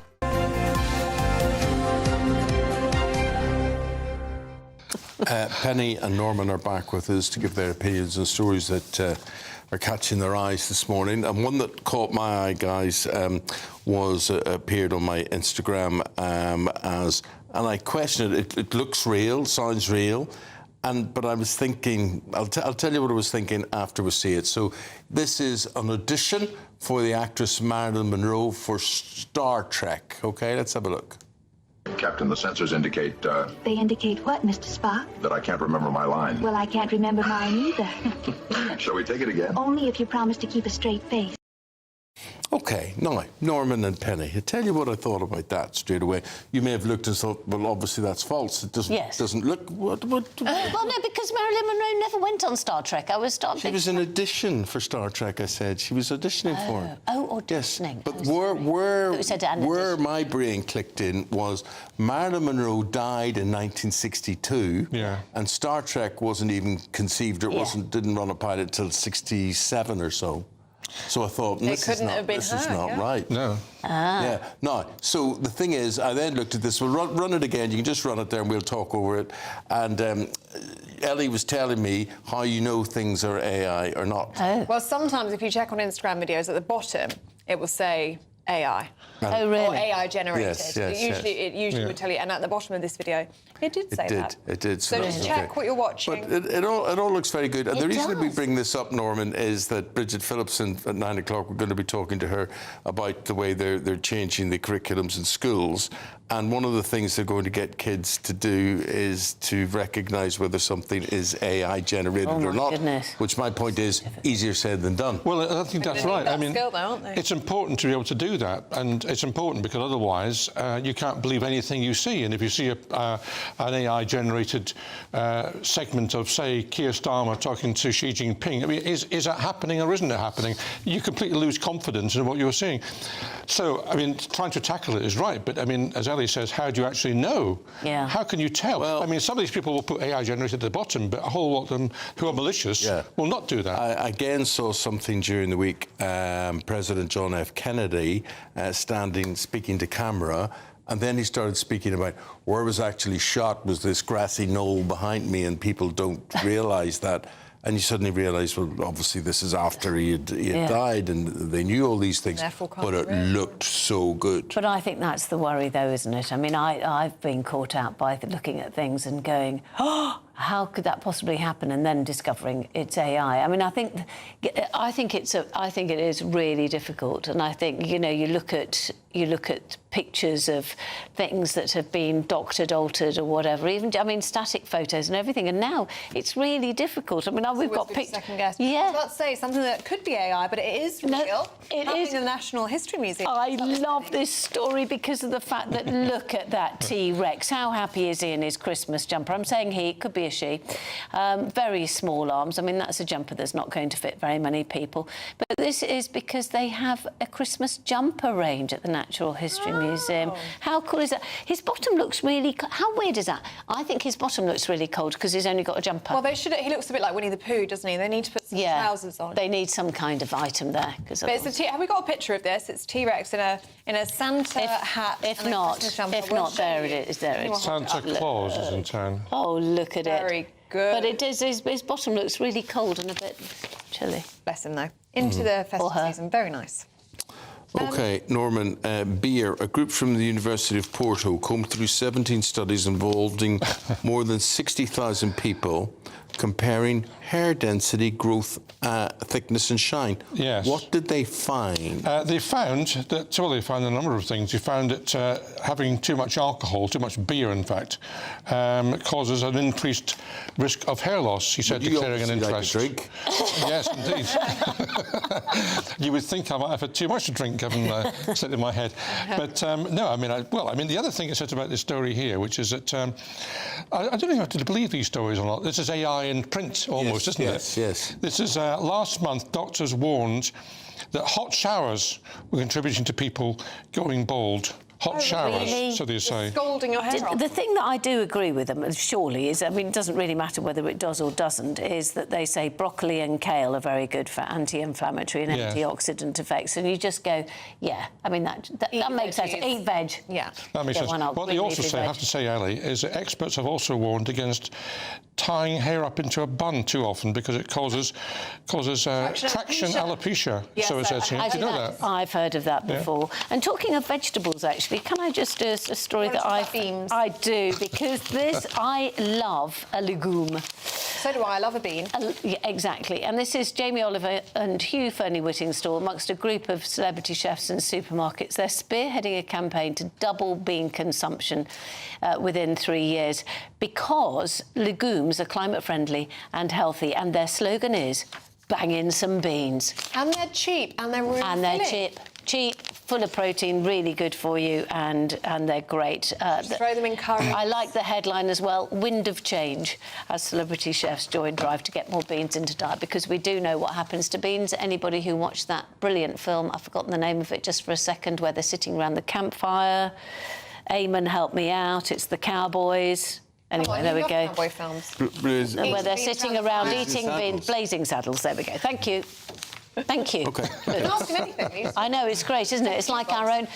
Penny and Norman are back with us to give their opinions on stories that are catching their eyes this morning. And one that caught my eye, guys, appeared on my Instagram and I questioned it. It looks real, sounds real, but I was thinking, I'll tell you what I was thinking after we see it. So this is an audition for the actress Marilyn Monroe for Star Trek. Okay, let's have a look. Captain, the sensors indicate... They indicate what, Mr. Spock? that I can't remember my line. Well, I can't remember mine either. Shall we take it again? Only if you promise to keep a straight face. Okay, now, Norman and Penny, I tell you what I thought about that straight away. You may have looked and thought, well, obviously that's false. It doesn't look... Well, no, because Marilyn Monroe never went on Star Trek. She was an audition for Star Trek, I said. She was auditioning for it. Oh, auditioning. Yes. But where my brain clicked in was Marilyn Monroe died in 1962, and Star Trek wasn't even conceived, or didn't run a pilot till 67 or so. So I thought, this is not right. No. Yeah. No. So the thing is, I then looked at this. We'll run it again. You can just run it there and we'll talk over it. And Ellie was telling me how you know things are AI or not. Oh. Well, sometimes if you check on Instagram videos at the bottom, it will say AI. Oh, really? Or AI generated. Yes, It usually would tell you. And at the bottom of this video, it did say that. It did. So just check what you're watching. But it all looks very good. And the reason we bring this up, Norman, is that Bridget Phillipson at 9 o'clock, we're going to be talking to her about the way they're changing the curriculums in schools. And one of the things they're going to get kids to do is to recognise whether something is AI generated or not. Goodness. Which my point is easier said than done. Well, I think that's right. I mean, skill, though, aren't they? it's important to be able to do that, and it's important because otherwise you can't believe anything you see. And if you see an AI-generated segment of, say, Keir Starmer talking to Xi Jinping, I mean, is that happening or isn't it happening? You completely lose confidence in what you're seeing. So, I mean, trying to tackle it is right, but I mean, as Ellie says, how do you actually know? Yeah. How can you tell? Well, I mean, some of these people will put AI generated at the bottom, but a whole lot of them who are malicious will not do that. I again saw something during the week. President John F. Kennedy speaking to camera, and then he started speaking about where I was actually shot was this grassy knoll behind me, and people don't realise that. And you suddenly realise, well, obviously this is after he had died, and they knew all these things, but it looked so good. But I think that's the worry, though, isn't it? I mean, I've been caught out by looking at things and going, oh, how could that possibly happen? And then discovering it's AI. I mean, I think it is really difficult. And I think, you know, you look at pictures of things that have been doctored, altered, or whatever. Even, I mean, static photos and everything. And now it's really difficult. I mean, we've got pictures. Second guess. Yeah. I was about to say something that could be AI, but it is real. No, it is. In the National History Museum. I love this story because of the fact that look at that T-Rex. How happy is he in his Christmas jumper? I'm saying he, it could be a she. Very small arms. I mean, that's a jumper that's not going to fit very many people. But this is because they have a Christmas jumper range at the Natural History Museum. How cool is that? His bottom looks really... How weird is that? I think his bottom looks really cold because he's only got a jumper. Well, they should... He looks a bit like Winnie the Pooh, doesn't he? They need to put some trousers on. They need some kind of item there. But it's have we got a picture of this? It's T-Rex in a Santa hat. If not, there it is. There it is. Santa Claus is in town. Oh, look at it. Very good. But it is, his bottom looks really cold and a bit chilly. Bless him, though. Into the festive season. Very nice. OK, Norman, beer. A group from the University of Porto combed through 17 studies involving more than 60,000 people, comparing hair density, growth, thickness and shine. Yes. What did they find? They found a number of things. They found that having too much alcohol, too much beer, in fact, causes an increased risk of hair loss, he said, declaring an interest. Like to drink? Yes, indeed. You would think I might have had too much to drink, given set in my head. But no, I mean, the other thing it said about this story here, which is that I don't know if you have to believe these stories or not. This is AI in print, almost, isn't it? Yes. This is last month. Doctors warned that hot showers were contributing to people going bald. Hot showers, really? So they say. Scalding your hair off. The thing that I do agree with them, surely, is, I mean, it doesn't really matter whether it does or doesn't, is that they say broccoli and kale are very good for anti-inflammatory and antioxidant effects. And you just go, yeah, I mean, that makes sense. Eat veg. Yeah. That makes sense. What they also say, I have to say, Ellie, is that experts have also warned against tying hair up into a bun too often because it causes traction alopecia. Yes, so it says here. Do you know that? I've heard of that before. And talking of vegetables, actually, can I just do a story that I do, because I love a legume. So do I love a bean. Yeah, exactly. And this is Jamie Oliver and Hugh Fernie-Whittingstall amongst a group of celebrity chefs and supermarkets. They're spearheading a campaign to double bean consumption within 3 years because legumes are climate-friendly and healthy, and their slogan is, bang in some beans. And they're cheap, and they're really cheap, full of protein, really good for you, and they're great. Throw them in curry. I like the headline as well, Wind of Change, as celebrity chefs join drive to get more beans into diet, because we do know what happens to beans. Anybody who watched that brilliant film, I've forgotten the name of it just for a second, where they're sitting around the campfire. Eamonn, help me out, it's the cowboys. Anyway, there we go. Cowboy films. Where they're sitting around eating beans, Blazing Saddles. There we go. Thank you. Thank you. Okay. Don't ask him anything. I know, it's great, isn't it? It's like our own...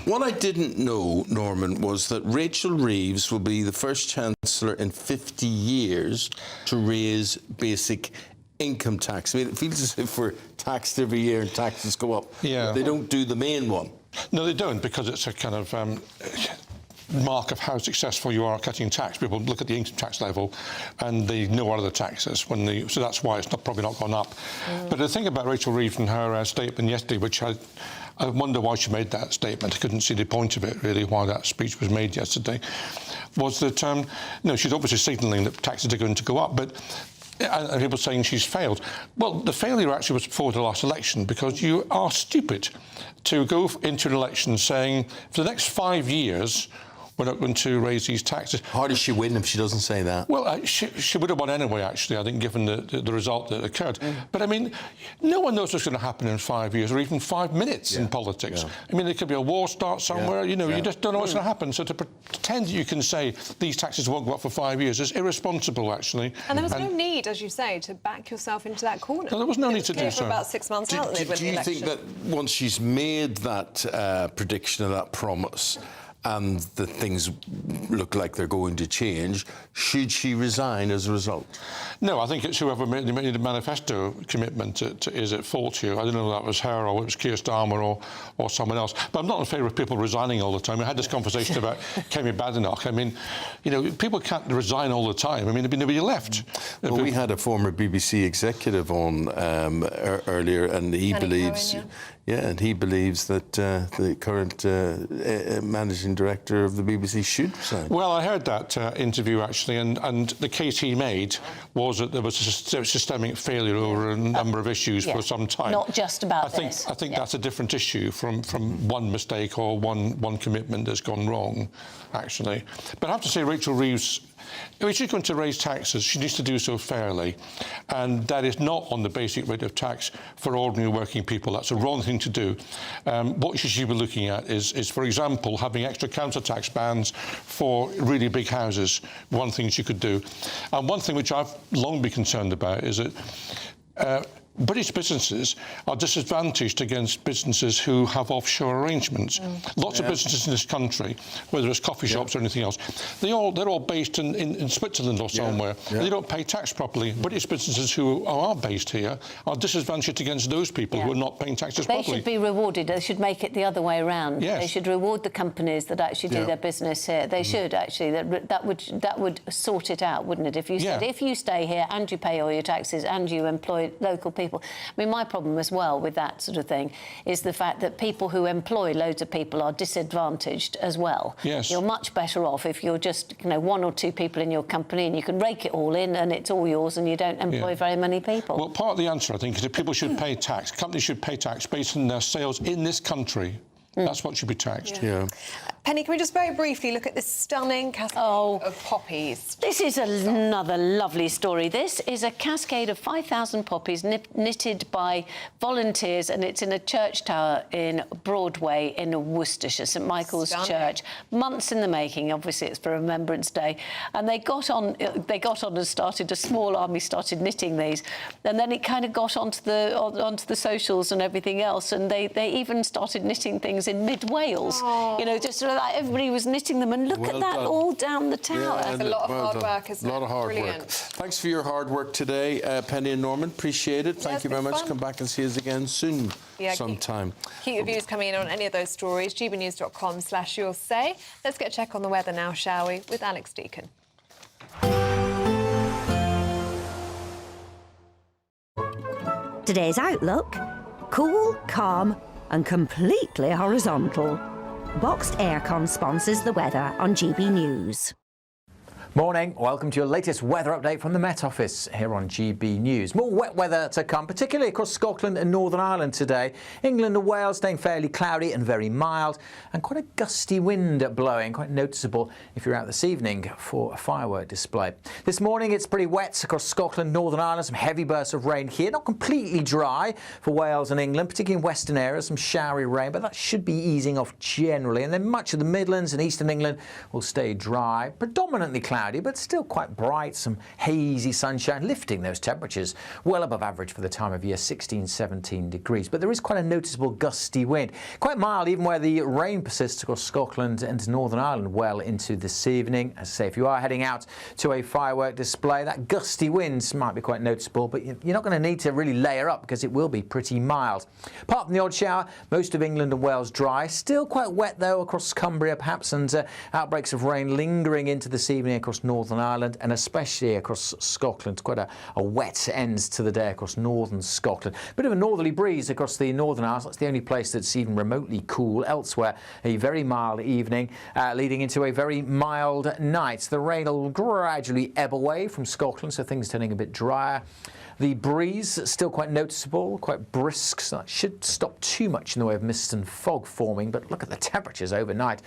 What I didn't know, Norman, was that Rachel Reeves will be the first Chancellor in 50 years to raise basic income tax. I mean, it feels as if we're taxed every year and taxes go up. Yeah. They don't do the main one. No, they don't, because it's a kind of mark of how successful you are at cutting tax. People look at the income tax level and they know what are the taxes. So that's why it's probably not gone up. But the thing about Rachel Reeves and her statement yesterday, which I wonder why she made that statement. I couldn't see the point of it, really, why that speech was made yesterday, was that, she's obviously signalling that taxes are going to go up, but and people saying she's failed. Well, the failure actually was before the last election, because you are stupid to go into an election saying, for the next 5 years, we're not going to raise these taxes. How does she win if she doesn't say that? Well, she would have won anyway, actually, I think, given the result that occurred. But, I mean, no one knows what's going to happen in 5 years or even 5 minutes in politics. I mean, there could be a war start somewhere, you just don't know what's going to happen. So to pretend that you can say these taxes won't go up for 5 years is irresponsible, actually. And there was no need, as you say, to back yourself into that corner. No, there was no need to do so. For about 6 months out, do you think that once she's made that prediction and that promise, and the things look like they're going to change, should she resign as a result? No, I think it's whoever made the manifesto commitment is at fault here. I don't know if that was her or it was Keir Starmer or someone else. But I'm not in favour of people resigning all the time. I had this conversation about Kemi Badenoch. I mean, people can't resign all the time. I mean, nobody left. Well, we had a former BBC executive on earlier, and he believes... Cohen, and he believes that the current managing director of the BBC should resign. Well, I heard that interview, actually, and the case he made was that there was a systemic failure over a number of issues for some time. Not just about this. I think that's a different issue from one mistake or one commitment that's gone wrong, actually. But I have to say, Rachel Reeves, if she's going to raise taxes, she needs to do so fairly. And that is not on the basic rate of tax for ordinary working people. That's a wrong thing to do. What she should be looking at is, for example, having extra council tax bans for really big houses. One thing she could do. And one thing which I've long been concerned about is that British businesses are disadvantaged against businesses who have offshore arrangements. Lots of businesses in this country, whether it's coffee shops or anything else, they're all based in Switzerland or somewhere. They don't pay tax properly. British businesses who are based here are disadvantaged against those people who are not paying taxes properly. They should be rewarded. They should make it the other way around. Yes. They should reward the companies that actually do their business here. They should, actually. That would sort it out, wouldn't it? If you said, if you stay here and you pay all your taxes and you employ local people. I mean, my problem as well with that sort of thing is the fact that people who employ loads of people are disadvantaged as well. Yes. You're much better off if you're just, one or two people in your company and you can rake it all in and it's all yours and you don't employ very many people. Well, part of the answer, I think, is that people should pay tax. Companies should pay tax based on their sales in this country. That's what should be taxed. Penny, can we just very briefly look at this stunning cascade of poppies? This is another lovely story. This is a cascade of 5,000 poppies knitted by volunteers, and it's in a church tower in Broadway in Worcestershire, St Michael's Church. Months in the making. Obviously, it's for Remembrance Day, and they got on and started a small army, started knitting these, and then it kind of got onto the socials and everything else, and they even started knitting things in mid-Wales. Just sort of like everybody was knitting them, and look at that all down the tower. It's a lot of hard work, isn't it? A lot of hard work. Thanks for your hard work today, Penny and Norman. Appreciate it. Thank you very much. Come back and see us again soon sometime. Keep your views coming in on any of those stories. gbnews.com/your say. Let's get a check on the weather now, shall we, with Alex Deacon. Today's outlook: cool, calm and completely horizontal. Boxed Aircon sponsors the weather on GB News. Morning. Welcome to your latest weather update from the Met Office here on GB News. More wet weather to come, particularly across Scotland and Northern Ireland today. England and Wales staying fairly cloudy and very mild, and quite a gusty wind blowing, quite noticeable if you're out this evening for a firework display. This morning it's pretty wet across Scotland, Northern Ireland, some heavy bursts of rain here. Not completely dry for Wales and England, particularly in western areas, some showery rain, but that should be easing off generally. And then much of the Midlands and eastern England will stay dry, predominantly cloudy cloudy, but still quite bright, some hazy sunshine, lifting those temperatures well above average for the time of year, 16, 17 degrees. But there is quite a noticeable gusty wind, quite mild even where the rain persists across Scotland and Northern Ireland well into this evening. As I say, if you are heading out to a firework display, that gusty wind might be quite noticeable, but you're not going to need to really layer up because it will be pretty mild. Apart from the odd shower, most of England and Wales dry. Still quite wet though across Cumbria perhaps, and outbreaks of rain lingering into this evening across Northern Ireland and especially across Scotland. Quite a wet end to the day across northern Scotland. Bit of a northerly breeze across the Northern Isles. That's the only place that's even remotely cool. Elsewhere, a very mild evening leading into a very mild night. The rain will gradually ebb away from Scotland, so things turning a bit drier. The breeze still quite noticeable, quite brisk, so that should stop too much in the way of mist and fog forming. But look at the temperatures overnight.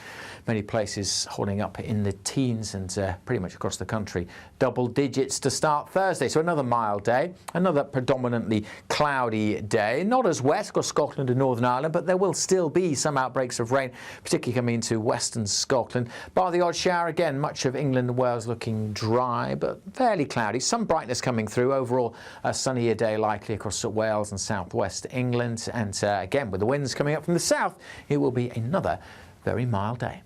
Many places holding up in the teens and pretty much across the country. Double digits to start Thursday. So another mild day, another predominantly cloudy day. Not as wet across Scotland and Northern Ireland, but there will still be some outbreaks of rain, particularly coming into western Scotland. Bar the odd shower, again, much of England and Wales looking dry, but fairly cloudy. Some brightness coming through. Overall, a sunnier day likely across Wales and southwest England. And again, with the winds coming up from the south, it will be another very mild day.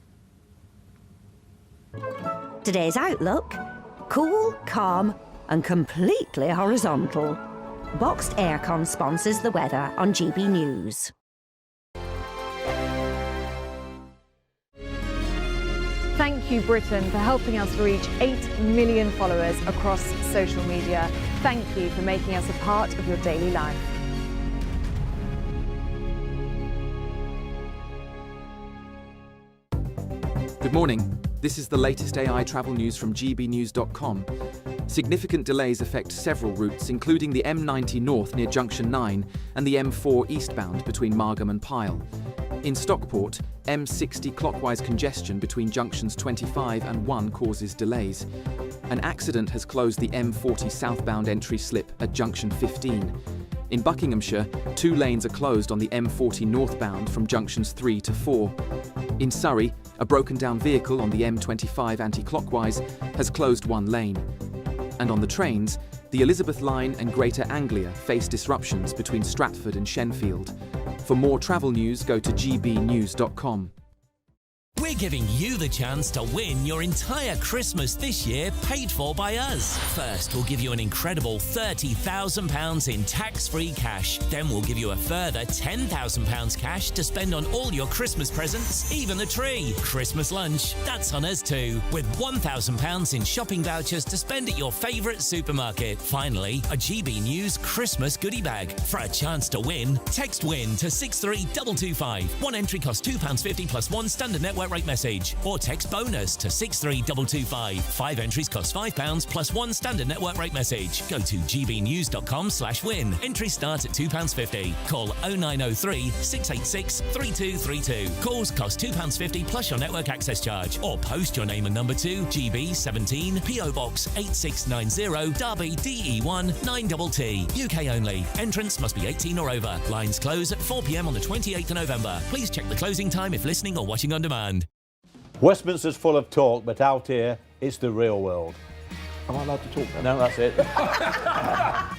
Today's outlook: cool, calm and completely horizontal. Boxed Aircon sponsors the weather on GB News. Thank you, Britain, for helping us reach 8 million followers across social media. Thank you for making us a part of your daily life. Good morning. This is the latest AI travel news from gbnews.com. Significant delays affect several routes, including the M90 North near Junction 9 and the M4 eastbound between Margam and Pyle. In Stockport, M60 clockwise congestion between junctions 25 and 1 causes delays. An accident has closed the M40 southbound entry slip at junction 15. In Buckinghamshire, 2 lanes are closed on the M40 northbound from junctions 3 to 4. In Surrey, a broken-down vehicle on the M25 anti-clockwise has closed 1 lane. And on the trains, the Elizabeth Line and Greater Anglia face disruptions between Stratford and Shenfield. For more travel news, go to gbnews.com. We're giving you the chance to win your entire Christmas this year paid for by us. First, we'll give you an incredible £30,000 in tax-free cash. Then we'll give you a further £10,000 cash to spend on all your Christmas presents, even the tree. Christmas lunch, that's on us too, with £1,000 in shopping vouchers to spend at your favourite supermarket. Finally, a GB News Christmas goodie bag. For a chance to win, text WIN to 63225. One entry costs £2.50 plus 1 standard network rate message, or text BONUS to 63225. 5 entries cost £5 plus 1 standard network rate message. Go to gbnews.com/win. Entries start at £2.50. Call 0903 686 3232. Calls cost £2.50 plus your network access charge, or post your name and number to GB17 PO Box 8690 Derby DE1 9TT. UK only. Entrance must be 18 or over. Lines close at 4 p.m. on the 28th of November. Please check the closing time if listening or watching on demand. Westminster's full of talk, but out here, it's the real world. Am I allowed to talk now? No, that's it.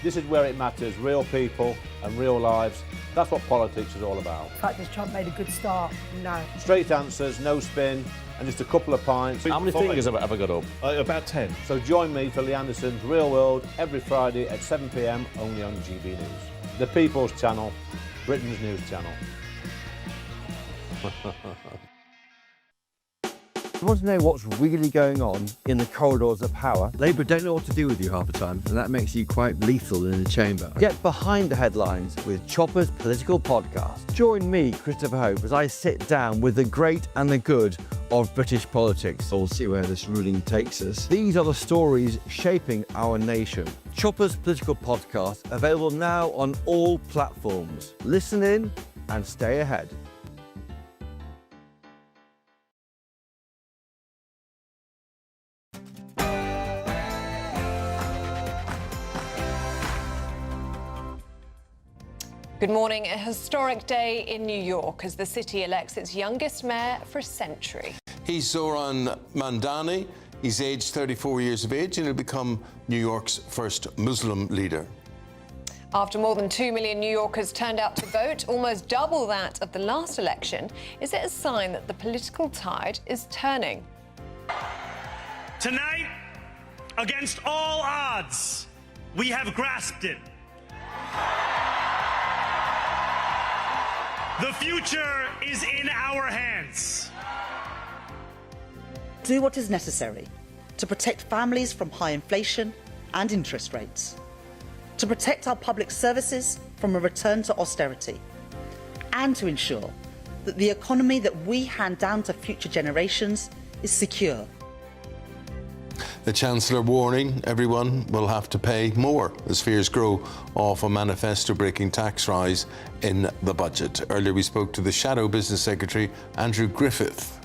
This is where it matters, real people and real lives. That's what politics is all about. The fact has Trump made a good start? No. Straight answers, no spin, and just a couple of pints. How many fingers have I got up? About 10. So join me for Lee Anderson's Real World every Friday at 7 p.m. only on GB News. The People's Channel, Britain's news channel. You want to know what's really going on in the corridors of power? Labour don't know what to do with you half the time, and that makes you quite lethal in the chamber. Get behind the headlines with Chopper's political podcast. Join me, Christopher Hope, as I sit down with the great and the good of British politics. We'll see where this ruling takes us. These are the stories shaping our nation. Chopper's political podcast, available now on all platforms. Listen in and stay ahead. Good morning. A historic day in New York as the city elects its youngest mayor for a century. He's Zoran Mandani. He's aged 34 years of age and he'll become New York's first Muslim leader. After more than 2 million New Yorkers turned out to vote, almost double that of the last election, is it a sign that the political tide is turning? Tonight, against all odds, we have grasped it. The future is in our hands. Do what is necessary to protect families from high inflation and interest rates, to protect our public services from a return to austerity, and to ensure that the economy that we hand down to future generations is secure. The Chancellor warning everyone will have to pay more as fears grow of a manifesto-breaking tax rise in the budget. Earlier we spoke to the Shadow Business Secretary, Andrew Griffith.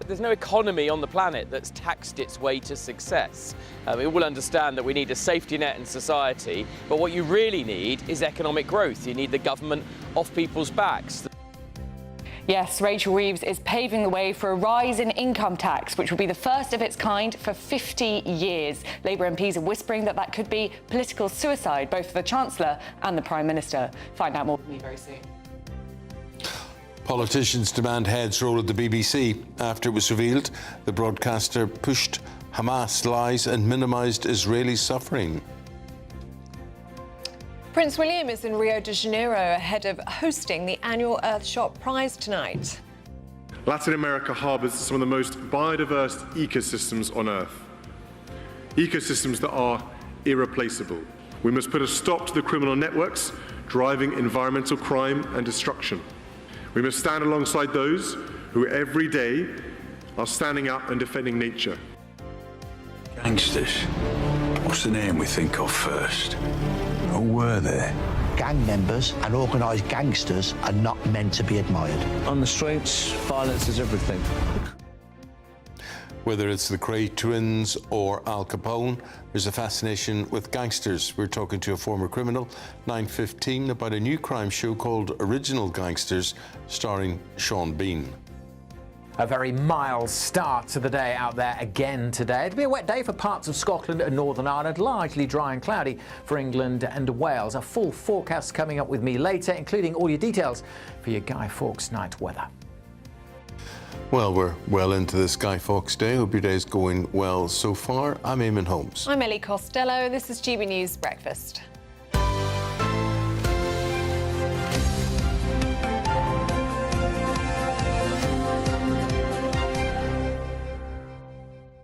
There's no economy on the planet that's taxed its way to success. We all understand that we need a safety net in society, but what you really need is economic growth. You need the government off people's backs. Yes, Rachel Reeves is paving the way for a rise in income tax, which will be the first of its kind for 50 years. Labour MPs are whispering that that could be political suicide, both for the Chancellor and the Prime Minister. Find out more from me very soon. Politicians demand heads roll at the BBC after it was revealed the broadcaster pushed Hamas lies and minimised Israeli suffering. Prince William is in Rio de Janeiro ahead of hosting the annual Earthshot Prize tonight. Latin America harbours some of the most biodiverse ecosystems on Earth. Ecosystems that are irreplaceable. We must put a stop to the criminal networks driving environmental crime and destruction. We must stand alongside those who every day are standing up and defending nature. Gangsters. What's the name we think of first? Who were they? Gang members and organised gangsters are not meant to be admired. On the streets, violence is everything. Whether it's the Cray twins or Al Capone, there's a fascination with gangsters. We're talking to a former criminal, 9:15, about a new crime show called Original Gangsters, starring Sean Bean. A very mild start to the day out there again today. It'll be a wet day for parts of Scotland and Northern Ireland, largely dry and cloudy for England and Wales. A full forecast coming up with me later, including all your details for your Guy Fawkes night weather. Well, we're well into this Guy Fawkes Day. Hope your day's going well so far. I'm Eamonn Holmes. I'm Ellie Costello. This is GB News Breakfast.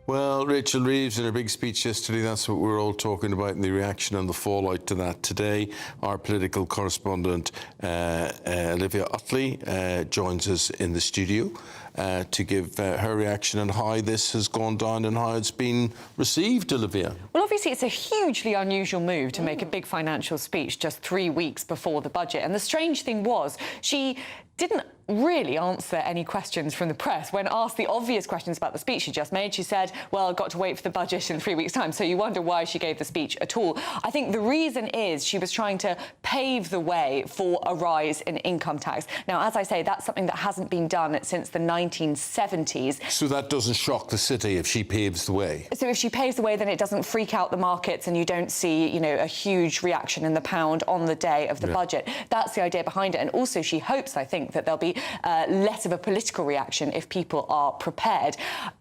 Well, Rachel Reeves in her big speech yesterday, that's what we're all talking about, and the reaction and the fallout to that today. Our political correspondent, Olivia Utley, joins us in the studio to give her reaction on how this has gone down and how it's been received, Olivia. Well, obviously, it's a hugely unusual move to make a big financial speech just 3 weeks before the budget. And the strange thing was, she didn't really answer any questions from the press. When asked the obvious questions about the speech she just made, she said, well, I've got to wait for the budget in 3 weeks' time. So you wonder why she gave the speech at all. I think the reason is she was trying to pave the way for a rise in income tax. Now, as I say, that's something that hasn't been done since the 1970s. So that doesn't shock the city if she paves the way? So if she paves the way, then it doesn't freak out the markets and you don't see, you know, a huge reaction in the pound on the day of the budget. That's the idea behind it. And also she hopes, I think, that there'll be less of a political reaction if people are prepared.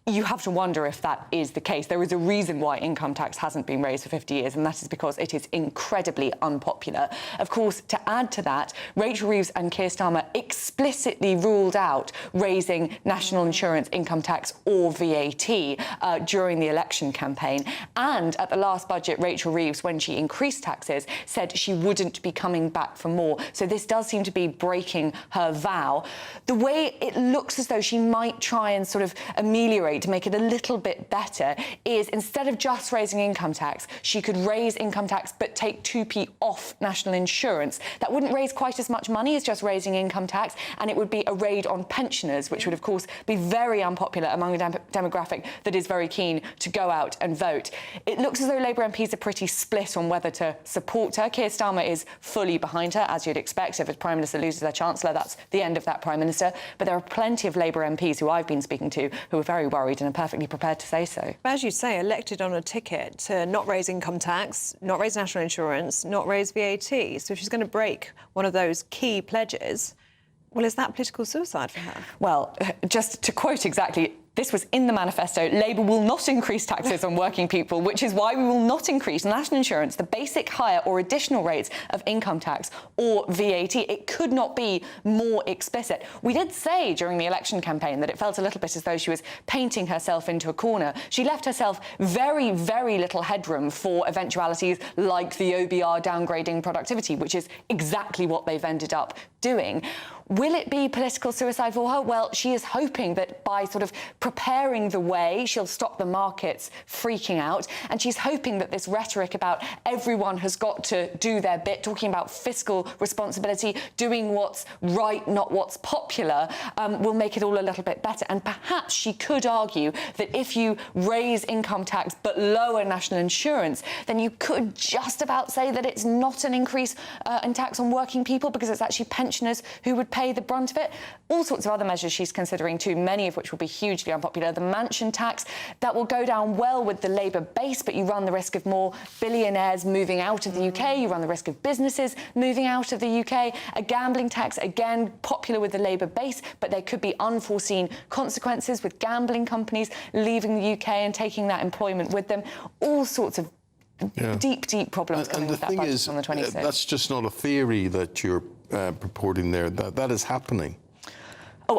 You have to wonder if that is the case. There is a reason why income tax hasn't been raised for 50 years, and that is because it is incredibly unpopular. Of course, to add to that, Rachel Reeves and Keir Starmer explicitly ruled out raising national insurance income tax or VAT during the election campaign. And at the last budget, Rachel Reeves, when she increased taxes, said she wouldn't be coming back for more. So this does seem to be breaking her vow. The way it looks as though she might try and sort of ameliorate to make it a little bit better is instead of just raising income tax, she could raise income tax but take 2p off national insurance insurance. That wouldn't raise quite as much money as just raising income tax, and it would be a raid on pensioners, which would, of course, be very unpopular among a demographic that is very keen to go out and vote. It looks as though Labour MPs are pretty split on whether to support her. Keir Starmer is fully behind her, as you'd expect. If a Prime Minister loses their Chancellor, that's the end of that Prime Minister. But there are plenty of Labour MPs who I've been speaking to who are very worried and are perfectly prepared to say so. But as you say, elected on a ticket to not raise income tax, not raise national insurance, not raise VAT. So if she's going to break one of those key pledges, well, is that political suicide for her? Well, just to quote exactly, this was in the manifesto. Labour will not increase taxes on working people, which is why we will not increase national insurance, the basic, higher or additional rates of income tax or VAT. It could not be more explicit. We did say during the election campaign that it felt a little bit as though she was painting herself into a corner. She left herself very, very little headroom for eventualities like the OBR downgrading productivity, which is exactly what they've ended up doing. Will it be political suicide for her? Well, she is hoping that by sort of preparing the way, she'll stop the markets freaking out. And she's hoping that this rhetoric about everyone has got to do their bit, talking about fiscal responsibility, doing what's right, not what's popular, will make it all a little bit better. And perhaps she could argue that if you raise income tax but lower national insurance, then you could just about say that it's not an increase in tax on working people, because it's actually pensioners who would pay the brunt of it. All sorts of other measures she's considering too, many of which will be hugely unpopular. The mansion tax, that will go down well with the Labour base, but you run the risk of more billionaires moving out of the UK. You run the risk of businesses moving out of the UK. A gambling tax, again, popular with the Labour base, but there could be unforeseen consequences with gambling companies leaving the UK and taking that employment with them. All sorts of deep, deep problems coming with that budget on the 26th. That's just not a theory that you're purporting there. That is happening. Oh,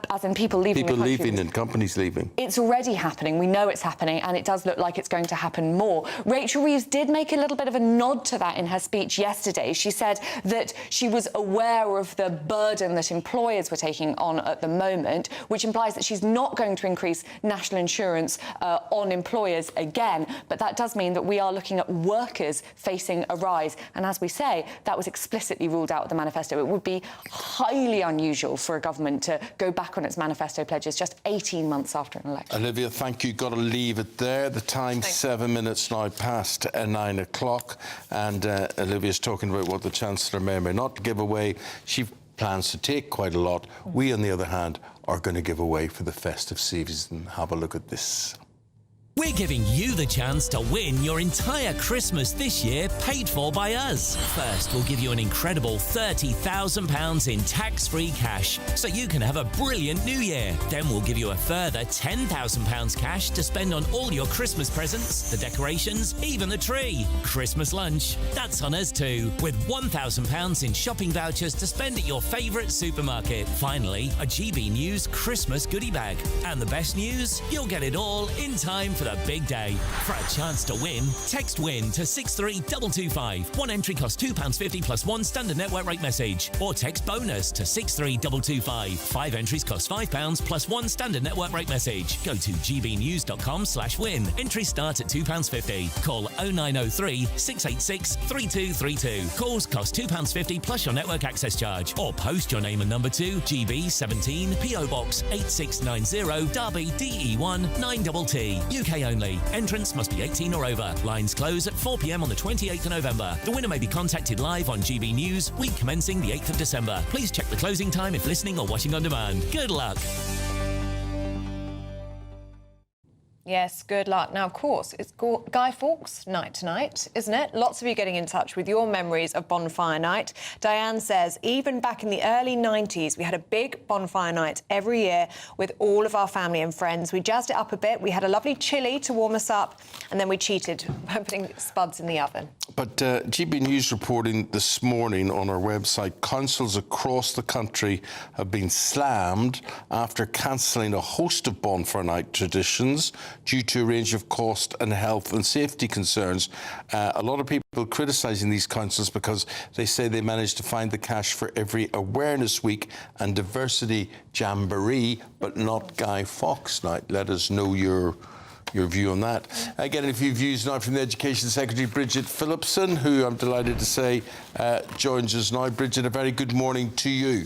as in people leaving the country. People leaving and companies leaving. It's already happening. We know it's happening, and it does look like it's going to happen more. Rachel Reeves did make a little bit of a nod to that in her speech yesterday. She said that she was aware of the burden that employers were taking on at the moment, which implies that she's not going to increase national insurance on employers again. But that does mean that we are looking at workers facing a rise. And as we say, that was explicitly ruled out of the manifesto. It would be highly unusual for a government to go back on its manifesto pledges just 18 months after an election. Olivia, thank you. Got to leave it there. The time's 7 minutes now past 9 o'clock, and Olivia's talking about what the Chancellor may or may not give away. She plans to take quite a lot. We, on the other hand, are going to give away for the festive season. Have a look at this. We're giving you the chance to win your entire Christmas this year paid for by us. First, we'll give you an incredible £30,000 in tax-free cash so you can have a brilliant new year. Then we'll give you a further £10,000 cash to spend on all your Christmas presents, the decorations, even the tree. Christmas lunch, that's on us too, with £1,000 in shopping vouchers to spend at your favourite supermarket. Finally, a GB News Christmas goodie bag. And the best news? You'll get it all in time for the big day. For a chance to win, text WIN to 63225. One entry costs £2.50 plus one standard network rate message. Or text BONUS to 63225. 5 entries cost £5 plus one standard network rate message. Go to gbnews.com/win. Entries start at £2.50. Call 0903 686 3232. Calls cost £2.50 plus your network access charge. Or post your name and number to GB17 PO Box 8690 Derby DE1 9TT. UK only. Entrance must be 18 or over. Lines close at 4 p.m. on the 28th of November. The winner may be contacted live on GB News, week commencing the 8th of December. Please check the closing time if listening or watching on demand. Good luck. Yes, good luck. Now, of course, it's Guy Fawkes night tonight, isn't it? Lots of you getting in touch with your memories of Bonfire Night. Diane says, even back in the early 90s, we had a big Bonfire Night every year with all of our family and friends. We jazzed it up a bit. We had a lovely chili to warm us up, and then we cheated by putting spuds in the oven. But GB News reporting this morning on our website, councils across the country have been slammed after cancelling a host of Bonfire Night traditions due to a range of cost and health and safety concerns. A lot of people criticising these councils because they say they managed to find the cash for every Awareness Week and Diversity Jamboree, but not Guy Fawkes Night. Let us know your your view on that. Getting a few views now from the Education Secretary, Bridget Phillipson, who I'm delighted to say joins us now. Bridget, a very good morning to you.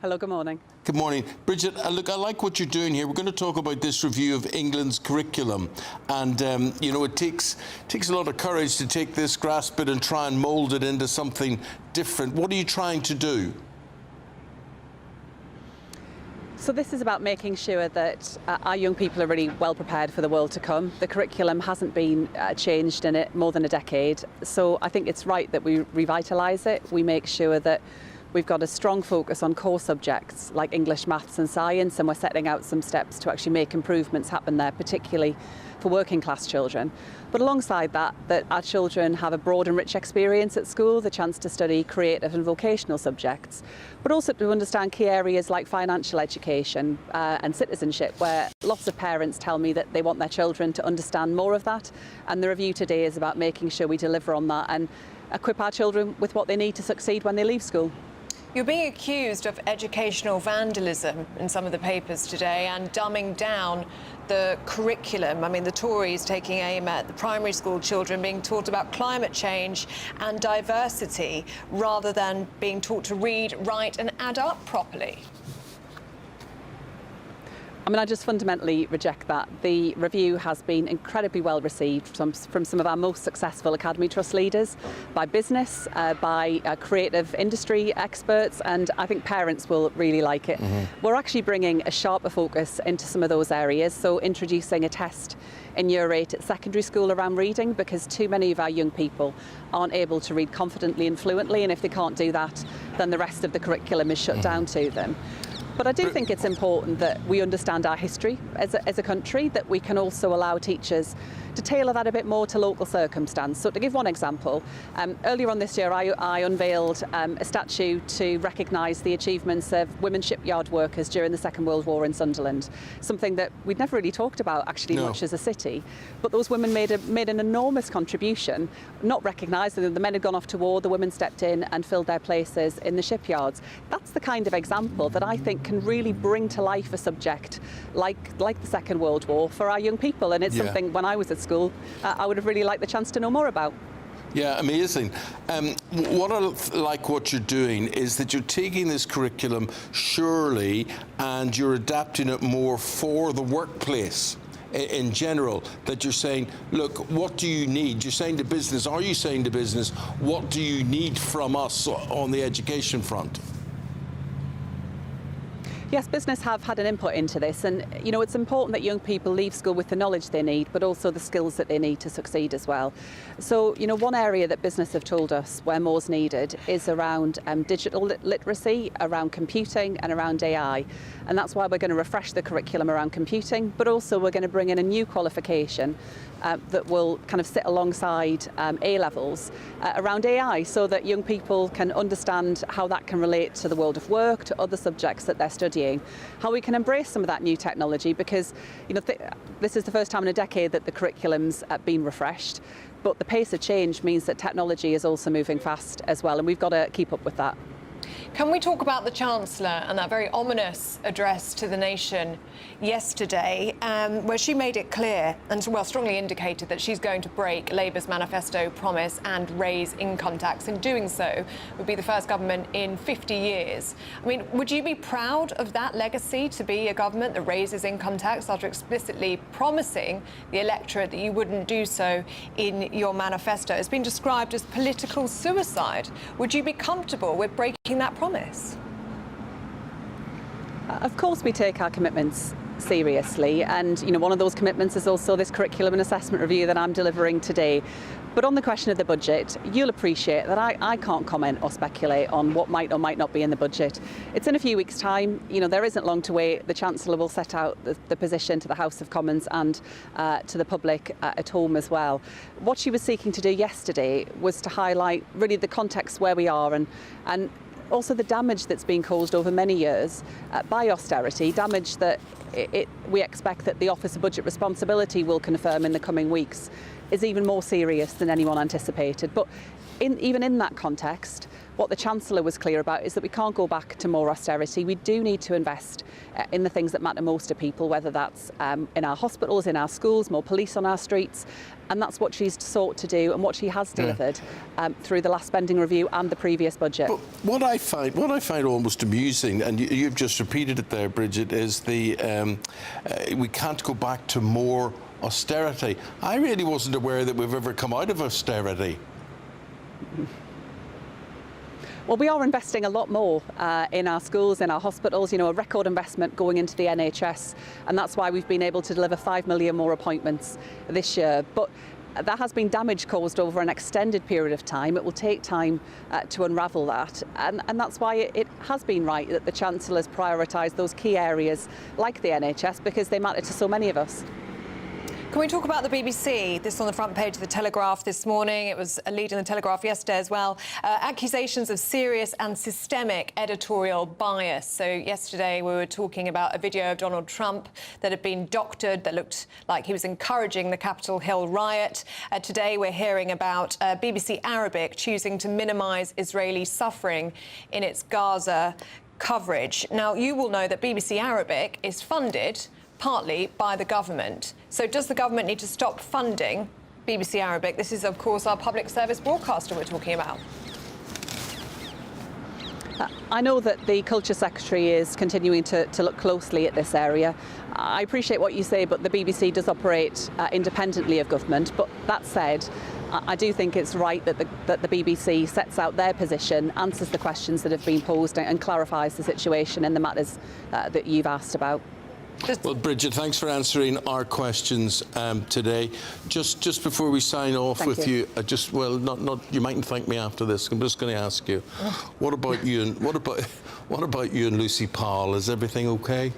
Hello, good morning. Good morning. Bridget, look, I like what you're doing here. We're going to talk about this review of England's curriculum. And, you know, it takes a lot of courage to take this, grasp it and try and mould it into something different. What are you trying to do? So this is about making sure that our young people are really well prepared for the world to come. The curriculum hasn't been changed in it more than a decade. So I think it's right that we revitalise it. We make sure that we've got a strong focus on core subjects like English, maths and science, and we're setting out some steps to actually make improvements happen there, particularly for working class children. But alongside that, our children have a broad and rich experience at school, the chance to study creative and vocational subjects, but also to understand key areas like financial education and citizenship, where lots of parents tell me that they want their children to understand more of that. And the review today is about making sure we deliver on that and equip our children with what they need to succeed when they leave school. You're being accused of educational vandalism in some of the papers today and dumbing down the curriculum. I mean, the Tories taking aim at the primary school children being taught about climate change and diversity rather than being taught to read, write and add up properly. I mean, I just fundamentally reject that. The review has been incredibly well received from some of our most successful Academy Trust leaders, by business, by creative industry experts, and I think parents will really like it. We're actually bringing a sharper focus into some of those areas, so introducing a test in Year 8 at secondary school around reading, because too many of our young people aren't able to read confidently and fluently, and if they can't do that, then the rest of the curriculum is shut down to them. But I do think it's important that we understand our history as a country, that we can also allow teachers to tailor that a bit more to local circumstance. So to give one example, earlier on this year I unveiled a statue to recognise the achievements of women shipyard workers during the Second World War in Sunderland, something that we'd never really talked about actually much as a city. But those women made an enormous contribution, not recognised. The men had gone off to war, the women stepped in and filled their places in the shipyards. That's the kind of example that I think can really bring to life a subject like the Second World War for our young people, and it's something when I was at school I would have really liked the chance to know more about. Yeah, amazing. What I like what you're doing is that you're taking this curriculum, surely, and you're adapting it more for the workplace in general, that you're saying, look, what do you need? You're saying to business, are you saying to business, what do you need from us on the education front? Yes, business have had an input into this, and you know, it's important that young people leave school with the knowledge they need, but also the skills that they need to succeed as well. So, you know, one area that business have told us where more's needed is around digital literacy, around computing and around AI. And that's why we're going to refresh the curriculum around computing, but also we're going to bring in a new qualification that will kind of sit alongside A-levels around AI, so that young people can understand how that can relate to the world of work, to other subjects that they're studying, how we can embrace some of that new technology, because you know this is the first time in a decade that the curriculum's been refreshed, but the pace of change means that technology is also moving fast as well, and we've got to keep up with that. Can we talk about the Chancellor and that very ominous address to the nation yesterday, where she made it clear and, well, strongly indicated that she's going to break Labour's manifesto promise and raise income tax. In doing so, would be the first government in 50 years. I mean, would you be proud of that legacy, to be a government that raises income tax after explicitly promising the electorate that you wouldn't do so in your manifesto? It's been described as political suicide. Would you be comfortable with breaking that promise? Of course we take our commitments seriously, and you know, one of those commitments is also this curriculum and assessment review that I'm delivering today. But on the question of the budget, you'll appreciate that I can't comment or speculate on what might or might not be in the budget. It's in a few weeks' time. You know, there isn't long to wait. The Chancellor will set out the position to the House of Commons and to the public at home as well. What she was seeking to do yesterday was to highlight really the context where we are, and also the damage that's been caused over many years by austerity, damage that we expect that the Office of Budget Responsibility will confirm in the coming weeks is even more serious than anyone anticipated. But even in that context, What the Chancellor was clear about is that we can't go back to more austerity. We do need to invest in the things that matter most to people, whether that's in our hospitals, in our schools, more police on our streets. And that's what she's sought to do and what she has delivered through the last spending review and the previous budget. But what I find almost amusing, and you've just repeated it there, Bridget, is the we can't go back to more austerity. I really wasn't aware that we've ever come out of austerity. Well, we are investing a lot more in our schools, in our hospitals, you know, a record investment going into the NHS, and that's why we've been able to deliver 5 million more appointments this year. But there has been damage caused over an extended period of time. It will take time to unravel that, and that's why it has been right that the Chancellor's prioritised those key areas like the NHS, because they matter to so many of us. Can we talk about the BBC? This on the front page of the Telegraph this morning. It was a lead in the Telegraph yesterday as well. Accusations of serious and systemic editorial bias. So yesterday we were talking about a video of Donald Trump that had been doctored, that looked like he was encouraging the Capitol Hill riot. Today we're hearing about BBC Arabic choosing to minimise Israeli suffering in its Gaza coverage. Now, you will know that BBC Arabic is funded partly by the government. So does the government need to stop funding BBC Arabic? This is, of course, our public service broadcaster we're talking about. I know that the Culture Secretary is continuing to look closely at this area. I appreciate what you say, but the BBC does operate independently of government. But that said, I do think it's right that the BBC sets out their position, answers the questions that have been posed and clarifies the situation in the matters that you've asked about. Well, Bridget, thanks for answering our questions today. Just before we sign off with you, you mightn't thank me after this. I'm just going to ask you, what about you and what about you and Lucy Powell? Is everything okay?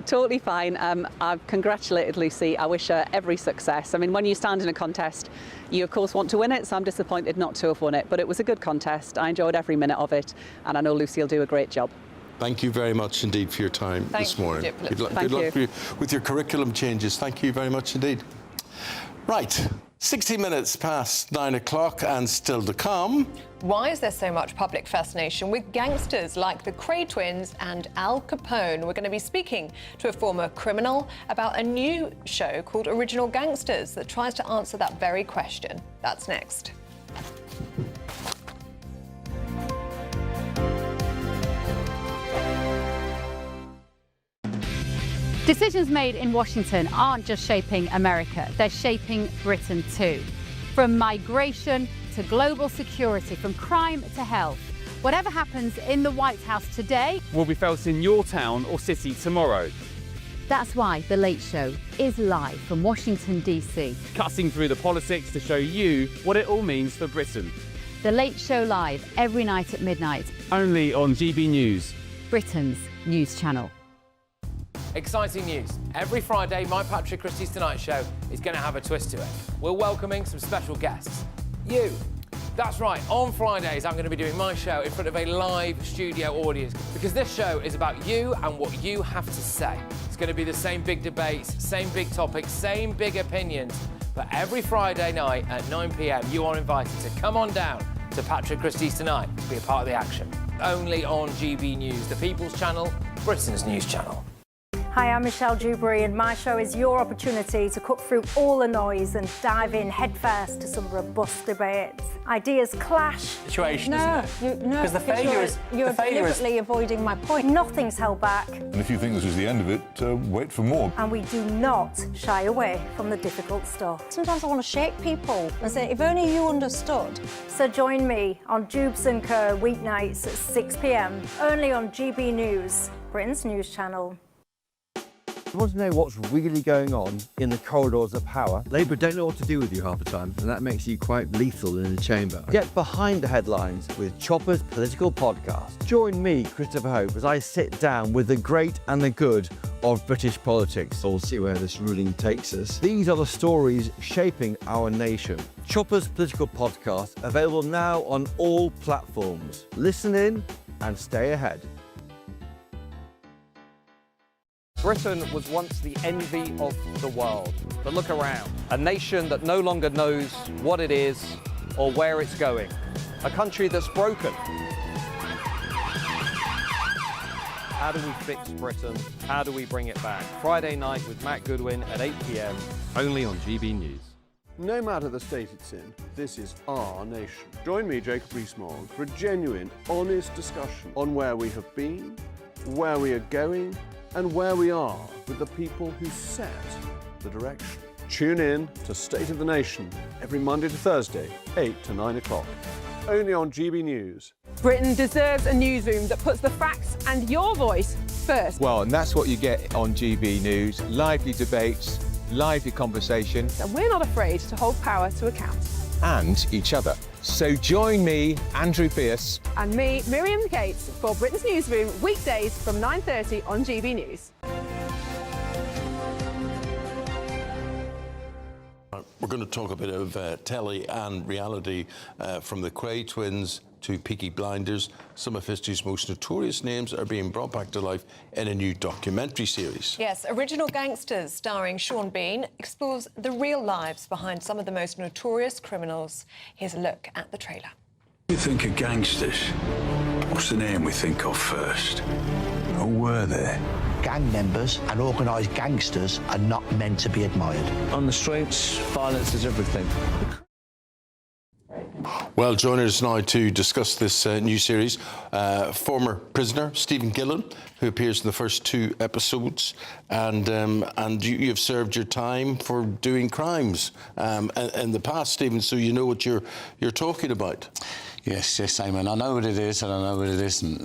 Totally fine. I've congratulated Lucy. I wish her every success. I mean, when you stand in a contest, you of course want to win it, so I'm disappointed not to have won it. But it was a good contest. I enjoyed every minute of it, and I know Lucy will do a great job. Thank you very much indeed for your time this morning. Good luck with your curriculum changes. Thank you very much indeed. Right, 60 minutes past 9 o'clock and still to come. Why is there so much public fascination with gangsters like the Cray twins and Al Capone? We're going to be speaking to a former criminal about a new show called Original Gangsters that tries to answer that very question. That's next. Decisions made in Washington aren't just shaping America, they're shaping Britain too. From migration to global security, from crime to health. Whatever happens in the White House today will be felt in your town or city tomorrow. That's why The Late Show is live from Washington, D.C. Cutting through the politics to show you what it all means for Britain. The Late Show live every night at midnight. Only on GB News, Britain's news channel. Exciting news. Every Friday, my Patrick Christie's Tonight Show is going to have a twist to it. We're welcoming some special guests. You. That's right, on Fridays I'm going to be doing my show in front of a live studio audience because this show is about you and what you have to say. It's going to be the same big debates, same big topics, same big opinions. But every Friday night at 9 p.m, you are invited to come on down to Patrick Christie's Tonight to be a part of the action. Only on GB News, the People's Channel, Britain's news channel. Hi, I'm Michelle Dewberry, and my show is your opportunity to cut through all the noise and dive in headfirst to some robust debates. Ideas clash. Situation, isn't it? Because the failure is you're deliberately avoiding my point. Nothing's held back. And if you think this is the end of it, wait for more. And we do not shy away from the difficult stuff. Sometimes I want to shake people and say, if only you understood. So join me on Dubes & Co. weeknights at 6 p.m, only on GB News, Britain's news channel. You want to know what's really going on in the corridors of power? Labour don't know what to do with you half the time, and that makes you quite lethal in the chamber. Get behind the headlines with Chopper's political podcast. Join me, Christopher Hope, as I sit down with the great and the good of British politics. We'll see where this ruling takes us. These are the stories shaping our nation. Chopper's political podcast, available now on all platforms. Listen in and stay ahead. Britain was once the envy of the world. But look around, a nation that no longer knows what it is or where it's going. A country that's broken. How do we fix Britain? How do we bring it back? Friday night with Matt Goodwin at 8 p.m. Only on GB News. No matter the state it's in, this is our nation. Join me, Jacob Rees-Mogg, for a genuine, honest discussion on where we have been, where we are going, and where we are with the people who set the direction. Tune in to State of the Nation every Monday to Thursday, 8 to 9 o'clock. Only on GB News. Britain deserves a newsroom that puts the facts and your voice first. Well, and that's what you get on GB News. Lively debates, lively conversation. And we're not afraid to hold power to account. And each other. So join me, Andrew Pierce. And me, Miriam Gates, for Britain's Newsroom, weekdays from 9:30 on GB News. We're going to talk a bit of telly and reality, from the Quay twins to Peaky Blinders. Some of history's most notorious names are being brought back to life in a new documentary series. Yes, Original Gangsters, starring Sean Bean, explores the real lives behind some of the most notorious criminals. Here's a look at the trailer. You think of gangsters, what's the name we think of first? Who were they? Gang members and organised gangsters are not meant to be admired. On the streets, violence is everything. Well, joining us now to discuss this new series, former prisoner Stephen Gillen, who appears in the first 2 episodes, and you've served your time for doing crimes in the past, Stephen. So you know what you're talking about. Yes, Eamonn. I know what it is and I know what it isn't.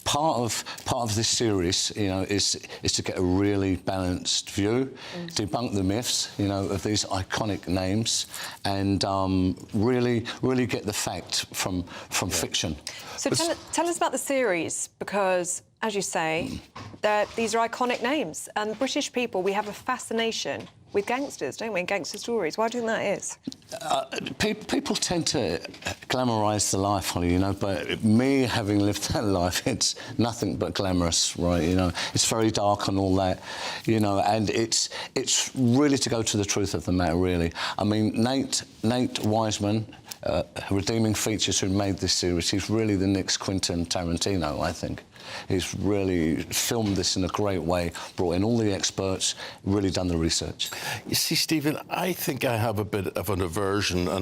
Part of this series, is to get a really balanced view, debunk the myths, of these iconic names, and really get the fact from fiction. So tell us about the series, because, as you say, these are iconic names, and British people, we have a fascination with gangsters, don't we, and gangster stories. Why do you think that is? People tend to glamorise the life, Holly, but me, having lived that life, it's nothing but glamorous, right, It's very dark and all that, and it's really to go to the truth of the matter, really. I mean, Nate Wiseman, redeeming features who made this series, he's really the next Quentin Tarantino, I think. He's really filmed this in a great way, brought in all the experts, really done the research. You see, Stephen, I think I have a bit of an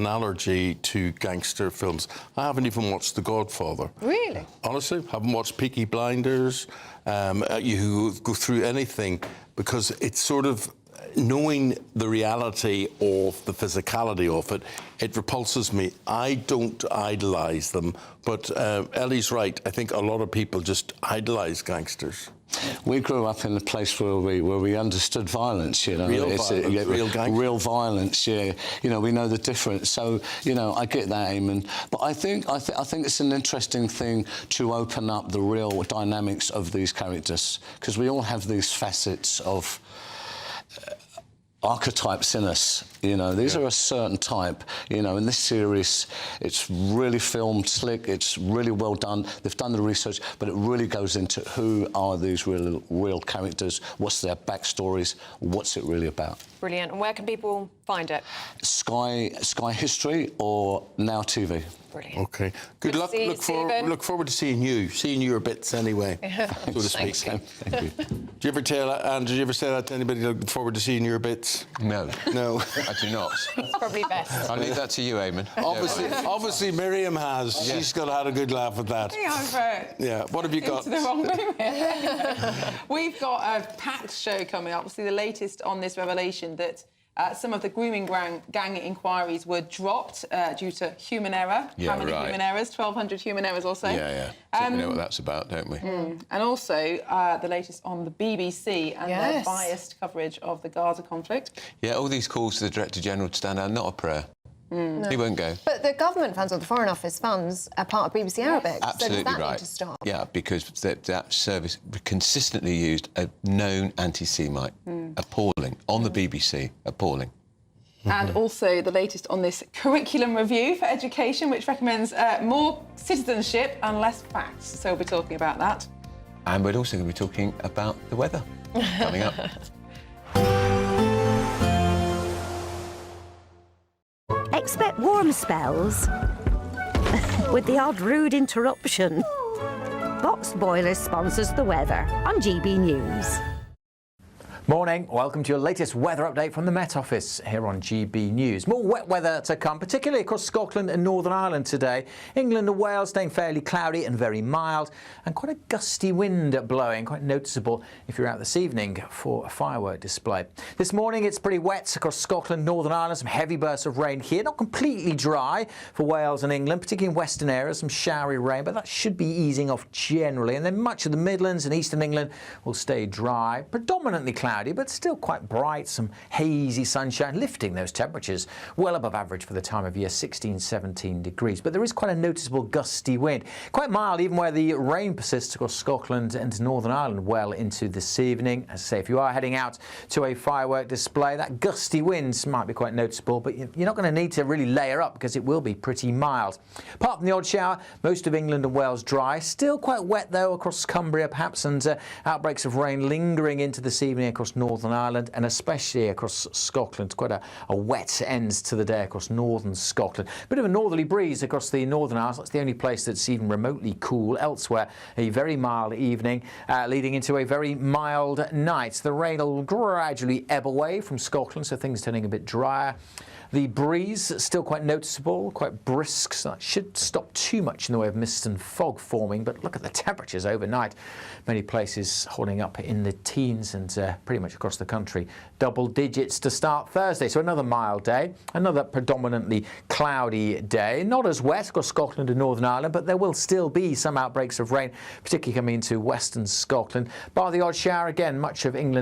allergy to gangster films. I haven't even watched The Godfather. Really? Honestly, haven't watched Peaky Blinders. You go through anything, because it's sort of knowing the reality of the physicality of it, it repulses me. I don't idolise them, but Ellie's right. I think a lot of people just idolise gangsters. We grew up in a place where we understood violence, real violence, yeah. We know the difference. So, I get that, Eamonn. But I think it's an interesting thing to open up the real dynamics of these characters, because we all have these facets of archetypes in us, these are a certain type, in this series it's really filmed slick, it's really well done, they've done the research, but it really goes into who are these real characters, what's their backstories, what's it really about. Brilliant. And where can people find it? Sky History or Now TV. Brilliant. OK. Good luck. Look forward to seeing your bits anyway, so to speak. Thank you. Do you ever tell Andrew? Did you ever say that to anybody? Looking forward to seeing your bits? No. No. I do not. It's probably best. I'll leave that to you, Eamonn. Obviously, Miriam has. Yeah. She's got to have a good laugh at that. Yeah. What have you got? Into the wrong room here. We've got a packed show coming up. Obviously, the latest on this revelation that some of the grooming gang inquiries were dropped due to human error. Yeah, How many human errors? 1,200 human errors or so. Yeah. So we know what that's about, don't we? And also the latest on the BBC and their biased coverage of the Gaza conflict. Yeah, all these calls to the Director General to stand down, not a prayer. No. He won't go. But the government funds or the Foreign Office funds are part of BBC Arabic. Absolutely so does that right. need to stop? Yeah, because that service consistently used a known anti-Semite. Appalling. On the BBC. Appalling. And also the latest on this curriculum review for education, which recommends more citizenship and less facts. So we'll be talking about that. And we're also going to be talking about the weather coming up. Expect warm spells with the odd rude interruption. Box Boiler sponsors the weather on GB News. Morning, welcome to your latest weather update from the Met Office here on GB News. More wet weather to come, particularly across Scotland and Northern Ireland today. England and Wales staying fairly cloudy and very mild, and quite a gusty wind blowing, quite noticeable if you're out this evening for a firework display. This morning it's pretty wet across Scotland, Northern Ireland, some heavy bursts of rain here. Not completely dry for Wales and England, particularly in western areas, some showery rain, but that should be easing off generally. And then much of the Midlands and eastern England will stay dry, predominantly cloudy, but still quite bright, some hazy sunshine, lifting those temperatures well above average for the time of year, 16, 17 degrees. But there is quite a noticeable gusty wind. Quite mild even where the rain persists across Scotland and Northern Ireland well into this evening. As I say, if you are heading out to a firework display, that gusty winds might be quite noticeable, but you're not going to need to really layer up because it will be pretty mild. Apart from the odd shower, most of England and Wales dry. Still quite wet though across Cumbria perhaps, and outbreaks of rain lingering into this evening across Northern Ireland and especially across Scotland. Quite a wet end to the day across northern Scotland. Bit of a northerly breeze across the Northern Isles. That's the only place that's even remotely cool. Elsewhere, a very mild evening leading into a very mild night. The rain will gradually ebb away from Scotland, so things turning a bit drier. The breeze still quite noticeable, quite brisk, so that should stop too much in the way of mist and fog forming. But look at the temperatures overnight. Many places holding up in the teens and pretty much across the country. Double digits to start Thursday, so another mild day, another predominantly cloudy day. Not as wet across Scotland and Northern Ireland, but there will still be some outbreaks of rain, particularly coming into western Scotland. Bar the odd shower again, much of England